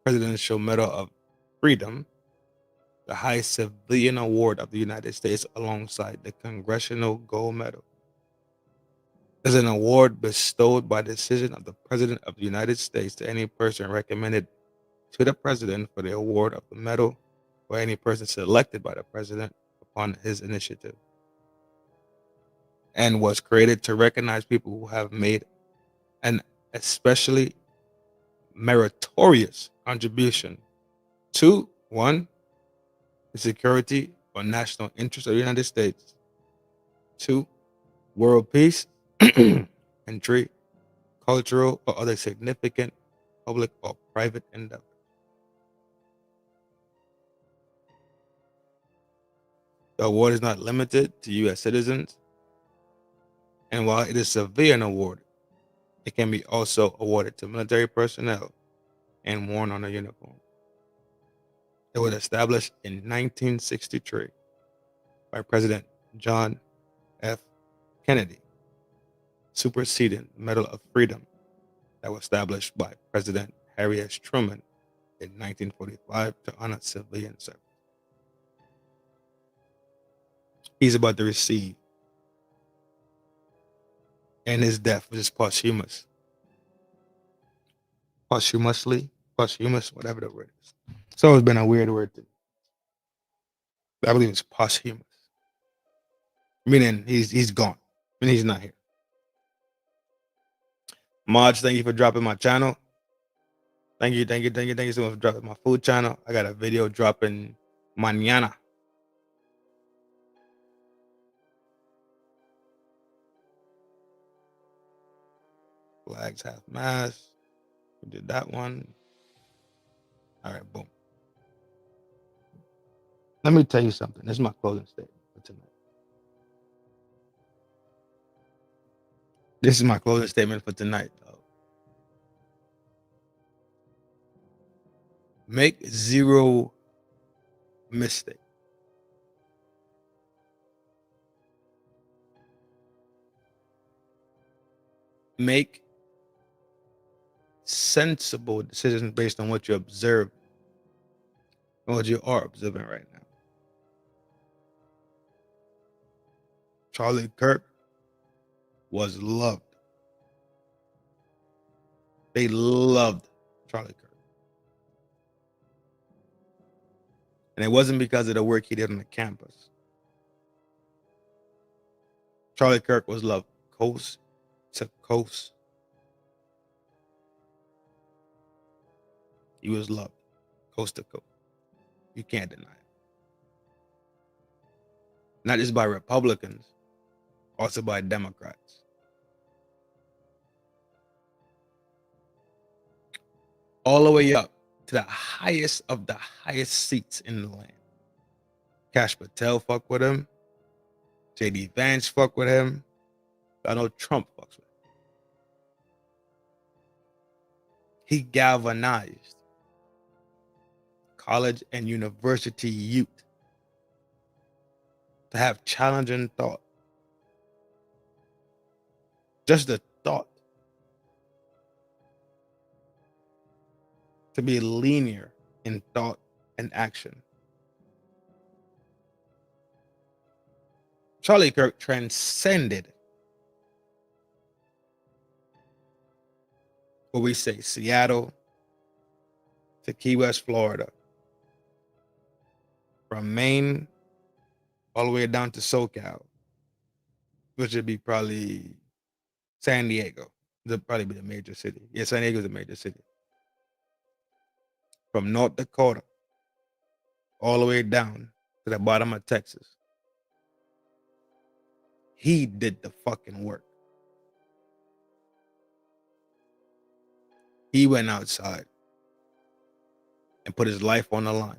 Presidential Medal of Freedom, the highest civilian award of the United States alongside the Congressional Gold Medal. Is an award bestowed by decision of the President of the United States to any person recommended to the President for the award of the medal, or any person selected by the President upon his initiative, and was created to recognize people who have made an especially meritorious contribution to 1, the security or national interest of the United States, 2, world peace, and 3, cultural or other significant public or private endeavor. The award is not limited to U.S. citizens, and while it is a civilian award, it can be also awarded to military personnel and worn on a uniform. It was established in 1963 by President John F. Kennedy, superseding the Medal of Freedom that was established by President Harry S. Truman in 1945 to honor civilian service. He's about to receive, and his death was just posthumous. Posthumous, whatever the word is. It's always been a weird word to me. I believe it's posthumous. Meaning he's gone. Meaning he's not here. Marge, thank you for dropping my channel. Thank you so much for dropping my food channel. I got a video dropping mañana. Flags half mast. We did that one. All right, boom. Let me tell you something. This is my closing statement for tonight. This is my closing statement for tonight, though. Make zero mistake. Make sensible decisions based on what you observe and what you are observing right now. Charlie Kirk was loved. They loved Charlie Kirk. And it wasn't because of the work he did on the campus. Charlie Kirk was loved coast to coast. He was loved coast to coast. You can't deny it. Not just by Republicans, also by Democrats. All the way up to the highest of the highest seats in the land. Kash Patel fuck with him. J.D. Vance fuck with him. Donald Trump fucks with him. He galvanized college and university youth to have challenging thought. Just the thought. To be linear in thought and action. Charlie Kirk transcended what we say, Seattle to Key West, Florida. From Maine all the way down to SoCal, which would be probably San Diego. That'd probably be the major city. Yeah, San Diego is a major city. From North Dakota all the way down to the bottom of Texas. He did the fucking work. He went outside and put his life on the line.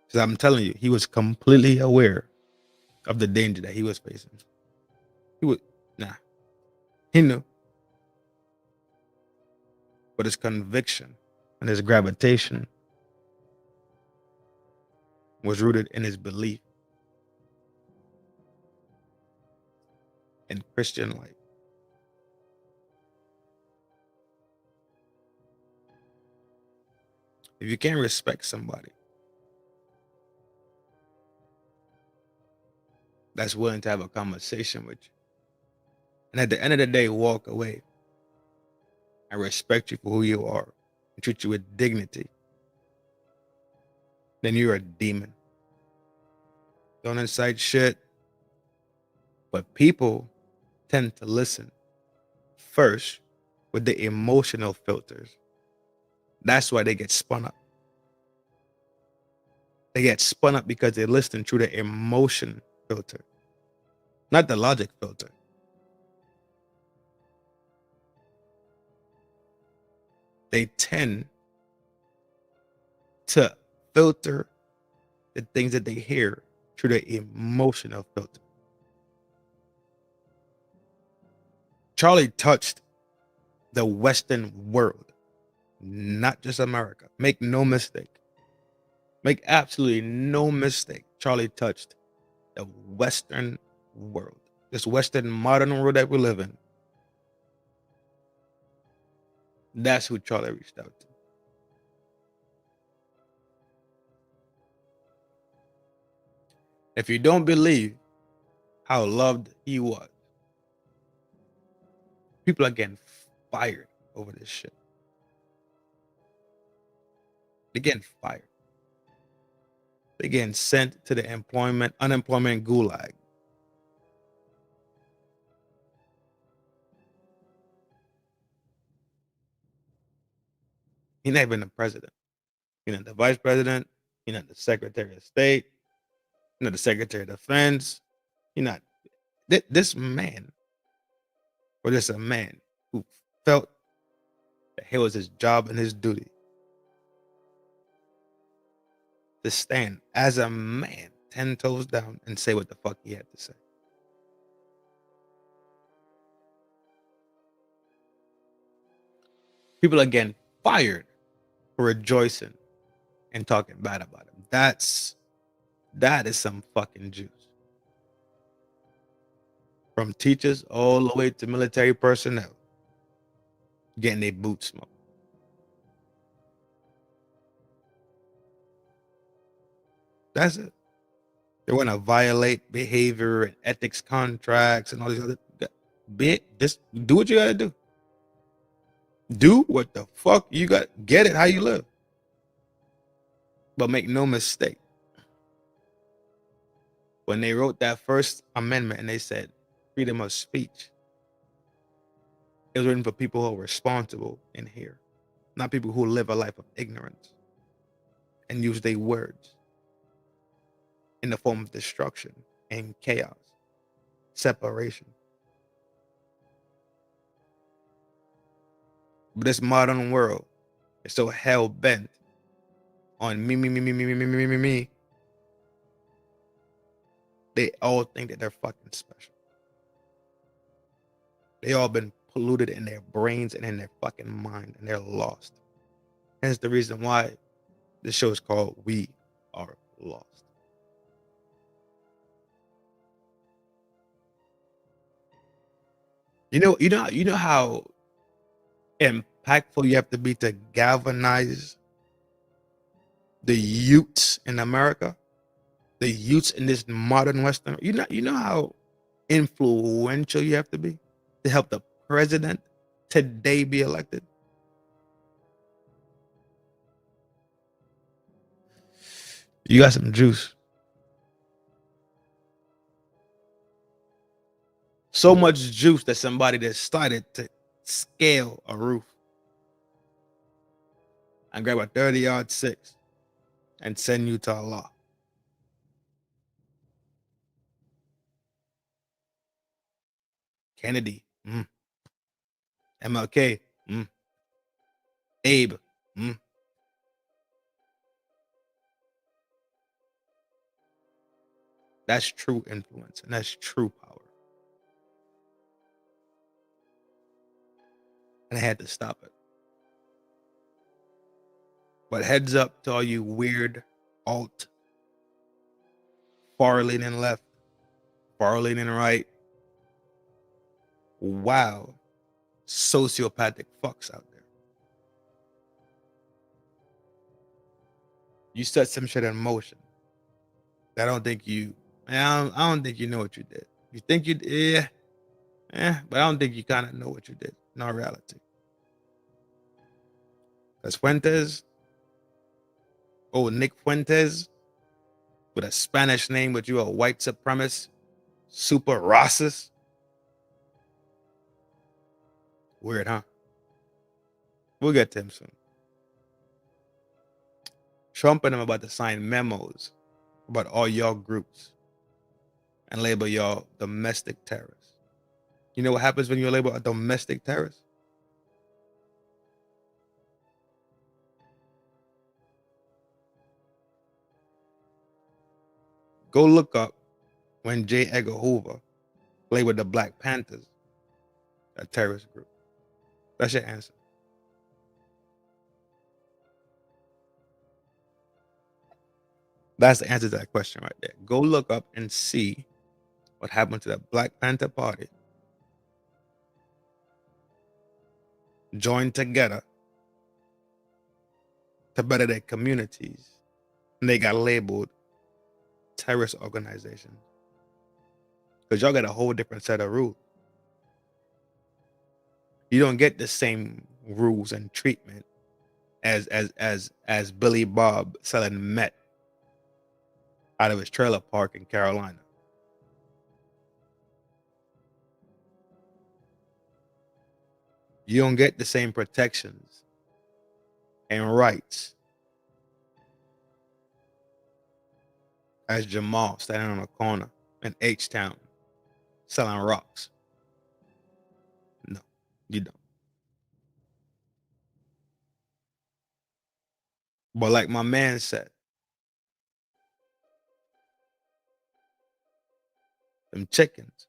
Because I'm telling you, he was completely aware of the danger that he was facing. He knew. But his conviction and his gravitation was rooted in his belief in Christian life. If you can't respect somebody that's willing to have a conversation with you, and at the end of the day, walk away and respect you for who you are and treat you with dignity, then you're a demon. Don't incite shit. But people tend to listen first with the emotional filters. That's why they get spun up. They get spun up because they listen through the emotion filter, not the logic filter. They tend to filter the things that they hear through the emotional filter. Charley touched the Western world, not just America. Make no mistake. Make absolutely no mistake. Charley touched the Western world. This Western modern world that we live in. That's who Charley reached out to. If you don't believe how loved he was, people are getting fired over this shit. They're getting fired. They're getting sent to the unemployment gulag. He's not even the president. He's not the vice president. He's not the secretary of state. He's not the secretary of defense. He's not. This man, or just a man who felt that it was his job and his duty to stand as a man 10 toes down and say what the fuck he had to say. People are getting fired for rejoicing and talking bad about him. That is some fucking juice. From teachers all the way to military personnel getting their boots smoked. That's it. They want to violate behavior and ethics contracts and all these other bit. Just do what you gotta do. Do what the fuck you got. Get it how you live. But make no mistake. When they wrote that first amendment and they said freedom of speech, it was written for people who are responsible in here, not people who live a life of ignorance and use their words in the form of destruction and chaos, separation. But this modern world is so hell-bent on me. They all think that they're fucking special. They all been polluted in their brains and in their fucking mind, and they're lost. Hence the reason why this show is called We Are Lost. You know how impactful you have to be to galvanize the youths in America, the youths in this modern Western. You know how influential you have to be to help the president today be elected. You got some juice. So much juice that somebody decided to scale a roof and grab a 30-yard 6 and send you to Allah. Kennedy, MLK, Abe, That's true influence and that's true power. And I had to stop it. But heads up to all you weird alt, far leaning left, far leaning right. Wow, sociopathic fucks out there. You set some shit in motion. I don't think you know what you did. You think you did, but I don't think you kind of know what you did in all reality. Because Fuentes, Nick Fuentes, with a Spanish name, but you a white supremacist, super racist. Weird, huh? We'll get to him soon. Trump and them about to sign memos about all y'all groups and label y'all domestic terrorists. You know what happens when you label a domestic terrorist? Go look up when J. Edgar Hoover labeled the Black Panthers a terrorist group. That's your answer. That's the answer to that question right there. Go look up and see what happened to the Black Panther Party. Joined together to better their communities. And they got labeled terrorist organizations. Because y'all got a whole different set of rules. You don't get the same rules and treatment as Billy Bob selling meth out of his trailer park in Carolina. You don't get the same protections and rights as Jamal standing on a corner in H-Town selling rocks. No, you don't. But like my man said, them chickens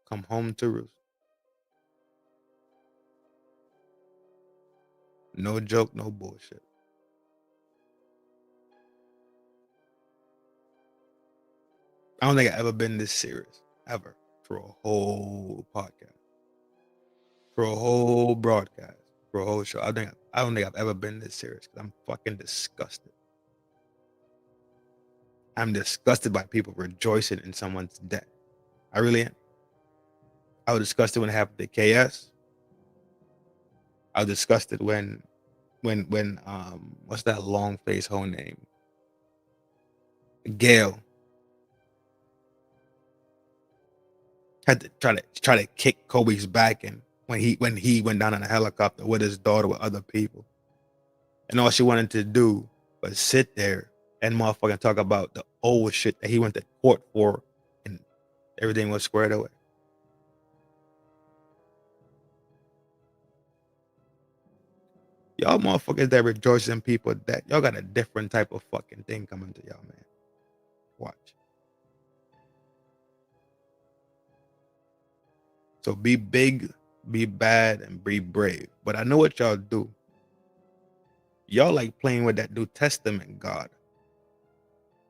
come home to roost. No joke, no bullshit. I don't think I've ever been this serious, ever, for a whole podcast, for a whole broadcast, for a whole show. I don't think I've ever been this serious because I'm fucking disgusted. I'm disgusted by people rejoicing in someone's death. I really am. I was disgusted when it happened to KS. I was disgusted when what's that long face whole name? Gail had to try to kick Kobe's back and when he went down in a helicopter with his daughter with other people. And all she wanted to do was sit there and motherfucking talk about the old shit that he went to court for and everything was squared away. Y'all motherfuckers that rejoice in people that y'all got a different type of fucking thing coming to y'all, man. Watch. So be big, be bad, and be brave. But I know what y'all do. Y'all like playing with that New Testament God.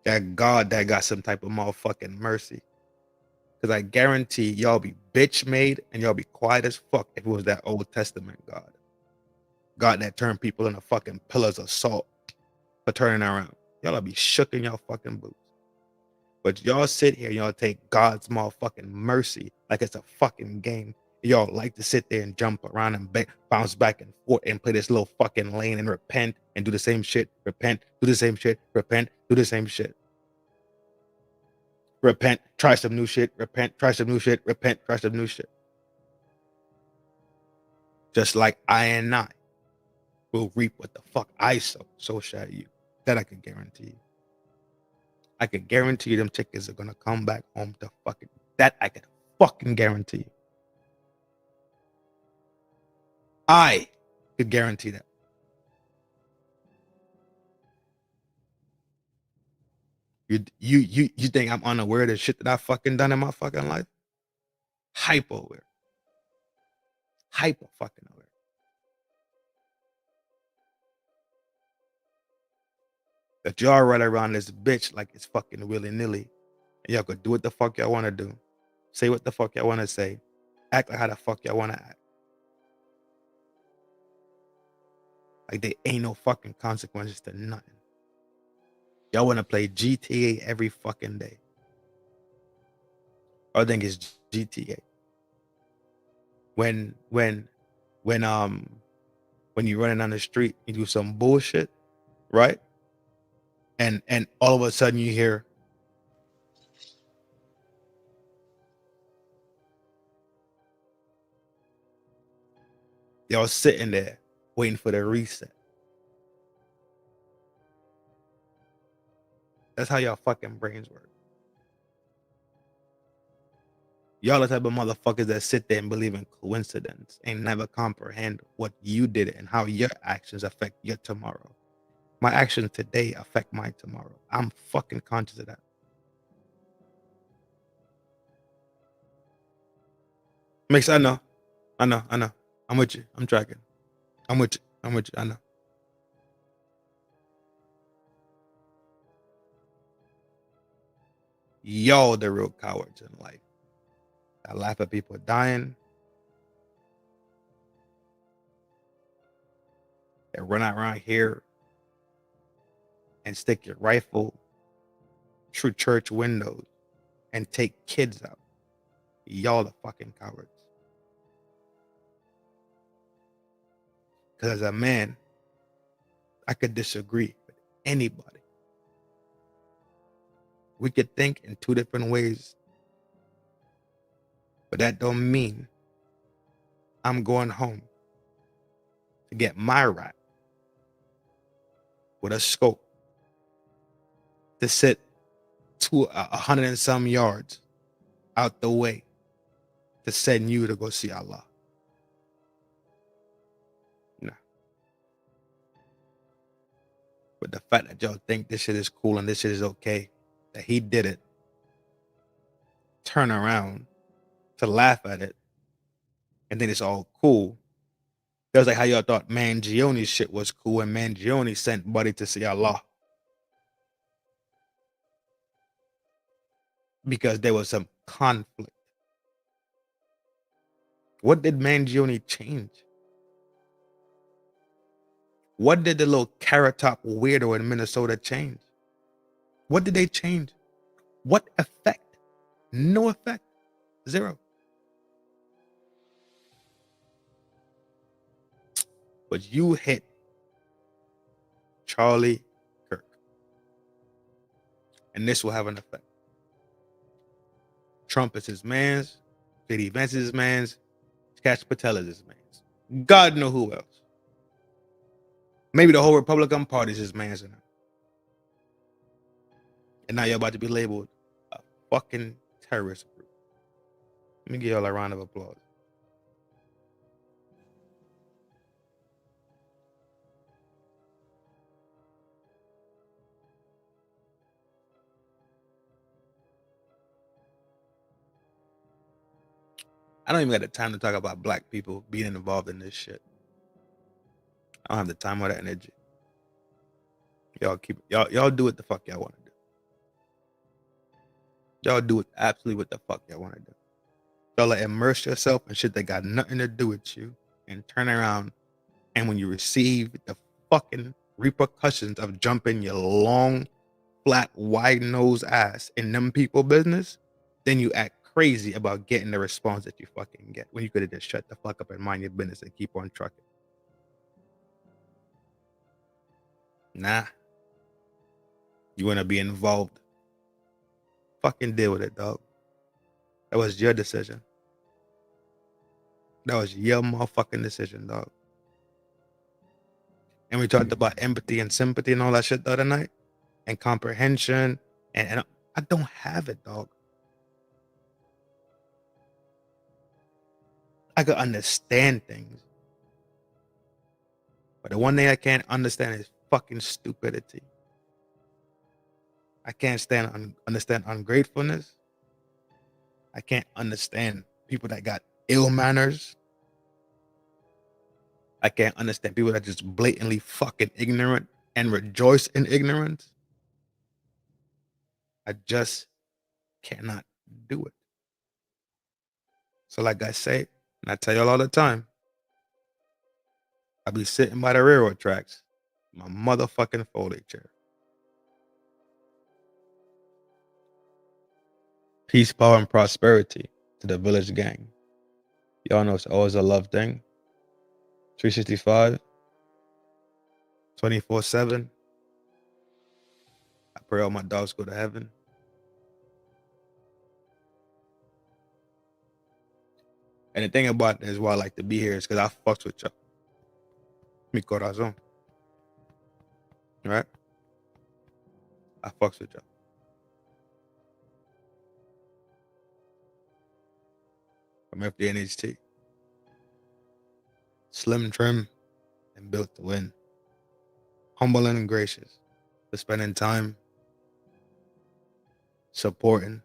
That God that got some type of motherfucking mercy. Because I guarantee y'all be bitch made and y'all be quiet as fuck if it was that Old Testament God. God that turned people into fucking pillars of salt for turning around. Y'all be shook in y'all fucking boots. But y'all sit here and y'all take God's motherfucking mercy like it's a fucking game. Y'all like to sit there and jump around and bounce back and forth and play this little fucking lane and repent and do the same shit. Repent, do the same shit. Repent, do the same shit. Repent, try some new shit. Repent, try some new shit. Repent, try some new shit. Just like I and I will reap what the fuck I sow. So shall you. That I can guarantee you. I can guarantee you them chickens are gonna come back home to fucking. That I can fucking guarantee you. I could guarantee that. You think I'm unaware of the shit that I fucking done in my fucking life? Hyper aware. Hyper fucking aware. That y'all run around this bitch like it's fucking willy-nilly. And y'all could do what the fuck y'all want to do. Say what the fuck y'all want to say. Act like how the fuck y'all want to act. Like there ain't no fucking consequences to nothing. Y'all want to play GTA every fucking day. I think it's GTA. When you're running down the street, you do some bullshit, right? And all of a sudden you hear y'all sitting there waiting for the reset. That's how y'all fucking brains work. Y'all the type of motherfuckers that sit there and believe in coincidence and never comprehend what you did and how your actions affect your tomorrow. My actions today affect my tomorrow. I'm fucking conscious of that. Makes I know. I'm with you. I'm tracking. I'm with you. I know. Y'all the real cowards in life. I laugh at people dying. They run out around here and stick your rifle through church windows and take kids out. Y'all the fucking cowards. Because as a man, I could disagree with anybody. We could think in two different ways. But that don't mean I'm going home to get my rat with a scope to sit 100 and some yards out the way to send you to go see Allah. No. But the fact that y'all think this shit is cool and this shit is okay, that he did it, turn around to laugh at it, and then it's all cool. That was like how y'all thought Mangione's shit was cool, and Mangione sent Buddy to see Allah because there was some conflict. What did Mangione change? What did the little carrot top weirdo in Minnesota change? What did they change? What effect? No effect. Zero. But you hit Charlie Kirk. And this will have an effect. Trump is his man's. J.D. Vance is his man's. Cash Patel is his man's. God knows who else. Maybe the whole Republican Party is his man's. And now you're about to be labeled a fucking terrorist group. Let me give y'all a round of applause. I don't even got the time to talk about black people being involved in this shit. I don't have the time or the energy. Y'all do what the fuck y'all want to do. Y'all do absolutely what the fuck y'all want to do. Y'all immerse yourself in shit that got nothing to do with you and turn around, and when you receive the fucking repercussions of jumping your long, flat, wide-nosed ass in them people business, then you act crazy about getting the response that you fucking get when you could have just shut the fuck up and mind your business and keep on trucking. Nah. You want to be involved? Fucking deal with it, dog. That was your decision. That was your motherfucking decision, dog. And we talked about empathy and sympathy and all that shit the other night, and comprehension, and I don't have it, dog. I could understand things. But the one thing I can't understand is fucking stupidity. I can't understand ungratefulness. I can't understand people that got ill manners. I can't understand people that just blatantly fucking ignorant and rejoice in ignorance. I just cannot do it. So like I say, and I tell y'all all the time, I be sitting by the railroad tracks, my motherfucking folding chair. Peace, power, and prosperity to the village gang. Y'all know it's always a love thing. 365, 24/7. I pray all my dogs go to heaven. And the thing about it is why I like to be here is because I fucks with y'all. Mi corazón. Right? I fucks with y'all. From FDNHT. Slim, trim, and built to win. Humble and gracious for spending time, supporting,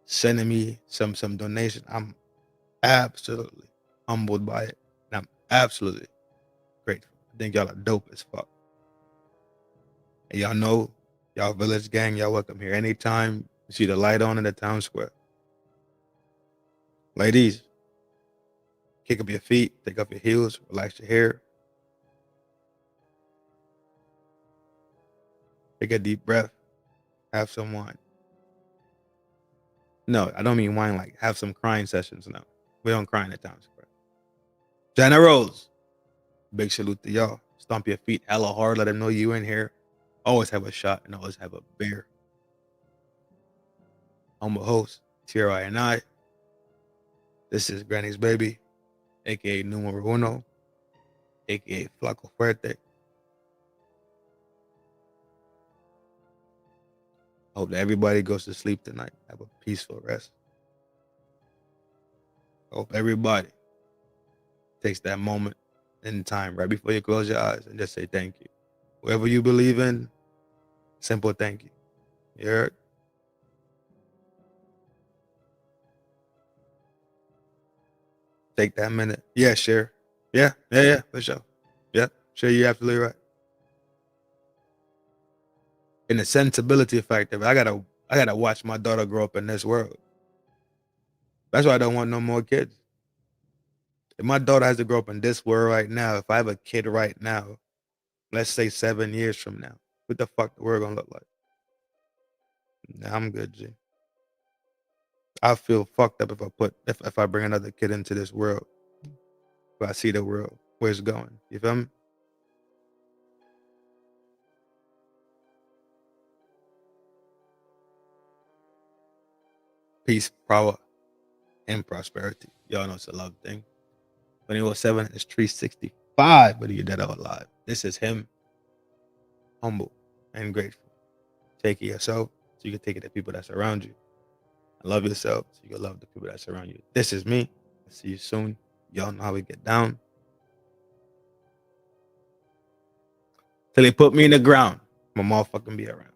sending me some donation. I'm absolutely humbled by it. And I'm absolutely grateful. I think y'all are dope as fuck. And y'all know, y'all village gang, y'all welcome here anytime you see the light on in the town square. Ladies, kick up your feet, take off your heels, relax your hair. Take a deep breath, have some wine. No, I don't mean wine like have some crying sessions. No, we don't cry in the town square. Generals, big salute to y'all. Stomp your feet hella hard, let them know you in here. Always have a shot and always have a beer. Humble host, Tira and I. This is Granny's baby, aka Numero Uno, aka Flaco Fuerte. Hope that everybody goes to sleep tonight. Have a peaceful rest. Hope everybody takes that moment in time right before you close your eyes and just say thank you. Whoever you believe in, simple thank you. You heard? Take that minute. Yeah, sure. Yeah, for sure. Yeah, sure, you're absolutely right. In the sensibility factor, I gotta watch my daughter grow up in this world. That's why I don't want no more kids. If my daughter has to grow up in this world right now, if I have a kid right now, let's say 7 years from now, what the fuck the world gonna look like? Nah, I'm good, G. I feel fucked up if I bring another kid into this world. If I see the world where it's going. You feel me? Peace, power, and prosperity. Y'all know it's a love thing. 24/7 is 365, whether you're dead or alive. This is him, humble and grateful. Take care of yourself so you can take it to people that's around you. And love yourself so you can love the people that surround you. This is me. I'll see you soon. Y'all know how we get down. Till they put me in the ground, my motherfucking be around.